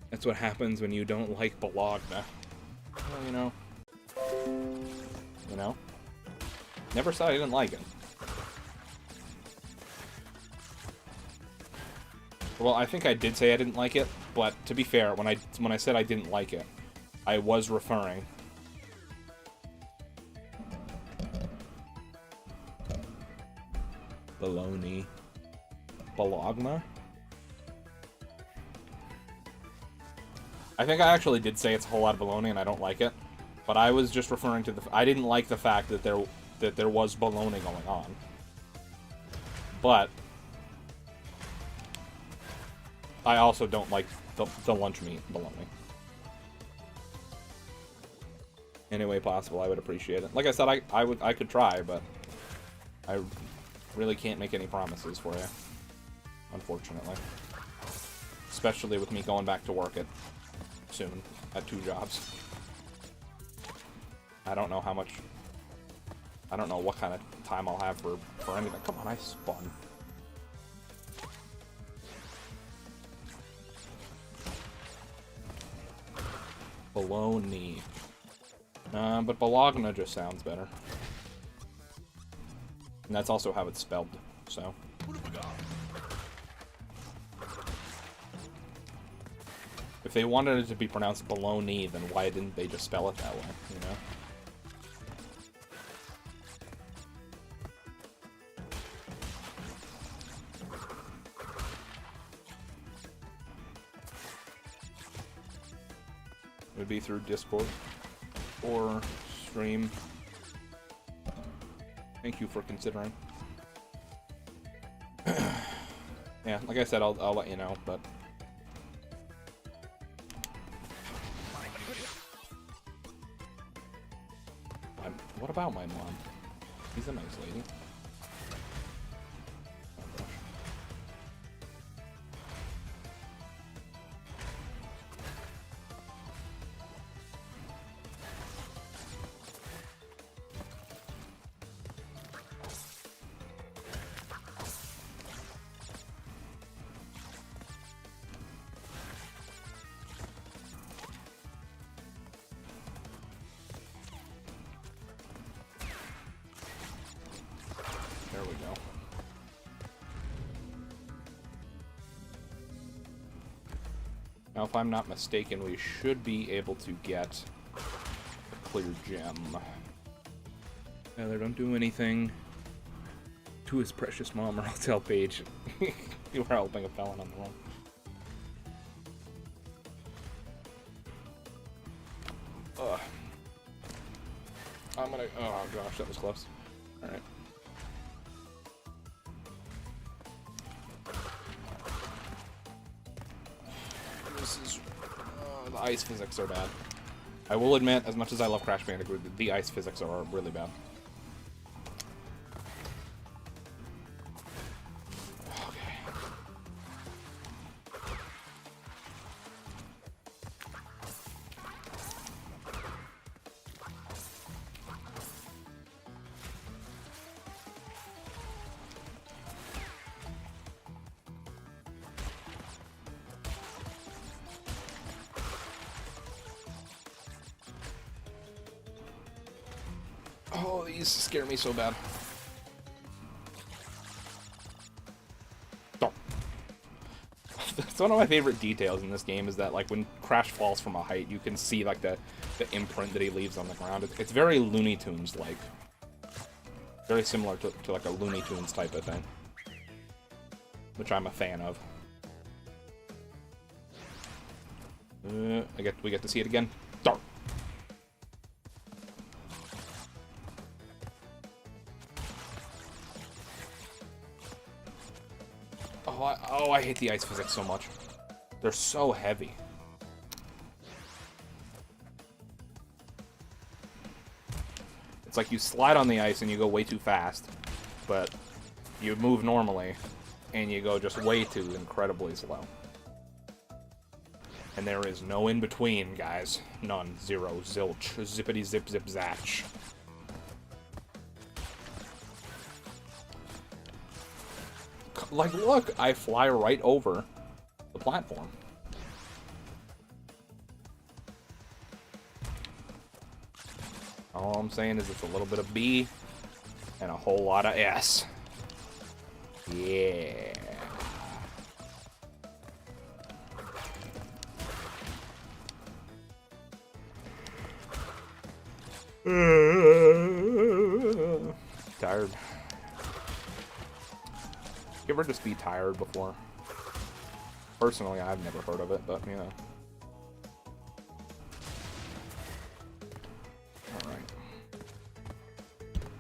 Speaker 1: That's what happens when you don't like Bologna. Well, you know. Never said I didn't like it. Well, I think I did say I didn't like it, but to be fair, when I said I didn't like it, I was referring. Bologna. Bologna? I think I actually did say it's a whole lot of bologna and I don't like it, but I was just referring to I didn't like the fact that there was bologna going on. But I also don't like the lunch meat bologna. Any way possible, I would appreciate it. Like I said, I could try, but I really can't make any promises for you, unfortunately. Especially with me going back to work soon at 2 jobs. I don't know how much. I don't know what kind of time I'll have for anything. Come on, I spun. Bologna. But Bologna just sounds better. And that's also how it's spelled, so. If they wanted it to be pronounced bologna, then why didn't they just spell it that way, you know? It would be through Discord or stream. Thank you for considering. Yeah, like I said, I'll let you know, but... What about my mom? She's a nice lady. Oh, gosh. There we go. Now, if I'm not mistaken, we should be able to get a clear gem. Tyler, don't do anything to his precious mom, or I'll tell Paige you were helping a felon on the run. Ugh. I'm gonna... Oh gosh, that was close. Alright. This is... the ice physics are bad. I will admit, as much as I love Crash Bandicoot, the ice physics are really bad. Okay. Oh, these scare me so bad. Oh. That's one of my favorite details in this game, is that like when Crash falls from a height, you can see like the imprint that he leaves on the ground. It's very Looney Tunes like. Very similar to like a Looney Tunes type of thing. Which I'm a fan of. We get to see it again. Dark. Oh, I hate the ice physics so much. They're so heavy. It's like you slide on the ice and you go way too fast, but you move normally, and you go just way too incredibly slow. And there is no in between, guys. None. Zero. Zilch. Zippity zip zip zatch. Like, look, I fly right over the platform. All I'm saying is it's a little bit of B and a whole lot of S. Yeah. Tired. You ever just be tired before? Personally, I've never heard of it, but you know. Alright.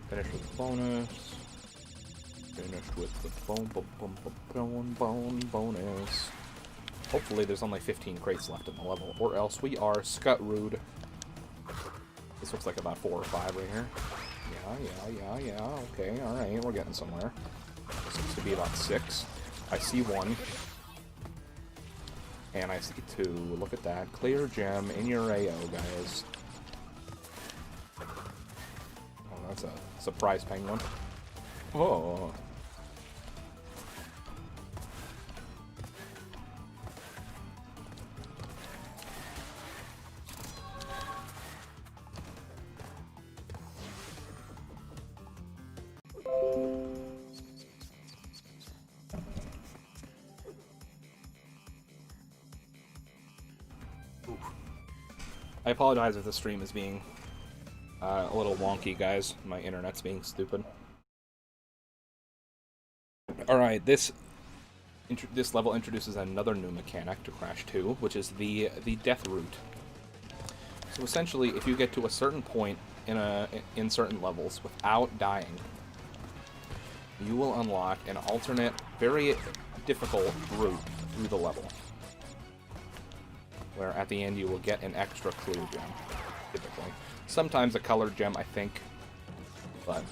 Speaker 1: Finished with the bonus. Finished with the bonus. Hopefully there's only 15 crates left in the level, or else we are scut-rude. This looks like about 4 or 5 right here. Yeah. Okay, alright, we're getting somewhere. This looks to be about 6. I see 1. And I see 2. Look at that. Clear gem in your AO, guys. Oh, that's a surprise penguin. Oh. I apologize if the stream is being a little wonky, guys. My internet's being stupid. Alright, this level introduces another new mechanic to Crash 2, which is the death route. So essentially, if you get to a certain point in certain levels without dying, you will unlock an alternate, very difficult route through the level, where at the end you will get an extra clear gem, typically. Sometimes a colored gem, I think, but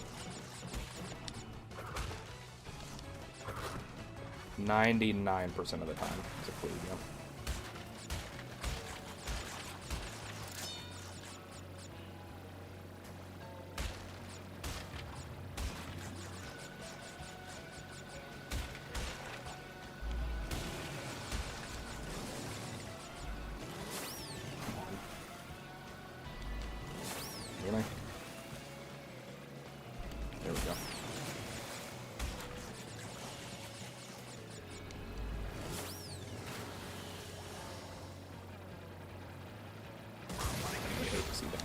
Speaker 1: 99% of the time it's a clear gem. Really? There we go. I hate to see that.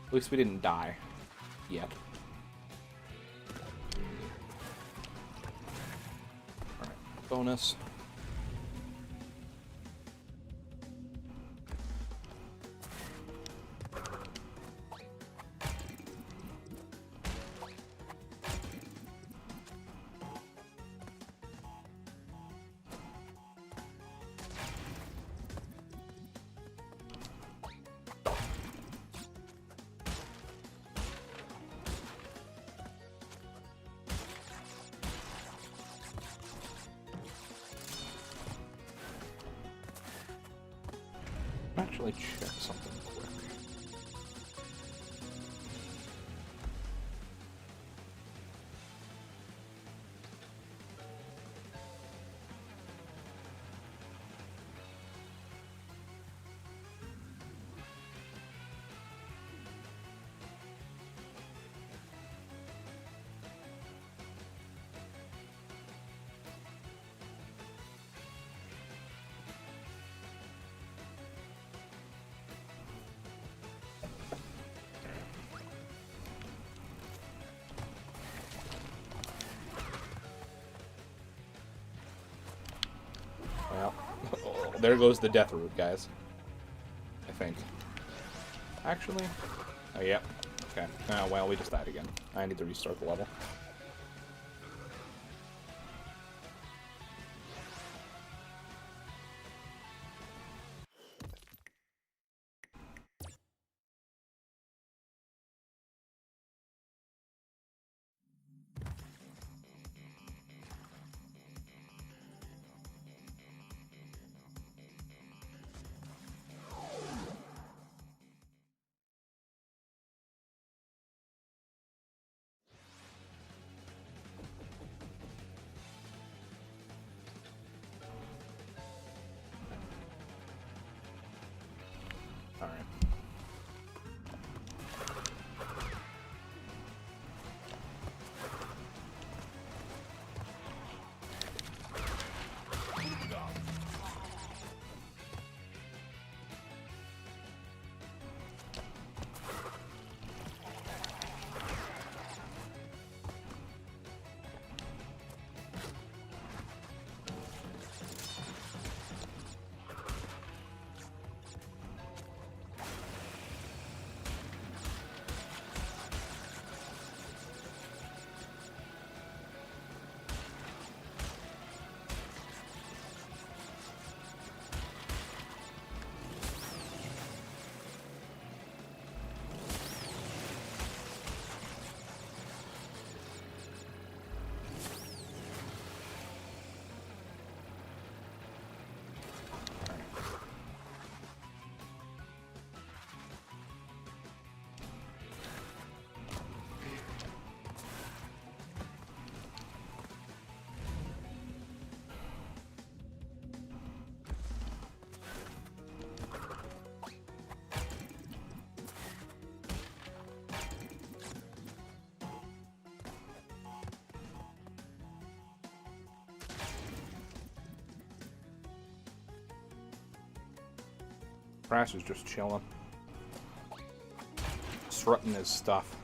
Speaker 1: At least we didn't die. Yet. Alright, bonus. Actually check something quick. Well, there goes the death route, guys. I think. Actually? Oh, yeah. Okay. Oh, well, we just died again. I need to restart the level. Alright. Crash is just chilling. Strutting his stuff.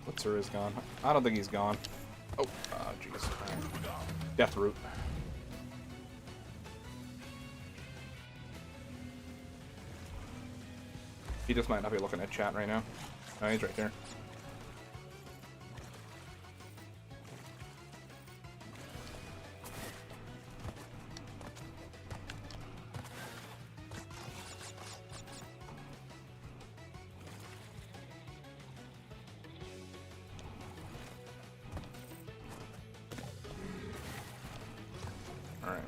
Speaker 1: Blitzer is gone. I don't think he's gone. Oh, jeez. Death Root. He just might not be looking at chat right now. Oh, he's right there. Alright.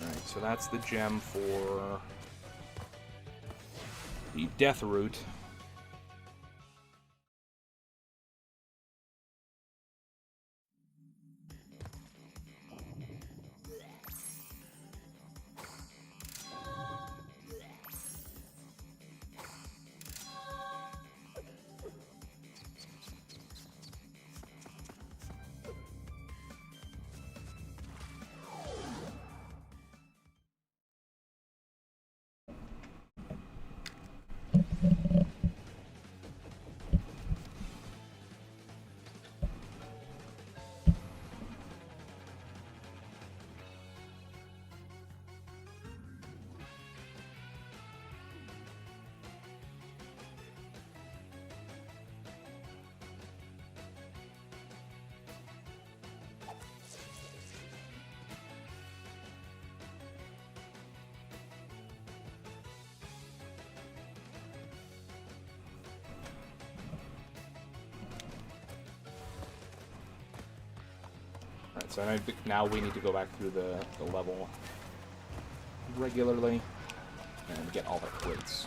Speaker 1: Alright, so that's the gem for the Death Root. Alright, so now we need to go back through the level regularly and get all the crits.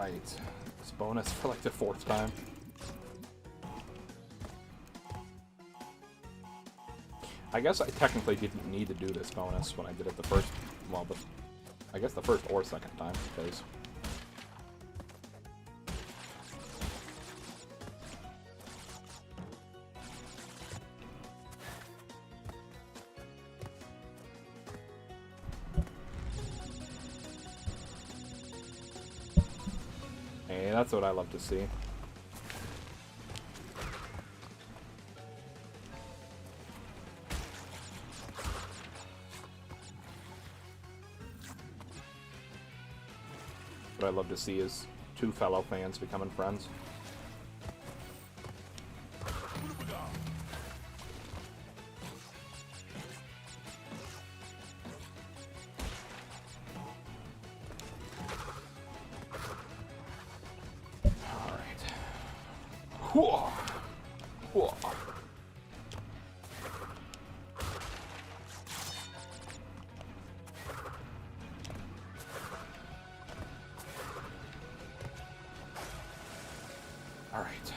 Speaker 1: Alright. It's bonus for like the 4th time. I guess I technically didn't need to do this bonus when I did it the first, well, but I guess the first or second time, because... Hey, that's what I love to see. What I love to see is 2 fellow fans becoming friends. Alright. Whoa. Whoa. All right.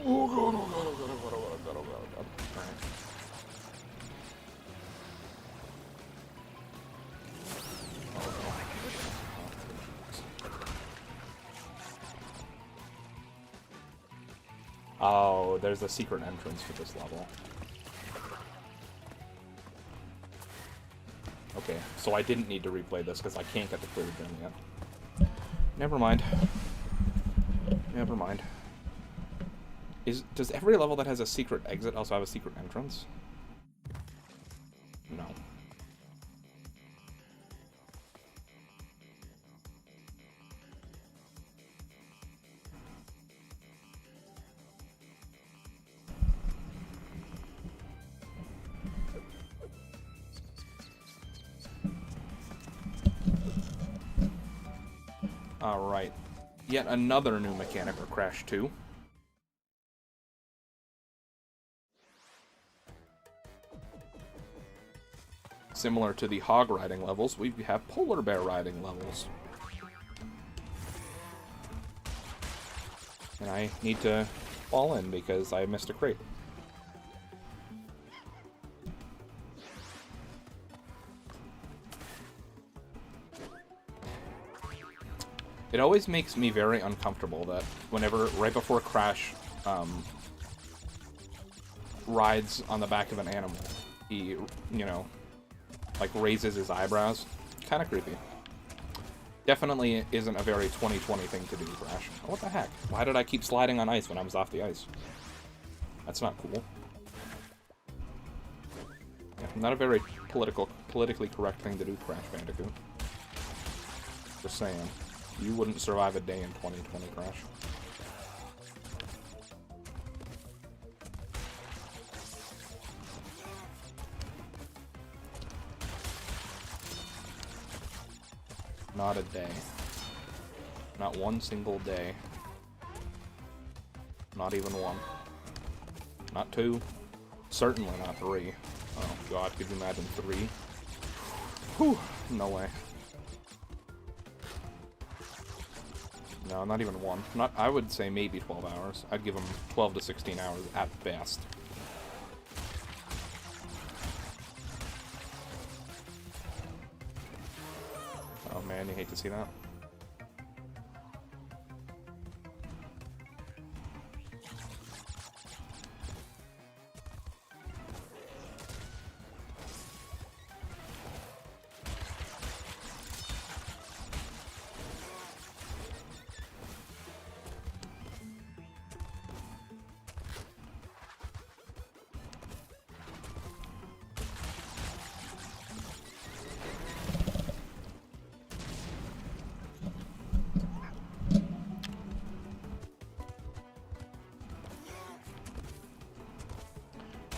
Speaker 1: Oh god, oh god, oh god, oh god, oh god, oh god, oh god, oh god. All right. Oh, there's a secret entrance to this level. Okay, so I didn't need to replay this because I can't get the clear gem yet. Never mind. Never mind. Does every level that has a secret exit also have a secret entrance? No. Alright. Yet another new mechanic for Crash 2. Similar to the hog riding levels, we have polar bear riding levels. And I need to fall in because I missed a crate. It always makes me very uncomfortable that whenever, right before Crash rides on the back of an animal, he, you know, like raises his eyebrows. Kind of creepy. Definitely isn't a very 2020 thing to do, Crash. Oh, what the heck? Why did I keep sliding on ice when I was off the ice? That's not cool. Yeah, not a very politically correct thing to do, Crash Bandicoot. Just saying. You wouldn't survive a day in 2020, Crash. Not a day. Not one single day. Not even one. Not 2. Certainly not 3. Oh god, could you imagine 3? Whew, no way. No, not even 1. Not, I would say maybe 12 hours. I'd give him 12 to 16 hours at best. Oh man, you hate to see that.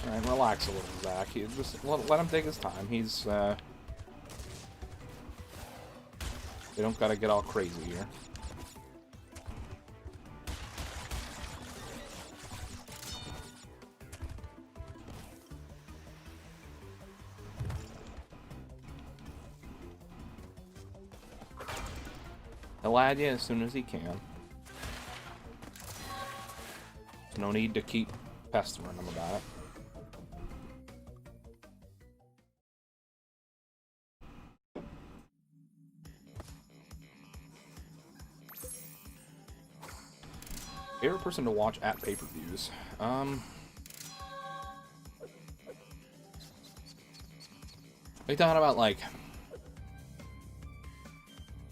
Speaker 1: Alright, relax a little, Zach. Just let him take his time. He's, they don't gotta get all crazy here. He'll add you as soon as he can. There's no need to keep pestering him about it. Favorite person to watch at pay-per-views? Are you talking about, like,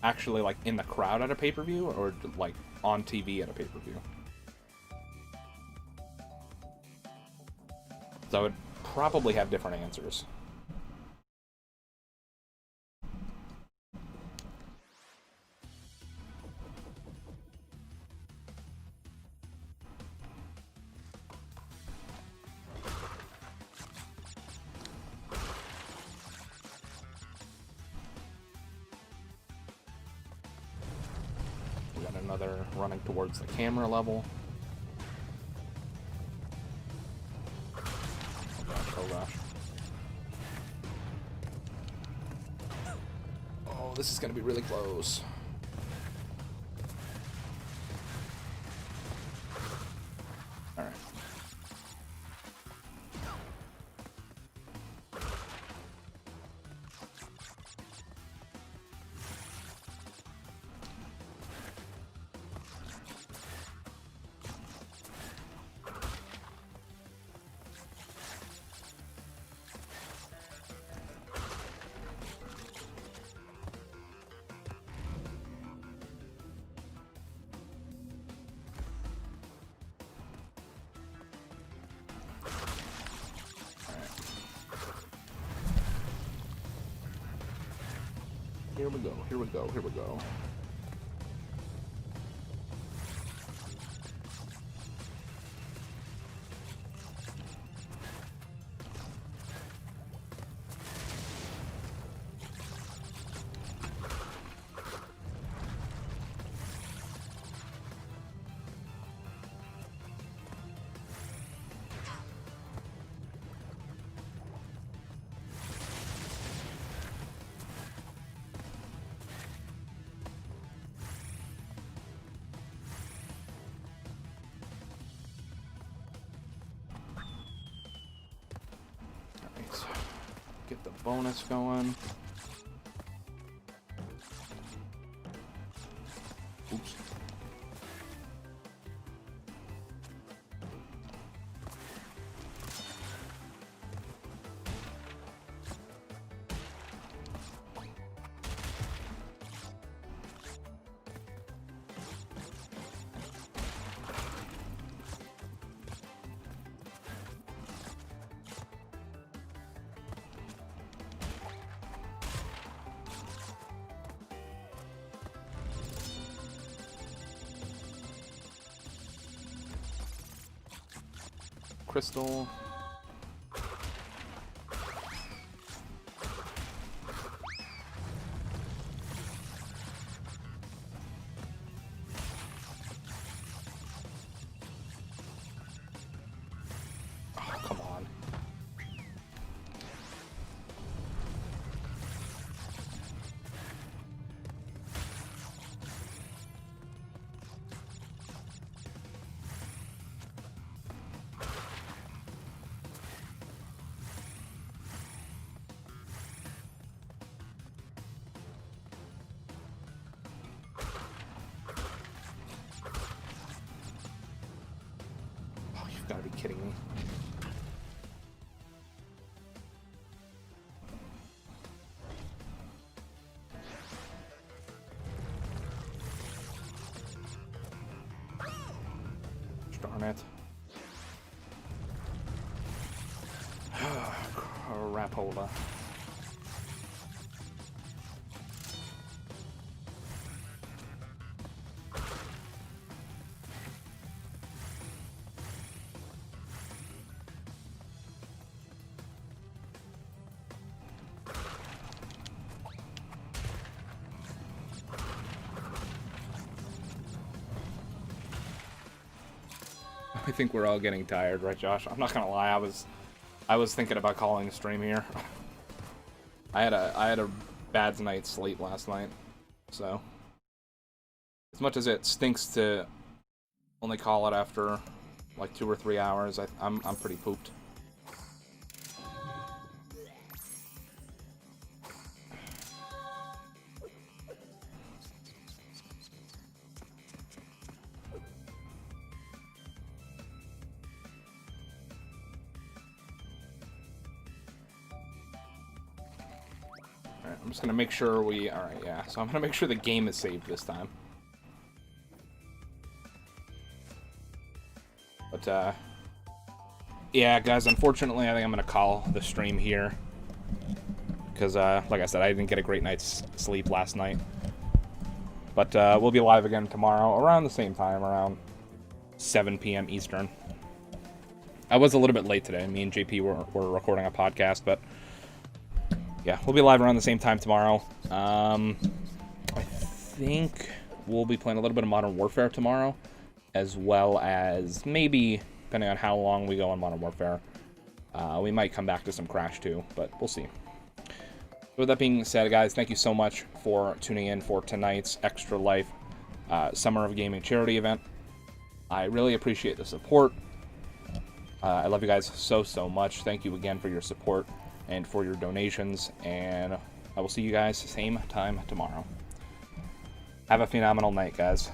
Speaker 1: actually, like, in the crowd at a pay-per-view, or, like, on TV at a pay-per-view? So I would probably have different answers. Running towards the camera level. Oh gosh, oh gosh. Oh, this is gonna be really close. Alright. Here we go, here we go, here we go. Get the bonus going. Oops. Crystal. Oh, come on. Gotta be kidding me. Darn it. Crapola. I think we're all getting tired, right, Josh? I'm not gonna lie, I was thinking about calling a stream here. I had a bad night's sleep last night, so As much as it stinks to only call it after like 2 or 3 hours, I'm pretty pooped. Alright, I'm just gonna make sure we... Alright, yeah. So I'm gonna make sure the game is saved this time. But, yeah, guys, unfortunately, I think I'm gonna call the stream here. Because, like I said, I didn't get a great night's sleep last night. But, we'll be live again tomorrow, around the same time, around 7 p.m. Eastern. I was a little bit late today. Me and JP were recording a podcast, but... yeah, we'll be live around the same time tomorrow. I think we'll be playing a little bit of Modern Warfare tomorrow, as well as maybe, depending on how long we go on Modern Warfare, we might come back to some Crash too, but we'll see. With that being said, guys, thank you so much for tuning in for tonight's Extra Life Summer of Gaming charity event. I really appreciate the support. I love you guys so much. Thank you again for your support and for your donations, and I will see you guys same time tomorrow. Have a phenomenal night, guys.